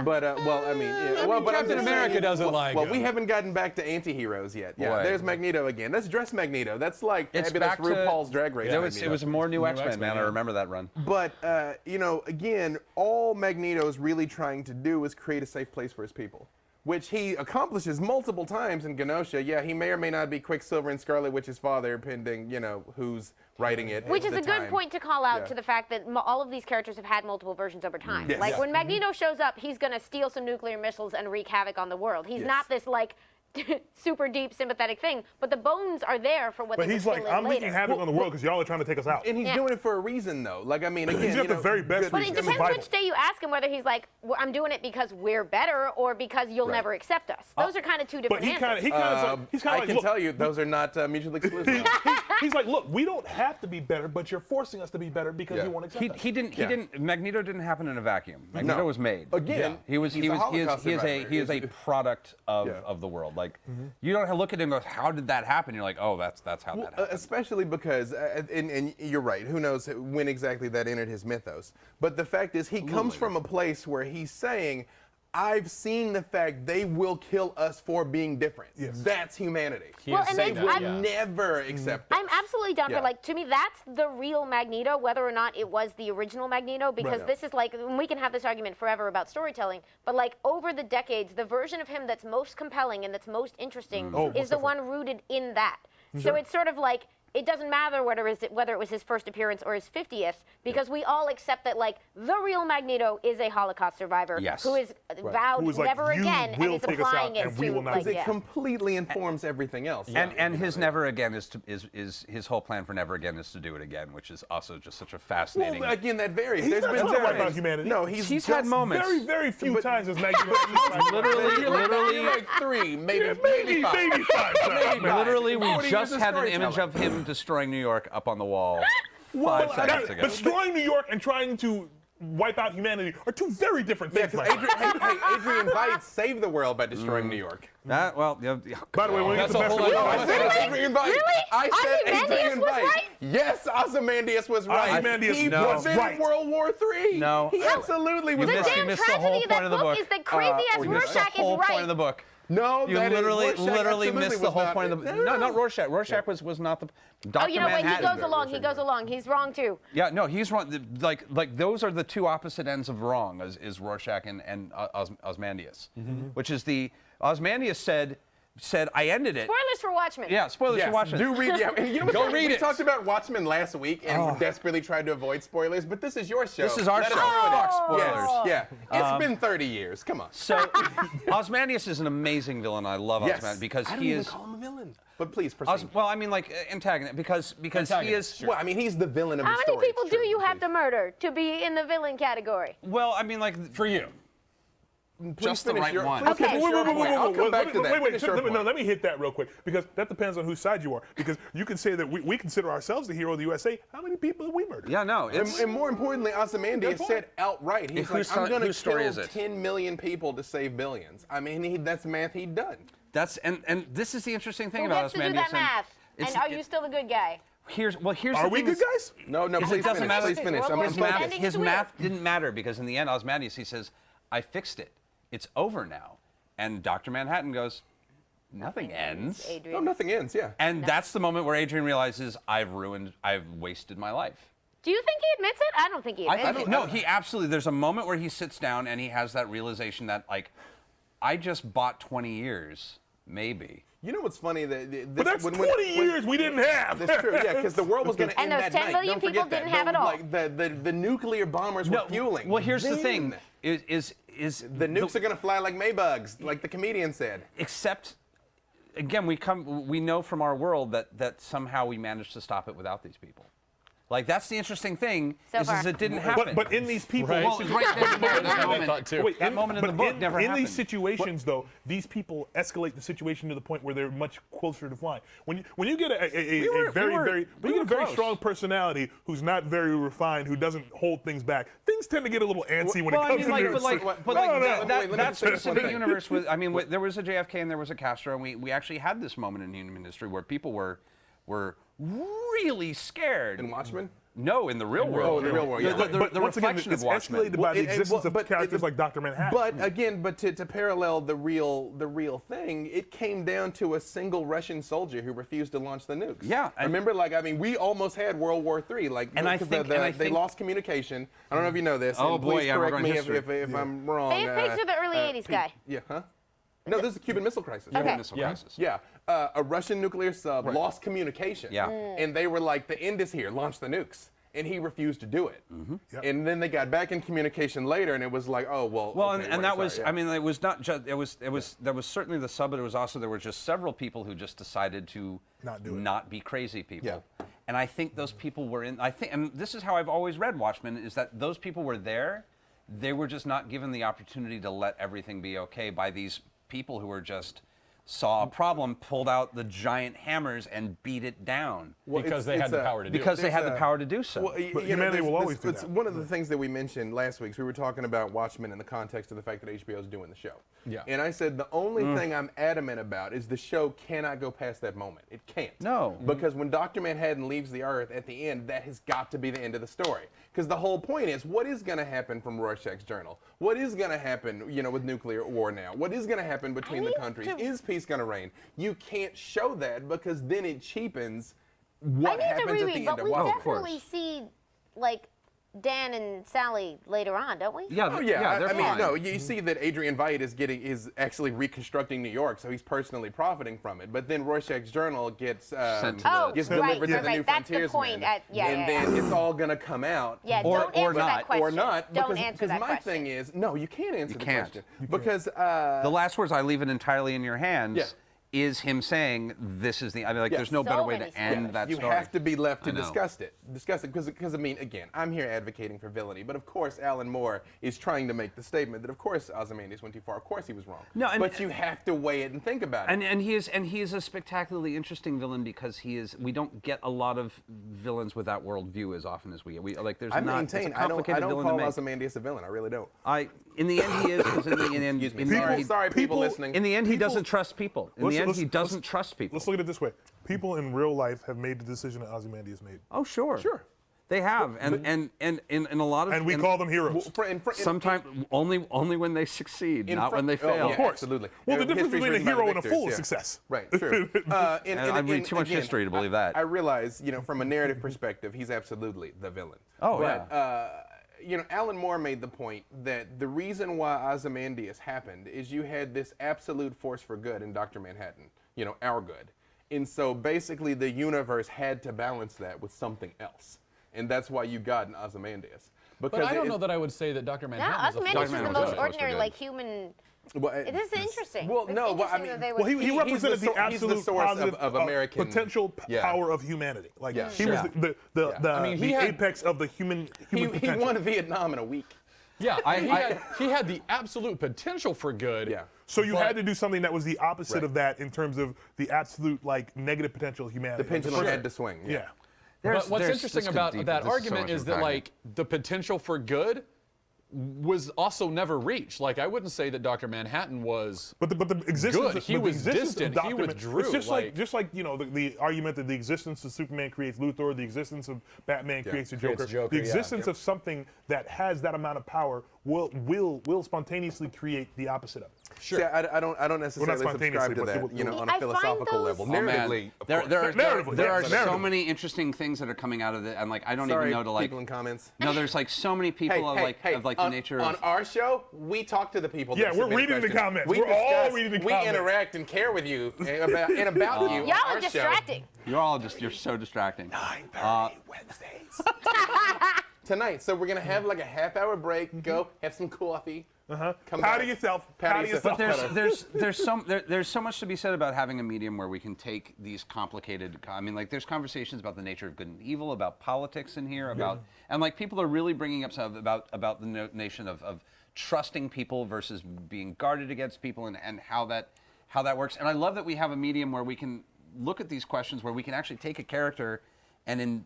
But well, I mean, yeah, well, but I'm Captain just America saying, doesn't like Well, him. we haven't gotten back to anti-heroes yet. Yeah, Boy. there's Magneto again. That's Dress Magneto. That's like It's fabulous back to RuPaul's Drag Race. It Magneto. was a more new X-Men, X-Men, man. I yeah. remember that run. But, you know, again, all Magneto's really trying to do is create a safe place for his people, which he accomplishes multiple times in Genosha. Yeah, he may or may not be Quicksilver and Scarlet Witch's father, pending, you know, who's writing it. Which at is the a good time. point to call out Yeah. to the fact that all of these characters have had multiple versions over time. Yes. Like Yeah. when Magneto shows up, he's going to steal some nuclear missiles and wreak havoc on the world. He's Yes. not this like super deep sympathetic thing, but the bones are there for what But they he's would like, fill in I'm wreaking later. havoc on the world because y'all are trying to take us out. And he's Yeah. doing it for a reason, though. Like, I mean, again, He's got you the know, very best good- But reason. it in the depends Bible. which day you ask him whether he's like, I'm doing it because we're better or because you'll Right. never accept us. Those are kind of two different But he kind answers. of he's kind I of can like, tell look, you, those are not mutually exclusive. he's like, look, we don't have to be better, but you're forcing us to be better because Yeah. you won't accept us. He didn't. Magneto didn't happen in a vacuum. Magneto No. was made. Again, He is he's a Holocaust survivor. he is a product of, Yeah. of the world. Like you don't look at him and go, how did that happen? You're like, oh, that's how that happened. Especially because, and you're right, who knows when exactly that entered his mythos. But the fact is, he comes from a place where he's saying, I've seen the fact they will kill us for being different. Yes. That's humanity. He Well, has and said they- that, I'm- yeah. Never accept I'm us. absolutely down Yeah. for like to me that's the real Magneto, whether or not it was the original Magneto, because Right. this is like and we can have this argument forever about storytelling, but like over the decades, the version of him that's most compelling and that's most interesting Oh, is most the definitely. one rooted in that. So it's sort of like it doesn't matter whether it was his first appearance or his 50th, because we all accept that like the real Magneto is a Holocaust survivor Yes. who is vowed Who is like, never "You again and will is take us out applying it and we to will not." like Because it yeah. completely informs everything else. And his never again is his whole plan for never again is to do it again, which is also just such a fascinating. Well, again, that varies. He's There's not been trying to wipe times. out humanity. No, he's He's had just moments. Very, very few times has Magneto. literally, like three, maybe maybe five. maybe five times. literally, we 40 just years of had an image storytelling. of him destroying New York up on the wall Well, 5 seconds ago. destroying New York and trying to wipe out humanity are two very different Yeah, things. 'cause Mike. Adrian Veidt saved the world by destroying New York. That well, yeah, By the way, when we get That's the a best whole of other- I said Really? Adrian Veidt. Really? I said Ozymandias Adrian was Veidt. right? Yes, Ozymandias was right. Ozymandias he was prevented right. World War III. No. He absolutely was The missed- right. you damn missed the whole tragedy of point that of the book book. is that crazy ass You missed the Rorschach whole is right. point of the book. No, You that is- literally Rorschach literally absolutely missed the was whole not- point of the. No, not Rorschach. Rorschach was not the. Dr. Oh, you know what? He Manhattan. goes along. He goes along. He's wrong too. Yeah, no, he's wrong. Like those are the two opposite ends of wrong. Is Rorschach and Ozymandias, which is the Ozymandias said I ended it. Spoilers for Watchmen. Yeah, spoilers Yes, for Watchmen. do read. Yeah, and you know what? Go read we it. talked about Watchmen last week and desperately tried to avoid spoilers, but this is your show. This is our Let show. us ruin it. Fuck spoilers. Yes, yeah. It's been 30 years. Come on. So Ozymandias is an amazing villain. I love Yes. Ozymandias because I don't he even is. call him a villain. But please proceed. Well, I mean, like antagonist because he Antagonist, is. sure. Well, I mean, he's the villain of How the many story. people do you have to murder to be in the villain category? Well, I mean, like For you. just the finish right your- one. please Okay. finish your point. I'll come back to that. Finish your point. Let me hit that real quick because that depends on whose side you are. Because you can say that we consider ourselves the hero of the USA. How many people have we murdered? Yeah, no, it's. And more importantly, Ozymandias Good said outright, he's like, Whose I'm going to whose story kill is it? 10 million people to save billions. I mean, that's math he'd done. That's and this is the interesting thing Who about gets to do Ozymandias. that math? it's- And are you still the good guy? Here's Are the we thing good is- guys? No, It please doesn't finish. matter. Please finish. I'm His focused. math- His It's math didn't matter because in the end, Ozymandias, he says, I fixed it. It's over now. And Dr. Manhattan goes, nothing ends. No, Adrian. nothing ends, yeah. And that's the moment where Adrian realizes, I've wasted my life. Do you think he admits it? I don't think he admits it. No, he absolutely, there's a moment where he sits down and he has that realization that, like, I just bought 20 years, maybe. You know what's funny? That But that's 20 years we didn't have. That's true, yeah, because the world was going to And end those that 10 night. million Don't people forget that. didn't have it all. Like the nuclear bombers were fueling. Well, here's the Then thing: is the nukes are going to fly like Maybugs, like the comedian said. except, again, we know from our world that somehow we managed to stop it without these people. Like, that's the interesting thing, So is far. it didn't happen. But in these people, Right. Well, right there, That that moment. Thought too. Wait, That moment in the but book never in happened. these situations, though, these people escalate the situation to the point where they're much closer to flying. When you get a very close. strong personality who's not very refined, who doesn't hold things back, things tend to get a little antsy when Well, it I comes mean, to like, news. but like, but No, like no, that, no. Wait, let me that just say this one specific thing. universe was, I mean, there was a JFK and there was a Castro, and we actually had this moment in human history where people were really scared. In Watchmen? No, in the real world. Oh, in the real world, yeah. But The once again, reflection it's of Watchmen. escalated by the existence of characters like Dr. Manhattan. But again, to parallel the real thing, it came down to a single Russian soldier who refused to launch the nukes. Yeah, and- remember, like, I mean, we almost had World War III. Like, And I 'cause think- they and I think- lost communication. I don't know if you know this. Oh, and boy, please yeah, we're correct going me history. if I'm wrong. Hey, thanks for the early 80s guy. Yeah, huh? No, this is the Cuban Missile Crisis. Okay. Missile Yeah. crisis. Yeah, a Russian nuclear sub lost communication. Yeah. And they were like, the end is here, launch the nukes. And he refused to do it. Yep. And then they got back in communication later, and it was like, oh, well. Well, okay, and right, that sorry, was, yeah. I mean, it was not just, there was certainly the sub, but it was also, there were just several people who just decided to Not do it. not be crazy people. Yeah. And I think those people were and this is how I've always read Watchmen, is that those people were there, they were just not given the opportunity to let everything be okay by these people who were just saw a problem, pulled out the giant hammers and beat it down. Well, Because it's- they had it's the a- power to do it. Because they had the There's a- power to do so. Well, But humanity will always do it's that. one of the things that we mentioned last week. So we were talking about Watchmen in the context of the fact that HBO is doing the show. Yeah. And I said the only thing I'm adamant about is the show cannot go past that moment. It can't. No. Because when Dr. Manhattan leaves the Earth at the end, that has got to be the end of the story. Because the whole point is, what is going to happen from Rorschach's journal? What is going to happen, with nuclear war now? What is going to happen between the need countries? to- Is peace going to reign? You can't show that because then it cheapens I what need to happens at reread, the but end of we Watchmen. definitely see, like, Dan and Sally later on, don't we? Yeah, Oh yeah, they're I mean, fine. no, you see that Adrian Veidt is actually reconstructing New York, so he's personally profiting from it. But then Rorschach's journal gets Sent to Oh, gets right, delivered to right, the new right. That's the frontiersmen, point. and then it's all gonna come out. Yeah, Or- don't or answer not, that question. Or not, Don't because, answer because that my question. thing is, no, you can't answer the can't. question. Because The last words, I leave it entirely in your hands, Yeah. is him saying, this is the, I mean, like, Yeah. there's no So better way many to end stories. that you story. have to be left to I know. discuss it, because I mean, again, I'm here advocating for villainy, but of course, Alan Moore is trying to make the statement that of course Ozymandias went too far. Of course, he was wrong. No, and- but you have to weigh it and think about it. And he is a spectacularly interesting villain because we don't get a lot of villains with that worldview as often as we like. There's I not. maintain it's a I don't complicated villain call to make. Ozymandias a villain. I really don't. In the end, he is. 'Cause in the end, Excuse me. in the Sorry, end, sorry, people people- listening. in the end, he People- doesn't trust people. In the end, he doesn't trust people. Let's look at it this way. People in real life have made the decision that Ozymandias made. Oh, sure. Sure. They have, and in a lot of And we call them heroes. sometimes only when they succeed, not when they fail. Of course, absolutely. Well, the difference History's between a written by hero the and a victors, fool is yeah. success. Right, true. And I read too much history to believe that. I realize, from a narrative perspective, he's absolutely the villain. Oh, but, yeah. Alan Moore made the point that the reason why Ozymandias happened is you had this absolute force for good in Dr. Manhattan, our good. And so basically the universe had to balance that with something else. And that's why you got an Ozymandias. But I don't know that I would say that Dr. No, Manhattan is a Ozymandias is the Manhattan was most a force for ordinary, good. like, human. Well, This is interesting. Well, It's no, well, I interesting mean, that they Well, would- he represented he's the the he's absolute source positive of American potential yeah. power of humanity. Like Yeah. he was Yeah. the apex of the human he potential. won Vietnam in a week. Yeah, he had the absolute potential for good. Yeah. So you But- had to do something that was the opposite Right. of that in terms of the absolute negative potential of humanity. The pendulum had to swing. Yeah. But what's There's- interesting this could about deep- that this is so argument much is that, unpacking. like, the potential for good was also never reached. Like, I wouldn't say that Dr. Manhattan was. But the existence Good. of, He but the was existence of distant. He Dr. Man- withdrew, It's just like- the argument that the existence of Superman creates Luthor, the existence of Batman creates the Creates Joker. Joker, The yeah. existence of something that has that amount of power will spontaneously create the opposite of it. Sure. See, I don't necessarily subscribe to that, you know, on I a find philosophical those- level. Oh, man. Narratively, of There course. are so narratively. many interesting things that are coming out of it, and like I don't Sorry, even know to like. people in comments. No, there's like so many people of the on, nature on of. our show, we talk to the people. Yeah, that we're submit reading the questions. comments. We We're all discuss, reading the we comments. interact and care with you and about you. Y'all on are our distracting. You're so distracting. 9:30 Wednesdays. Tonight, so we're gonna have like a half-hour break. Go have some coffee. Come Powder back. yourself. Powder Powder yourself. yourself. But there's so much to be said about having a medium where we can take these complicated. I mean, like there's conversations about the nature of good and evil, about politics in here, and like people are really bringing up stuff about the nation of trusting people versus being guarded against people, and how that works. And I love that we have a medium where we can look at these questions, where we can actually take a character and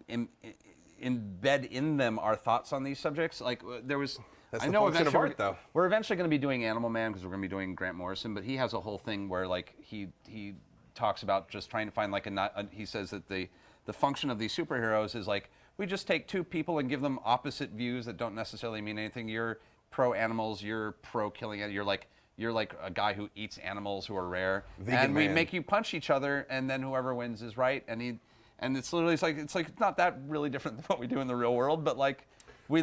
embed in them our thoughts on these subjects. Like there was. That's I the know function of eventually art, though. we're eventually going to be doing Animal Man because we're going to be doing Grant Morrison, but he has a whole thing where like he talks about just trying to find like he says that the function of these superheroes is like we just take two people and give them opposite views that don't necessarily mean anything. You're pro animals, you're pro killing it. You're like a guy who eats animals who are rare, Vegan we man. make you punch each other, and then whoever wins is right. And it's literally it's like not that really different than what we do in the real world, but like. We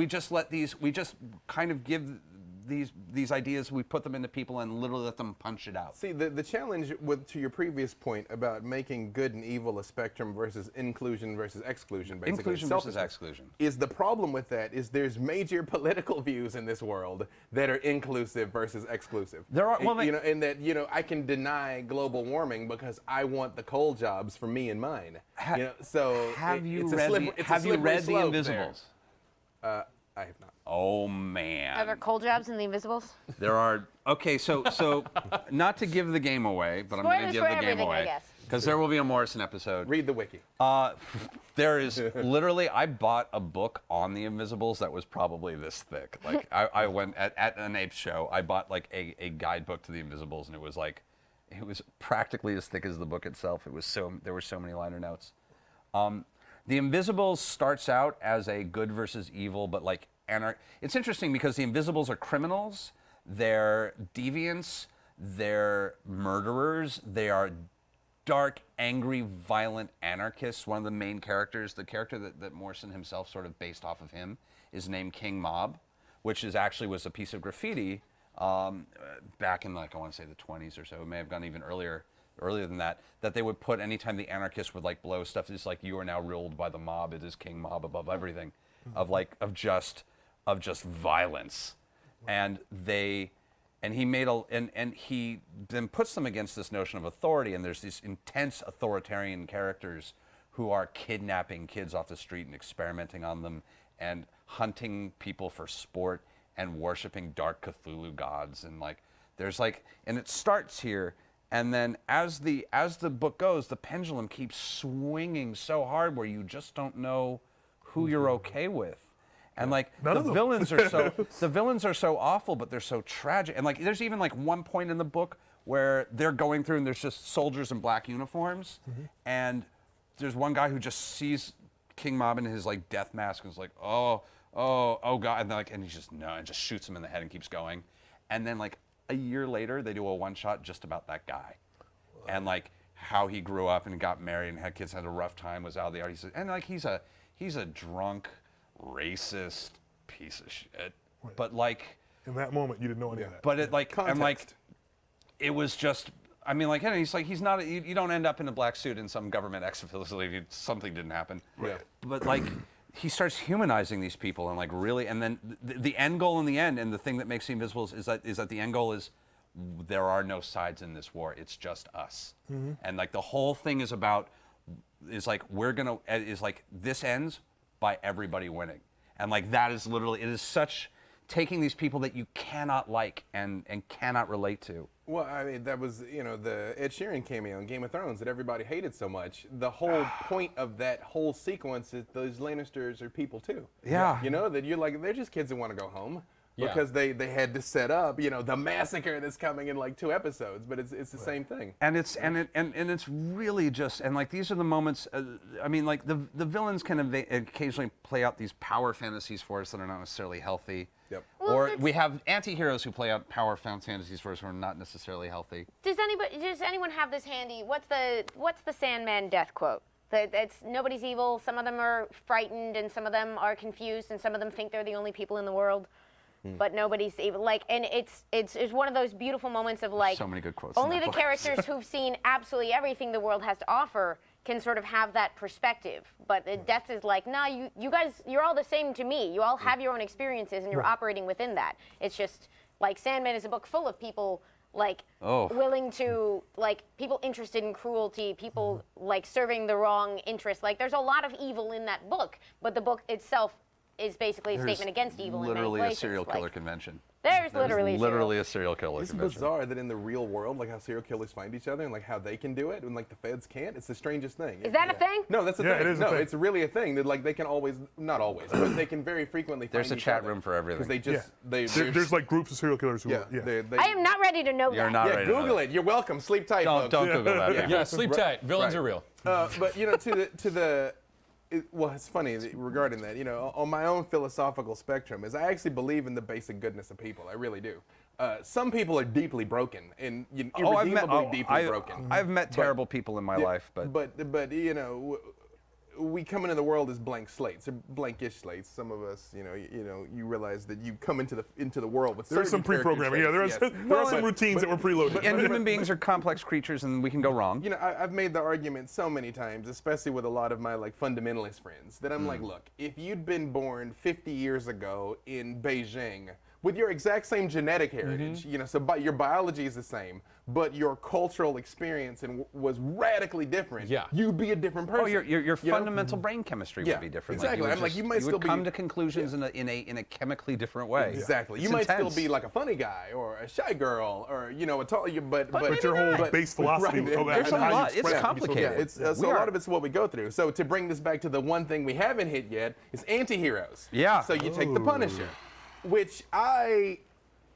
just kind of give these ideas, we put them into people and literally let them punch it out. See, the challenge to your previous point about making good and evil a spectrum versus inclusion versus exclusion, basically. Inclusion versus exclusion. Is the problem with that is there's major political views in this world that are inclusive versus exclusive. There are, well, you know, in that, you know, I can deny global warming because I want the coal jobs for me and mine. You know, so Have you it's a read slippery- it's a have you slippery read The slope Invisibles? there. I have not. Oh man. Are there cold jobs in the Invisibles? There are. Okay, so not to give the game away, but I'm going to Spoilers give for the game everything, I away guess. because there will be a Morrison episode. Read the wiki. There is literally, I bought a book on the Invisibles that was probably this thick. Like I went at an Apes show, I bought like a guidebook to the Invisibles, and it was practically as thick as the book itself. There were so many liner notes. The Invisibles starts out as a good versus evil, but like it's interesting because the Invisibles are criminals, they're deviants, they're murderers, they are dark, angry, violent anarchists. One of the main characters, the character that Morrison himself sort of based off of him, is named King Mob, which was a piece of graffiti back in like I want to say the 20s or so. It may have gone even earlier than that they would put anytime the anarchists would like blow stuff. It's like you are now ruled by the mob. It is King Mob above everything, of just violence, and he then puts them against this notion of authority. And there's these intense authoritarian characters who are kidnapping kids off the street and experimenting on them and hunting people for sport and worshiping dark Cthulhu gods. And like and it starts here. And then as the book goes, the pendulum keeps swinging so hard where you just don't know who you're okay with. And like the villains are so awful, but they're so tragic. And like there's even like one point in the book where they're going through and there's just soldiers in black uniforms, and there's one guy who just sees King Mob in his like death mask and is like, oh god, and he just shoots him in the head and keeps going. And then like a year later, they do a one-shot just about that guy, and like how he grew up and got married and had kids, had a rough time, was out of the art. And like he's a drunk, racist piece of shit. But like In that moment, you didn't know any of that. but it like and like Context. it was just. I mean, like, he's not. You don't end up in a black suit in some government exit facility if something didn't happen. Right. But like, he starts humanizing these people and like really, and then the end goal in the end, and the thing that makes the Invisibles is that the end goal is there are no sides in this war. It's just us. And like the whole thing is like this ends by everybody winning, and like that is literally, it is such taking these people that you cannot like and cannot relate to. Well, I mean, that was, you know, the Ed Sheeran cameo in Game of Thrones that everybody hated so much. The whole point of that whole sequence is those Lannisters are people too. Yeah. You know, that you're like, they're just kids that want to go home. Yeah. Because they had to set up, you know, the massacre that's coming in like 2 episodes, but it's the same thing. And it's really just, and like these are the moments. I mean, like the villains can occasionally play out these power fantasies for us that are not necessarily healthy. Yep. Well, or it's- we have anti-heroes who play out power fantasies for us who are not necessarily healthy. Does anyone have this handy? What's the Sandman death quote? It's nobody's evil. Some of them are frightened, and some of them are confused, and some of them think they're the only people in the world. But nobody's evil. Like, and it's one of those beautiful moments of like. So many good quotes in Only that the book. characters who've seen absolutely everything the world has to offer can sort of have that perspective. But death is like, nah, you guys, you're all the same to me. You all have your own experiences, and you're operating within that. It's just like Sandman is a book full of people like willing to, like, people interested in cruelty, people like serving the wrong interest. Like, there's a lot of evil in that book, but the book itself is basically a statement against evil in many literally places. a serial killer Like, convention. there's literally a serial killer It's convention. bizarre that in the real world, like how serial killers find each other and like how they can do it and like the feds can't. It's the strangest thing. Is that a thing? No, that's a Yeah, thing. it is a no, thing. it's really a thing that like they can always, not always, but they can very frequently find There's a each chat other. room for everything. Because they just, There's like groups of serial killers who yeah, are, they- I am not ready to know You're that. not yeah, ready to know Google that. it. You're welcome. Sleep tight, Don't folks. Google that. Yeah, sleep tight. Villains are real. But you know, well, it's funny regarding that. You know, on my own philosophical spectrum, is I actually believe in the basic goodness of people. I really do. Some people are deeply broken and irredeemably deeply broken. I've met terrible people in my life, But you know, we come into the world as blank slates, or blankish slates. Some of us, you realize that you come into the world with there's some certain character pre-programming. Yeah, traits, there are some routines that were preloaded. and human beings are complex creatures, and we can go wrong. You know, I've made the argument so many times, especially with a lot of my like fundamentalist friends, that I'm like, look, if you'd been born 50 years ago in Beijing with your exact same genetic heritage, you know, so your biology is the same, but your cultural experience was radically different. Yeah. You'd be a different person. Oh, your you know? fundamental brain chemistry Yeah, would be different. exactly. Like, I'm like, you might would still be- come to conclusions in a chemically different way. Exactly. You It's might intense. still be like a funny guy or a shy girl or a tall, But your whole base philosophy right, of there's how a you lot. express It's it. complicated. Yeah, it's so a lot of it's what we go through. So to bring this back to the one thing we haven't hit yet is anti-heroes. Yeah. So you take the Punisher, which I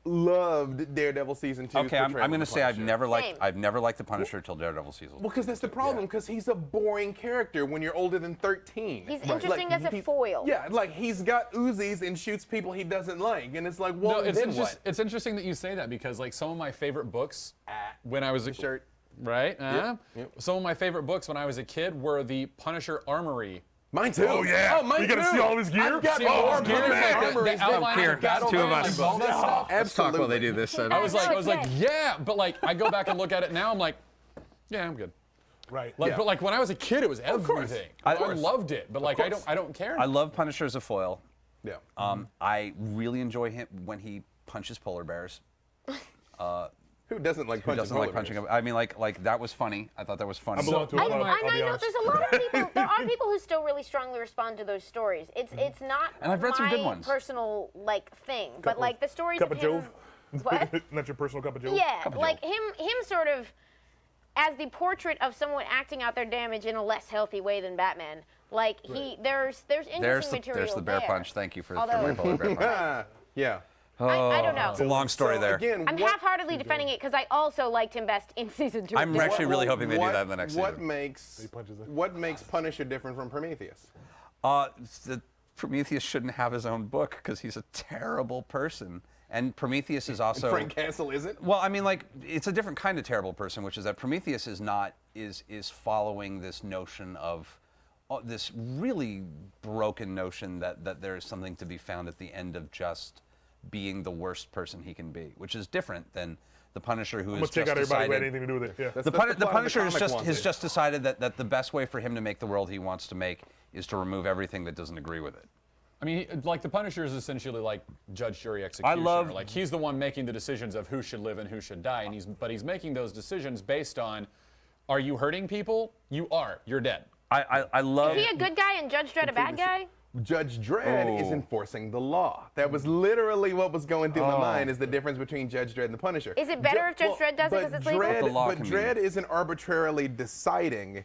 loved Daredevil season 2. Okay, I'm going to say I've never Same. liked the Punisher till Daredevil season. Well, because that's the problem. Because he's a boring character when you're older than 13. He's interesting as a foil. Yeah, like he's got Uzis and shoots people he doesn't like, and it's like, well, No, then what? it's interesting that you say that because like some of my favorite books when I was a Shirt. right, Yep. some of my favorite books when I was a kid were the Punisher Armory. Mine too. Oh, yeah. Oh, mine You gotta too. see all his gear? I've got See all more his gear, Punisher like the armories than- outline Here, of battle two of plan, us. like, all that stuff. Absolutely. do this. I was like, Okay. yeah, but like I go back and look at it now, I'm like, yeah, I'm good. Right. Like, Yeah. but like when I was a kid, it was course. everything. Of I course. loved it, but like course. I don't care. I love Punisher as a foil. Yeah. I really enjoy him when he punches polar bears. Who doesn't like Who punching doesn't like polar punching? bears? I mean, like that was funny. I thought that was funny. I belong to a I lot of, know. I'll be There's honest. a lot of people. There are people who still really strongly respond to those stories. It's not And I've read some my good ones. personal like thing, but like the stories Cup of of him. Jove? What? Not your personal cup of Joe? Yeah, like him sort of as the portrait of someone acting out their damage in a less healthy way than Batman. Like there's interesting material There's the bear there. punch. Thank you for Although- my polar bear punch. Ah, yeah. I don't know. It's a long story So, there. Again, I'm half-heartedly defending it because I also liked him best in season 2. I'm of actually Daredevil. really hoping they do that in the next what season. makes punches it. what makes Punisher different from Prometheus? The Prometheus shouldn't have his own book because he's a terrible person. And Prometheus is also Frank Castle isn't. well, I mean, like it's a different kind of terrible person, which is that Prometheus is not is following this notion of this really broken notion that there is something to be found at the end of just being the worst person he can be, which is different than the Punisher who Let's has take just out everybody who had decided. anything to do with it. Yeah. That's The, the plot of the Punisher comic wants has it. just decided that the best way for him to make the world he wants to make is to remove everything that doesn't agree with it. I mean, like the Punisher is essentially like judge, jury, executioner. love- like he's the one making the decisions of who should live and who should die, and he's making those decisions based on, are you hurting people? You are. You're dead. I love. Is he a good guy and Judge Dredd a bad guy? Judge Dredd is enforcing the law. That was literally what was going through my mind, is the difference between Judge Dredd and the Punisher. Is it better if Judge Dredd does it 'cause it's legal? The law But can be- Dredd isn't arbitrarily deciding.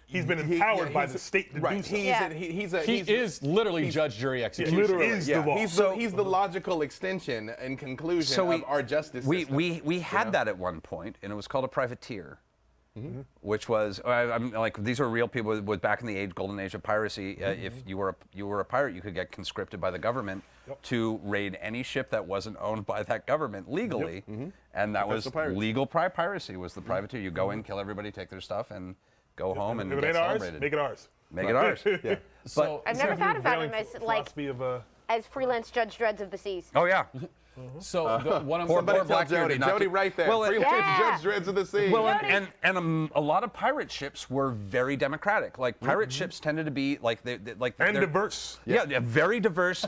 He's been empowered by the state to right, do so. Yeah. He is literally judge, jury, executioner. literally is the law. He's the logical extension and conclusion of our justice system. We had that at one point, and it was called a privateer. which was I'm like these are real people with back in the golden age of piracy. If you were a pirate, you could get conscripted by the government to raid any ship that wasn't owned by that government legally, and that was legal piracy. Was the privateer? You go in, kill everybody, take their stuff, and go home and If it get ain't ours, celebrated. make it ours. Make it ours. Yeah. So I've never thought about him as like philosophy of as freelance Judge Dreds of the seas. Oh yeah. so what I'm Somebody tell Blackbeard Jody. did not Jody, do- right there. Well, Freelance Yeah. Judge Dreads of the Sea. Well, and a lot of pirate ships were very democratic. Like pirate ships tended to be like and they're- diverse. Yeah, very diverse.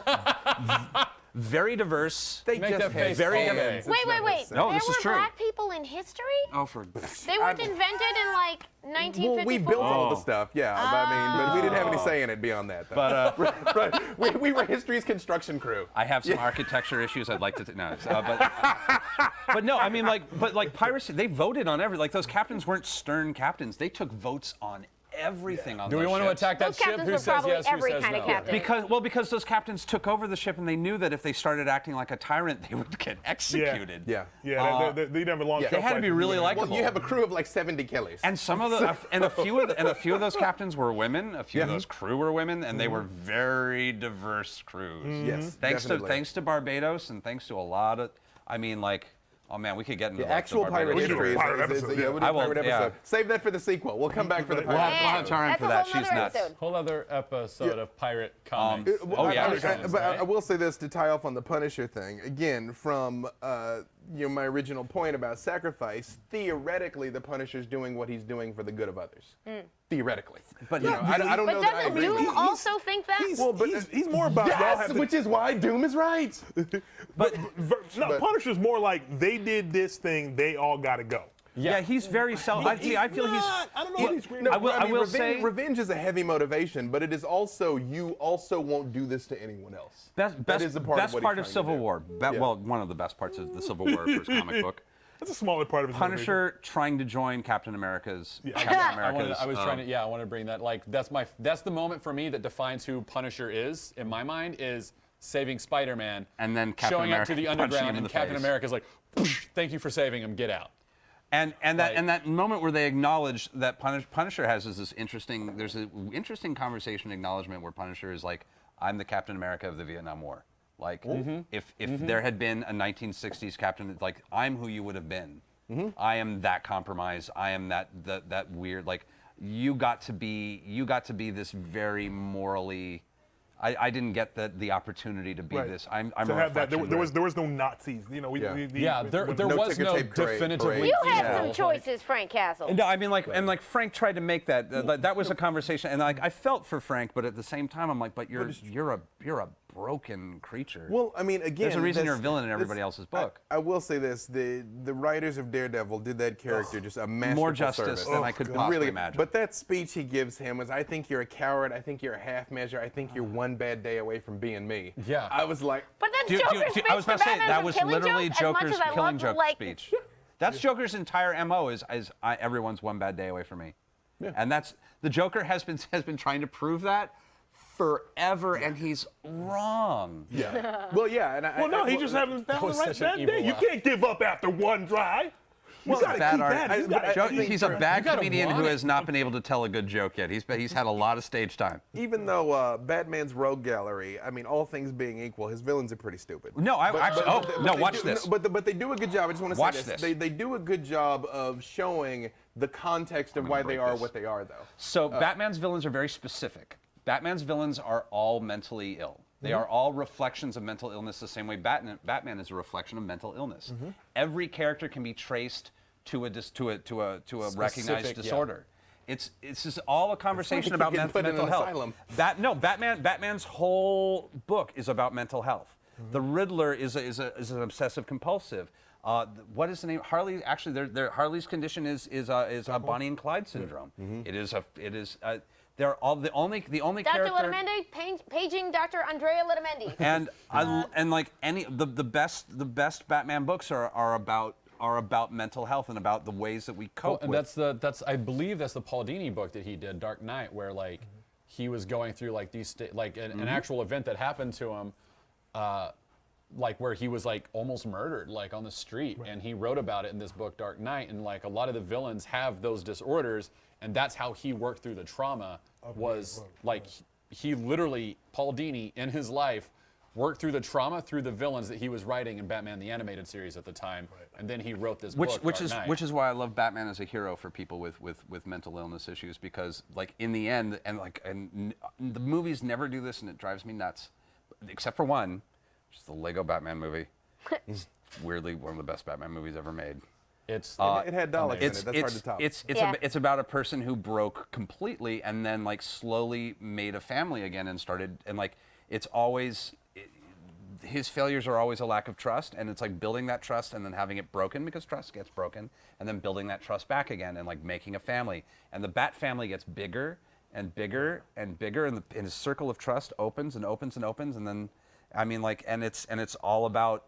Very diverse. they Make just that face very- all day. Wait. No, there this is were true. black people in history? Oh, for They weren't invented in like 1954? Well, we built all the stuff, yeah. But we didn't have any say in it beyond that. Though. But right. we were history's construction crew. I have some architecture issues I'd like to no, but no, I mean like piracy. They voted on like those captains weren't stern captains. They took votes on everything on Do we those want to ships. attack that Those ship? captains Who were says probably yes? Who every says kind no? of captain. Because those captains took over the ship and they knew that if they started acting like a tyrant, they would get executed. Yeah. Yeah, they never launched. They had to be really Well, likable. you have a crew of like 70 killers. And some of the a few of those captains were women. A few of those crew were women, and they were very diverse crews. Yes, Thanks definitely. to Barbados, and thanks to a lot of. I mean, like, oh man, we could get into The like, actual the pirate Barbados history story. Pirate is episode, yeah, yeah. we'll do I a will, pirate yeah. episode. Save that for the sequel. We'll come back for the pirate We'll episode. have time That's for a that. whole She's nother nuts. episode. Whole other episode of pirate comics. Oh, yeah. But I will say this to tie off on the Punisher thing. Again, from my original point about sacrifice, theoretically, the Punisher's doing what he's doing for the good of others. Theoretically. But I don't But know that I doesn't agree with Doom that. also think that? Well, but he's more about y'all Yes, have to, which is why Doom is right. Punisher's more like they did this thing, they all got to go. Yeah, he's very self. I feel he's. I don't know what he's No, I will revenge, say- revenge is a heavy motivation, but it is also you also won't do this to anyone else. That is a part best of what part he's of trying to Civil do. War. Well, one of the best parts of the Civil War first comic book. That's a smaller part of his motivation. Punisher trying to join Captain America's. Captain I America's. was trying to, I wanted to bring that. Like, that's the moment for me that defines who Punisher is in my mind is saving Spider-Man And then Captain showing America up to the punching him underground, in and the Captain face. America's like, "Thank you for saving him. Get out." And that moment where they acknowledge that Punisher has this interesting. There's an interesting conversation acknowledgement where Punisher is like, "I'm the Captain America of the Vietnam War." Like, if there had been a 1960s Captain, like I'm who you would have been. I am that compromise. I am that weird. Like, you got to be this very morally. I didn't get the opportunity to be Right. this. I'm To a have that, there reflection. was no Nazis. You know, Yeah. There No was ticker no tape parade. definitively. You had evil, some like- choices, Frank Castle. No, I mean like Frank tried to make that. That was a conversation, and like I felt for Frank, but at the same time I'm like, but you're a broken creature. Well, I mean, again, There's a reason you're a that's- villain in everybody that's- else's book. I will say this: the writers of Daredevil did that character just a masterful More justice service. than I could possibly really imagine. But that speech he gives him was, "I think you're a coward. I think you're a half measure. I think you're one bad day away from being me." Yeah. I was like, But that's Do- Joker's do- speech I was about to to say Batman that as a was killing literally joke, as much Joker's as I killing love, joke like, speech. That's Joker's entire MO is everyone's one bad day away from me. And that's the Joker has been trying to prove that forever, and he's wrong. "Yeah, well, yeah." And Well, no, he just having found the was right such an bad evil day. You laugh. can't give up after one try. You Well, gotta bad keep art. at it. You gotta keep He's a bad gotta comedian who want it. has not been able to tell a good joke yet. He's had a lot of stage time. Even though Batman's rogue gallery, I mean, all things being equal, his villains are pretty stupid. No, watch this. But they do a good job. I just want to Watch say this. this. They do a good job of showing the context of why they break are this. what they are, though. So Batman's villains are very specific. Batman's villains are all mentally ill. They are all reflections of mental illness the same way Batman is a reflection of mental illness. Every character can be traced to a recognized Specific, yeah. disorder. It's just all a conversation about getting put in mental an health. asylum. Batman's whole book is about mental health. The Riddler is an obsessive compulsive. What is the name? Harley. Actually, Harley's condition is a Bonnie and Clyde syndrome. They're all the only Dr. character. Letamendi, paging Dr. Andrea Letamendi. And like the best Batman books are about mental health and about the ways that we cope And with. that's I believe that's the Paul Dini book that he did, Dark Knight, where like he was going through like these an actual event that happened to him, like where he was like almost murdered like on the street, and he wrote about it in this book Dark Knight, and like a lot of the villains have those disorders, and that's how he worked through the trauma. Was like he literally, Paul Dini in his life worked through the trauma through the villains that he was writing in Batman the Animated Series at the time, and then he wrote this book which Dark Knight. is why I love Batman as a hero for people with mental illness issues, because like in the end, and the movies never do this, and it drives me nuts, except for one, which is the Lego Batman movie. It's weirdly one of the best Batman movies ever made. It's it had Dallen in it. That's hard to top. It's about a person who broke completely and then like slowly made a family again and started, and like it's always his failures are always a lack of trust, and it's like building that trust and then having it broken because trust gets broken, and then building that trust back again and like making a family, and the Bat family gets bigger and bigger and bigger, and his circle of trust opens and opens and opens, and then I mean like and it's all about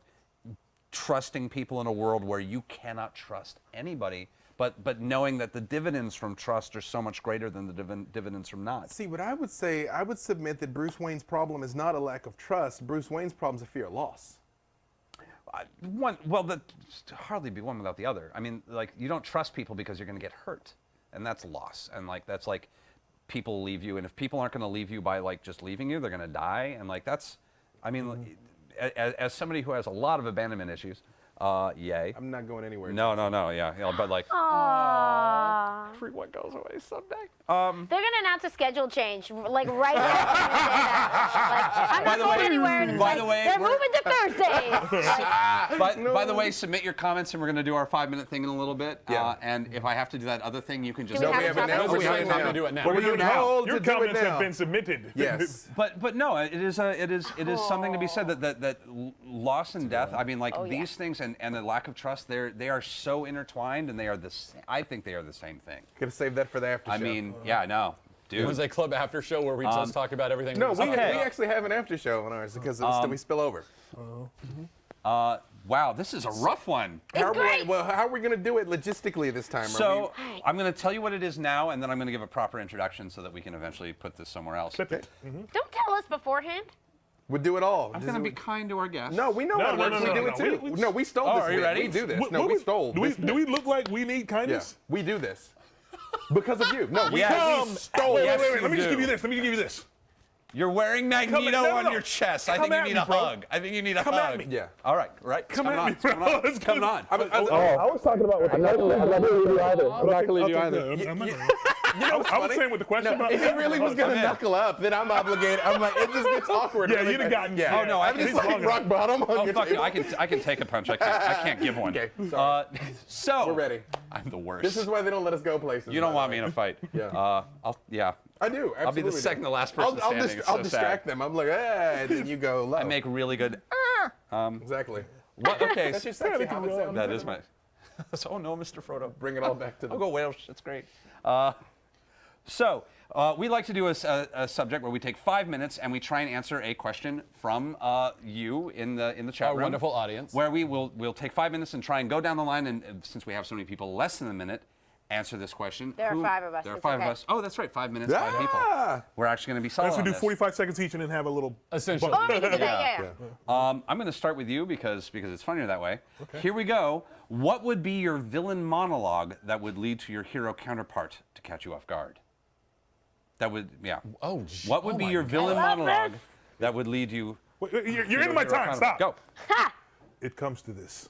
trusting people in a world where you cannot trust anybody, but knowing that the dividends from trust are so much greater than the dividends from not. See, what I would say, I would submit that Bruce Wayne's problem is not a lack of trust. Bruce Wayne's problem is a fear of loss. That hardly be one without the other. I mean, like you don't trust people because you're going to get hurt, and that's loss. And like that's like people leave you, and if people aren't going to leave you by like just leaving you, they're going to die. And like that's, I mean, as somebody who has a lot of abandonment issues. Yay. I'm not going anywhere. No, yeah, but like, Aww. everyone goes away someday. They're gonna announce a schedule change, like right after you say that. Like, I'm not going anywhere. And it's by like, the way, they're moving to Thursdays. By the way, submit your comments, and we're gonna do our 5-minute thing in a little bit. Yeah. And if I have to do that other thing, you can just. Do No, we have it now. No, We're we have doing time it to do it now. What are we doing now? told Your to do it comments now. have been submitted. Yes. But no, it is something to be said that loss and death. I mean, like these things and the lack of trust. They are so intertwined, and they are I think they are the same thing. Could have saved that for the after show. I mean, yeah, no, dude. It was a club after show where we just talk about everything. No, we okay. actually have an after show on ours because we spill over. Wow, this is a rough one. It's great. How are we going to do it logistically this time? So I'm going to tell you what it is now, and then I'm going to give a proper introduction so that we can eventually put this somewhere else. Okay. Don't tell us beforehand. We'll do it all. I'm going to be kind to our guests. No, we know how it works. We do it too. No, we stole this. Are you ready? We do this. What- No, what we was- stole. Do we, this do we look like we need Yeah, kindness? we do this because of you. No, we Yes. we stole. Wait, Yes, Let me you just give do. you this. Let me give you this. You're wearing Magneto no, on no. your chest. I Come think you at need me, a bro. hug. I think you need a Come hug. at me. Yeah. All right, right. Come at me, Come bro. on. Let's Come go. on. I was talking about what I'm not going to leave you either. I'm not going to leave you either. I was saying with the question No, about. if he really was going to knuckle up, then I'm obligated. I'm like, it just gets awkward. Yeah, really you'd have fast. gotten. Yeah. Oh, no, I I'm can just like rock bottom on Oh your fuck you! table. I can take a punch. I can't give one. Okay, sorry. So We're ready. I'm the worst. This is why they don't let us go places. You don't by want the me way. in a fight. Yeah. I I do. I'll be the absolutely second do. to last person standing. It's I'll so distract sad. them. I'm like, and then you go low. I make really good. Exactly. Okay. That's your sexy hobbit sound. That is my. Oh no, Mr. Frodo. Bring it all back to the. I'll go Welsh. That's great. We like to do a subject where we take 5 minutes and we try and answer a question from you in the chat Our room. wonderful audience. Where we'll take 5 minutes and try and go down the line, and since we have so many people less than a minute, answer this question. There are 5 of us. There are It's 5 okay. of us. Oh, that's right. 5 minutes, 5 people. Ah! We're actually going to be solid Let's on do this. 45 seconds each and then have a little. Essentially. Oh, we can do that, yeah. I'm going to start with you because it's funnier that way. Okay. Here we go. What would be your villain monologue that would lead to your hero counterpart to catch you off guard? That would, yeah. Oh, What would be your villain I love monologue this. that would lead you? Wait, you're in my hero time. counterpart? Stop. Go. It comes to this.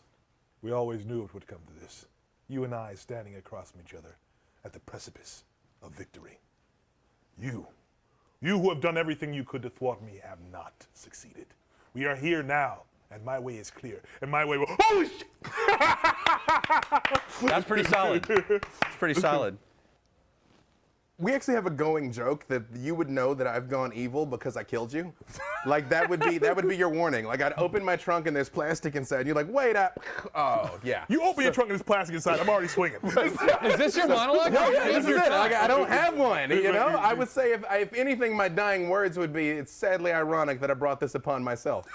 We always knew it would come to this. You and I standing across from each other at the precipice of victory. You who have done everything you could to thwart me, have not succeeded. We are here now, and my way is clear. And my way will. Holy shit! That's pretty solid. It's pretty solid. We actually have a going joke that you would know that I've gone evil because I killed you. Like that would be your warning. Like I'd open my trunk and there's plastic inside. And you're like, wait up. Oh yeah. You open your trunk and there's plastic inside. I'm already swinging. Is this your monologue? No, yeah, this is Your it. time. Like, I don't have one. You know, I would say if anything, my dying words would be, it's sadly ironic that I brought this upon myself.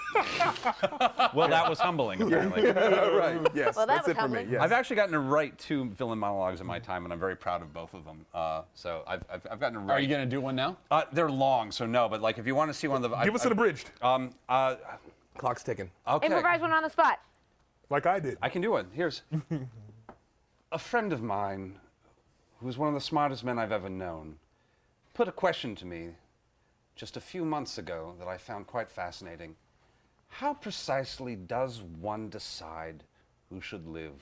Well, that was humbling, apparently. Right. Yes. Well, that that's was it for me. humbling. Yes. I've actually gotten to write 2 villain monologues in my time, and I'm very proud of both of them. So I've gotten to write. Are you going to do one now? They're long, so no. But like, if you want to see one of the, Give us an abridged. Clock's ticking. Okay. Improvise one on the spot. Like I did. I can do one. Here's a friend of mine, who's one of the smartest men I've ever known, put a question to me just a few months ago that I found quite fascinating. How precisely does one decide who should live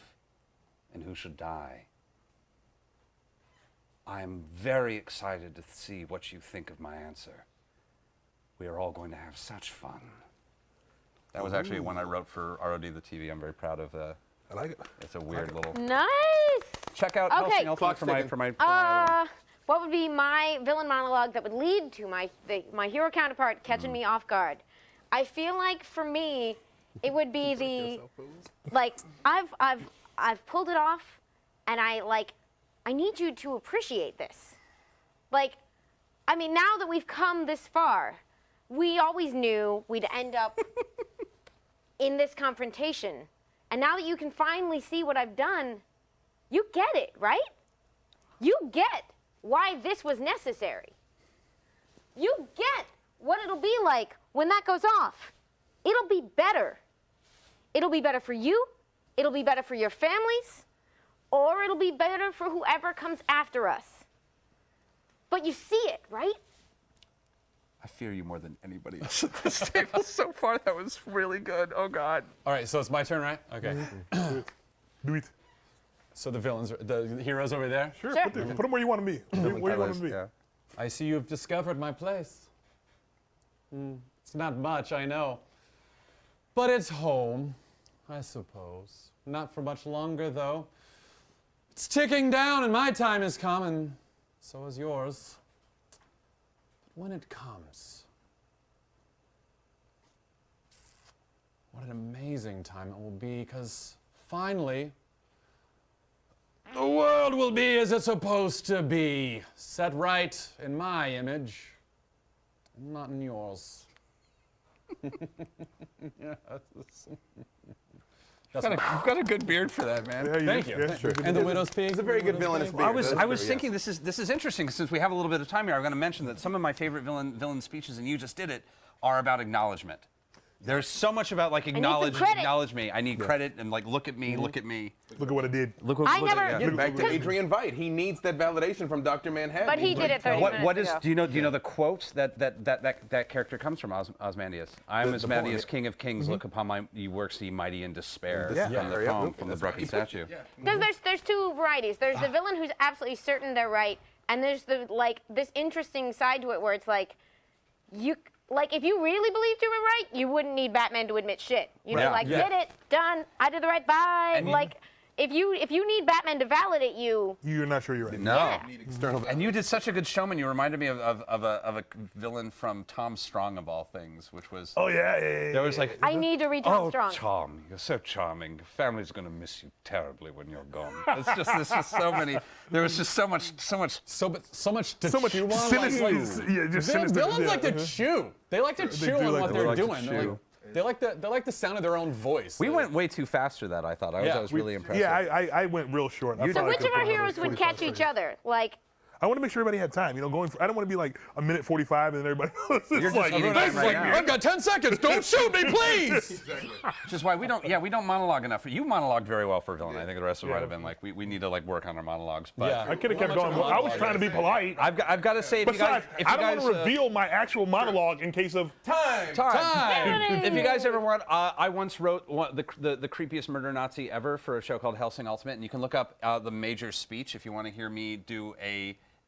and who should die? I'm very excited to see what you think of my answer. We are all going to have such fun. That was actually one I wrote for ROD the TV. I'm very proud of. I like it. It's a weird little. Nice. Check out Okay. Hellsing Ultimate for my ticking. for my. For my other one. What would be my villain monologue that would lead to my hero counterpart catching me off guard? I feel like for me, it would be the like I've pulled it off, and I need you to appreciate this. Like, I mean, now that we've come this far, we always knew we'd end up in this confrontation, and now that you can finally see what I've done, you get it, right? You get why this was necessary. You get what it'll be like when that goes off. It'll be better. It'll be better for you, it'll be better for your families, or it'll be better for whoever comes after us. But you see it, right? I fear you more than anybody else at this table so far. That was really good. Oh God. All right, so it's my turn, right? Okay. Do it. So the villains, the heroes over there. Sure. Sure. Put them where you want them to be. Where you want them to be. Yeah. I see you've discovered my place. It's not much, I know. But it's home, I suppose. Not for much longer, though. It's ticking down, and my time is come, and so is yours. But when it comes, what an amazing time it will be, because finally, the world will be as it's supposed to be, set right in my image, not in yours. You've got a good beard for that, man. Yeah, Thank you. Yeah, sure. And the widow's pig. It's a very good villainous beard. I was Yes. thinking this is interesting since we have a little bit of time here. I'm going to mention that some of my favorite villain speeches, and you just did it, are about acknowledgement. There's so much about like some acknowledge credit. me. I need credit and like look at me, look at me. Look at what I did. Look what I look never- at, yeah. Get back to Adrian Veidt. He needs that validation from Dr. Manhattan. But he did it 30 minutes What is? ago. Do you know the quote that character comes from? Osmandius. I am Asmodeus, King of Kings. Look upon my works, ye mighty in despair. Yeah. From the Yeah. poem, from the broken statue. Because there's two varieties. There's the villain who's absolutely certain they're right, and there's the this interesting side to it where it's like, if you really believed you were right, you wouldn't need Batman to admit shit. You'd be Right. like, Yeah. did it, done, I did the right, bye. And If you need Batman to validate you, You're not sure you're right. No. Yeah. External And you did such a good showman. You reminded me of a villain from Tom Strong of all things, which was. Oh yeah. There was like. I need to read Tom Oh, Strong. Tom, you're so charming. Family's gonna miss you terribly when you're gone. There's just so many. There was just so much. So much to So much chew on. sinister. Yeah, just sinister. Villains yeah. like to chew. They like to chew do on like what to- they're they like to doing. chew. They like the sound of their own voice. We went way too fast for that. I thought. I was really impressed. Yeah, I went real short. I So thought I which could've of our put another heroes would 45 catch each seconds. other? Like, I want to make sure everybody had time. I don't want to be like a minute 45 and then everybody else is just like, eating "This time right is now." I've got 10 seconds. Don't shoot me, please. Which is why we don't monologue enough. You monologued very well for a villain. I think the rest of it might have been like we need to like work on our monologues. But Yeah. I could have How kept much going. of a I was monologue trying to be is it? polite. I've got to say, if you guys, Besides, I don't want to reveal my actual monologue in case of time. If you guys ever want, I once wrote the creepiest murder Nazi ever for a show called Hellsing Ultimate, and you can look up the major speech if you want to hear me do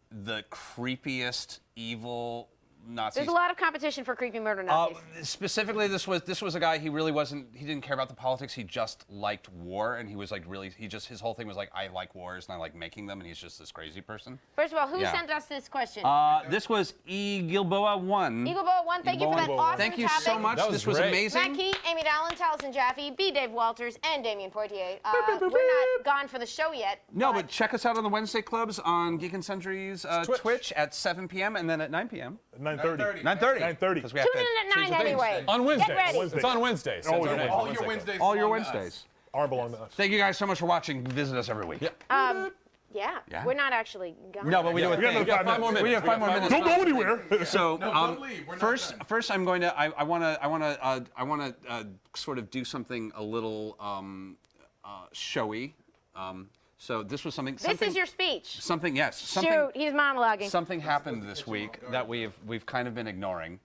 the creepiest evil Nazi. there's a lot of competition for creepy murder Nazis. Specifically, this was a guy. He really wasn't. He didn't care about the politics. He just liked war, and he was like really. His whole thing was like, I like wars and I like making them, and he's just this crazy person. First of all, who yeah. sent us this question? This was E. Gilboa 1. Eagle Boa 1, thank you for that awesome Thank you topic. so much. That was This was great. amazing. Matt Key, Amy Dallen, Taliesin Jaffe, B. Dave Walters, and Damion Poitier. We're not gone for the show yet. No, but check us out on the Wednesday clubs on Geek and Sundry's Twitch at 7 p.m. and then at 9 p.m. 9:30. 9:30. 9:30. Because we have Tune to in at change 9 the dates. anyway. On Wednesdays. Get ready. It's on Wednesdays. Oh, That's our yeah. name. All Wednesday your Club. Wednesdays. All your belong to us. Wednesdays. Arm belong to us. Thank you guys so much for watching. Visit us every week. Yeah. Yeah. Yeah. We're not actually gone. No, but we do it. We got another 5 minutes. We have 5 more minutes. Don't go anywhere. So don't leave. We're not first, I'm going to. I want to sort of do something a little showy. So this was something. This is your speech. Something, yes. Something, Shoot, he's monologuing. Something happened this week that we've kind of been ignoring,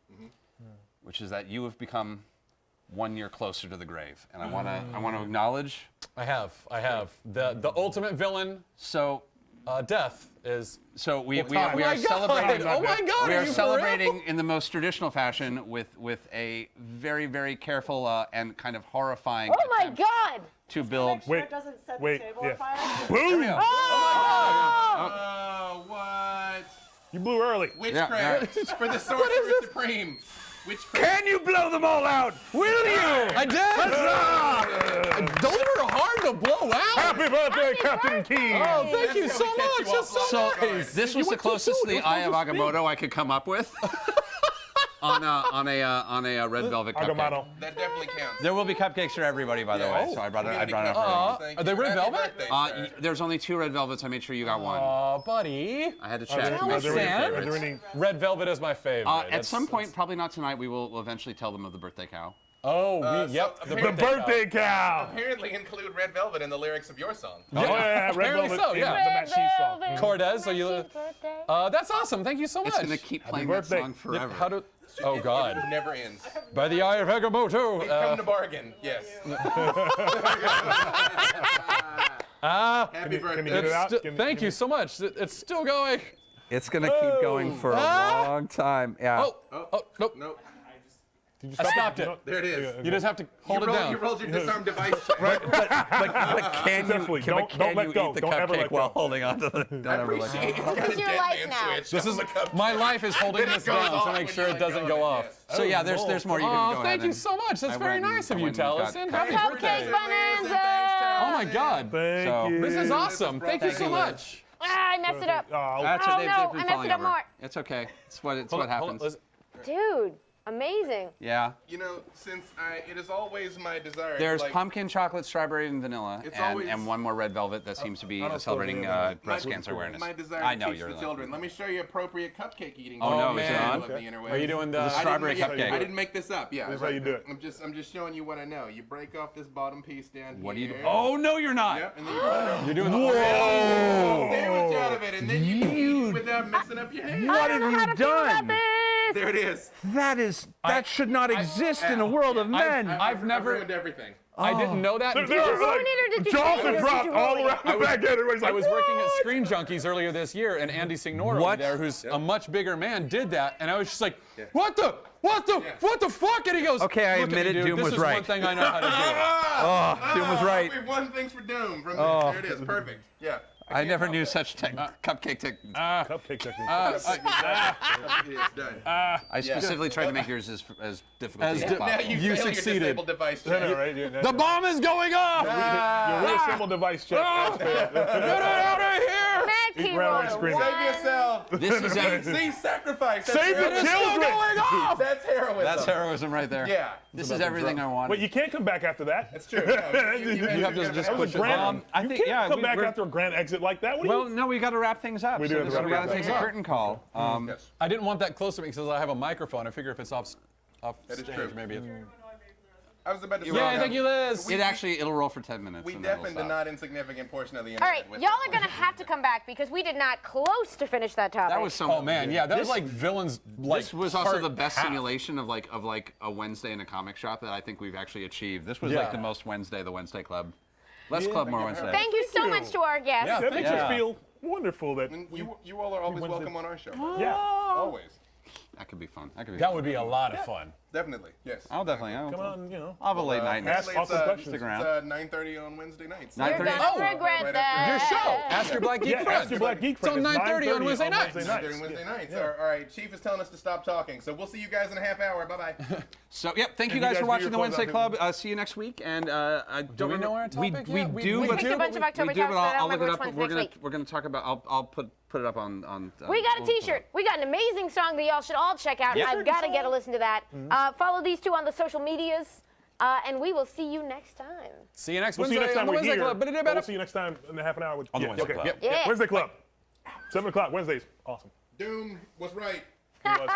which is that you have become 1 year closer to the grave, and I want to acknowledge. I have. The ultimate villain. So Death is. so we Oh my are God. celebrating. Oh my God! We are are you for celebrating real? in the most traditional fashion with a very, very careful and kind of horrifying Oh my attempt God! to build. Make sure it doesn't set the table on fire. Boom! Oh, what? You blew early. Witchcraft for the sorcerer supreme. Witchcraft. Can you blow them all out? Will you? I did. Those were hard to blow out. Happy birthday, Captain Key! Oh, thank you That's so how we catch much. you That's off so guard. nice. This was the closest to the Eye of Agamotto I could come up with on a red velvet cupcake. Agamotto. That definitely counts. There will be cupcakes for everybody, by the way. So I brought it. I brought it Aw. for Are they red velvet? you. There's only 2 red velvets. I made sure you got one. Oh, buddy. I had to Are check. there- are there any Sam? favorites? Are there any- Red velvet is my favorite. At It's- some point, probably not tonight, we will eventually tell them of the birthday cow. Oh, yep. so- The birthday cow! Apparently include red velvet in the lyrics of your song. Oh, yeah, red apparently velvet so, is yeah. the Matt Shees song. Red Cortez, so you. birthday. That's awesome. Thank you so much. It's gonna keep playing that birthday. song forever. How do? Oh God. It never ends. By the eye of Agamotto. We've come to bargain. Yes. Happy Can you birthday. get it out? Thank you so much. It's still going. It's gonna keep going for a long time. Yeah. Oh, nope. Nope. Did you I stop stopped it. There it is. You just have to hold it You down. rolled your disarm device check. But can Successfully. Don't let go. eat the Don't ever cupcake let while go. holding on to the? Don't I ever let go. appreciate it. It's got a is your dead life man now. switch. This is my life is holding Then it this goes down off to make when sure you it let doesn't go, go off. yes. So yeah, there's more. You can go Oh, ahead thank you and- so much. That's I very went and- nice of I you, went and got Taliesin. cupcakes. Cupcake bonanza! Oh my God. Thank So- you. This is awesome. Thank you Thank so you, much. Ah, I messed it up. Oh, That's Oh, what they've no, been I messed falling it up over. more. It's okay. It's what Hold on, happens. listen. Dude, amazing. Yeah. You know, since it is always my desire. There's like, pumpkin, chocolate, strawberry, and vanilla, It's and, always- one more red velvet that seems to be celebrating breast cancer awareness. My desire I to know teach you're the like- children. Let me show you appropriate cupcake eating. Oh, no, is it man. on? Of the interwebs. Are you doing the The strawberry I didn't- cupcake. I didn't make this up. Yeah, This is how you do it. I'm just showing you what I know. You break off this bottom piece down What do you do? here. Oh no, you're not. Yep, and then you put it You're doing the. sandwich out of it, and then you can eat it without messing up your hand. What I don't know have how you to feel about done? this. There it is. That should not exist in a world of men. I've never. ruined everything. I didn't know that. There until- are ruin it or did you jaws say are it? dropped all around the back end. Everybody's I like, was working at "What?" Screen Junkies earlier this year, and Andy Signore over What? there, who's a much bigger man, did that, and I was just like, what the fuck? And he goes, Okay, I "Look at admit me, it, dude. Doom this was is right." one thing I know how to Doom was right. We've won things for Doom. From there it is. Perfect. Yeah. I never knew such cupcake techniques. Cupcake technique. It's done. I specifically tried to make yours as difficult as As possible. now you You fail your succeeded. disabled device I check. know, right? do. The bomb is going off! Your reassembled device check. Get it out of here! Mad Eat round on Keyboard. screen. Save yourself. This is See, sacrifice. That's Save the heroism. children. That's heroism. That's heroism right there. Yeah. This is everything I wanted. Wait, you can't come back after that. That's true. No, you have to just push it. I You think can't yeah. come back after a grand exit like that. What do Well, you? no, we got to wrap things up. We do have to so we got wrap to take things a up. curtain call. I didn't want that close to me because I have a microphone. I figure if it's off is stage, true. maybe it's. I was about to say. Yeah, thank you, Liz. It'll roll for 10 minutes. We and then it'll deafened a stop. not insignificant portion of the All internet. right, with y'all it. are gonna have to come back because we did not close to finish that topic. That was some. Oh man, yeah, that was This- like villains. Like This was also part the best half. simulation of like a Wednesday in a comic shop that I think we've actually achieved. This was Yeah. like the most Wednesday, the Wednesday Club. Less club, more Wednesday. Thank you so much to our guests. Yeah. That makes Yeah. us feel wonderful that And you all are always Wednesday. welcome on our show. yeah. Always. That could be fun. That could be. That fun. would be a lot of fun. Definitely. Yes. I'll definitely. Come on, you know. I'll have a late night. ask It's, awesome questions. Stick around. It's 9:30 on Wednesday nights. You're 9:30? gonna Oh, regret right that. Your show, Ask Your Black Geek Yeah, Friend. ask your black geek friend. It's on 9:30 on Wednesday nights. 9:30 Wednesday nights. All right. Chief is telling us to stop talking, so we'll see you guys in a half hour. Bye bye. So, yep. Thank you And you guys guys for do watching your the Wednesday close-out Club. See you next week. And I don't Do we remember- know our topic We yet? do, We but picked a bunch of October we do, but topics, but I I'll don't look it remember up. which one's next week. We're gonna talk about. I'll put it up on. We got a we'll put it T-shirt. up. We got an amazing song that y'all should all check out. Yep. I've got to get a listen to that. Follow these two on the social medias. And we will see you next time. See you next We'll see Wednesday you next time on the we're Wednesday here. Club. But we'll see you next time in a half an hour. On the Wednesday Club. Yep. Yeah. Wednesday Club. 7 o'clock Wednesdays. Awesome. Doom was right. He was.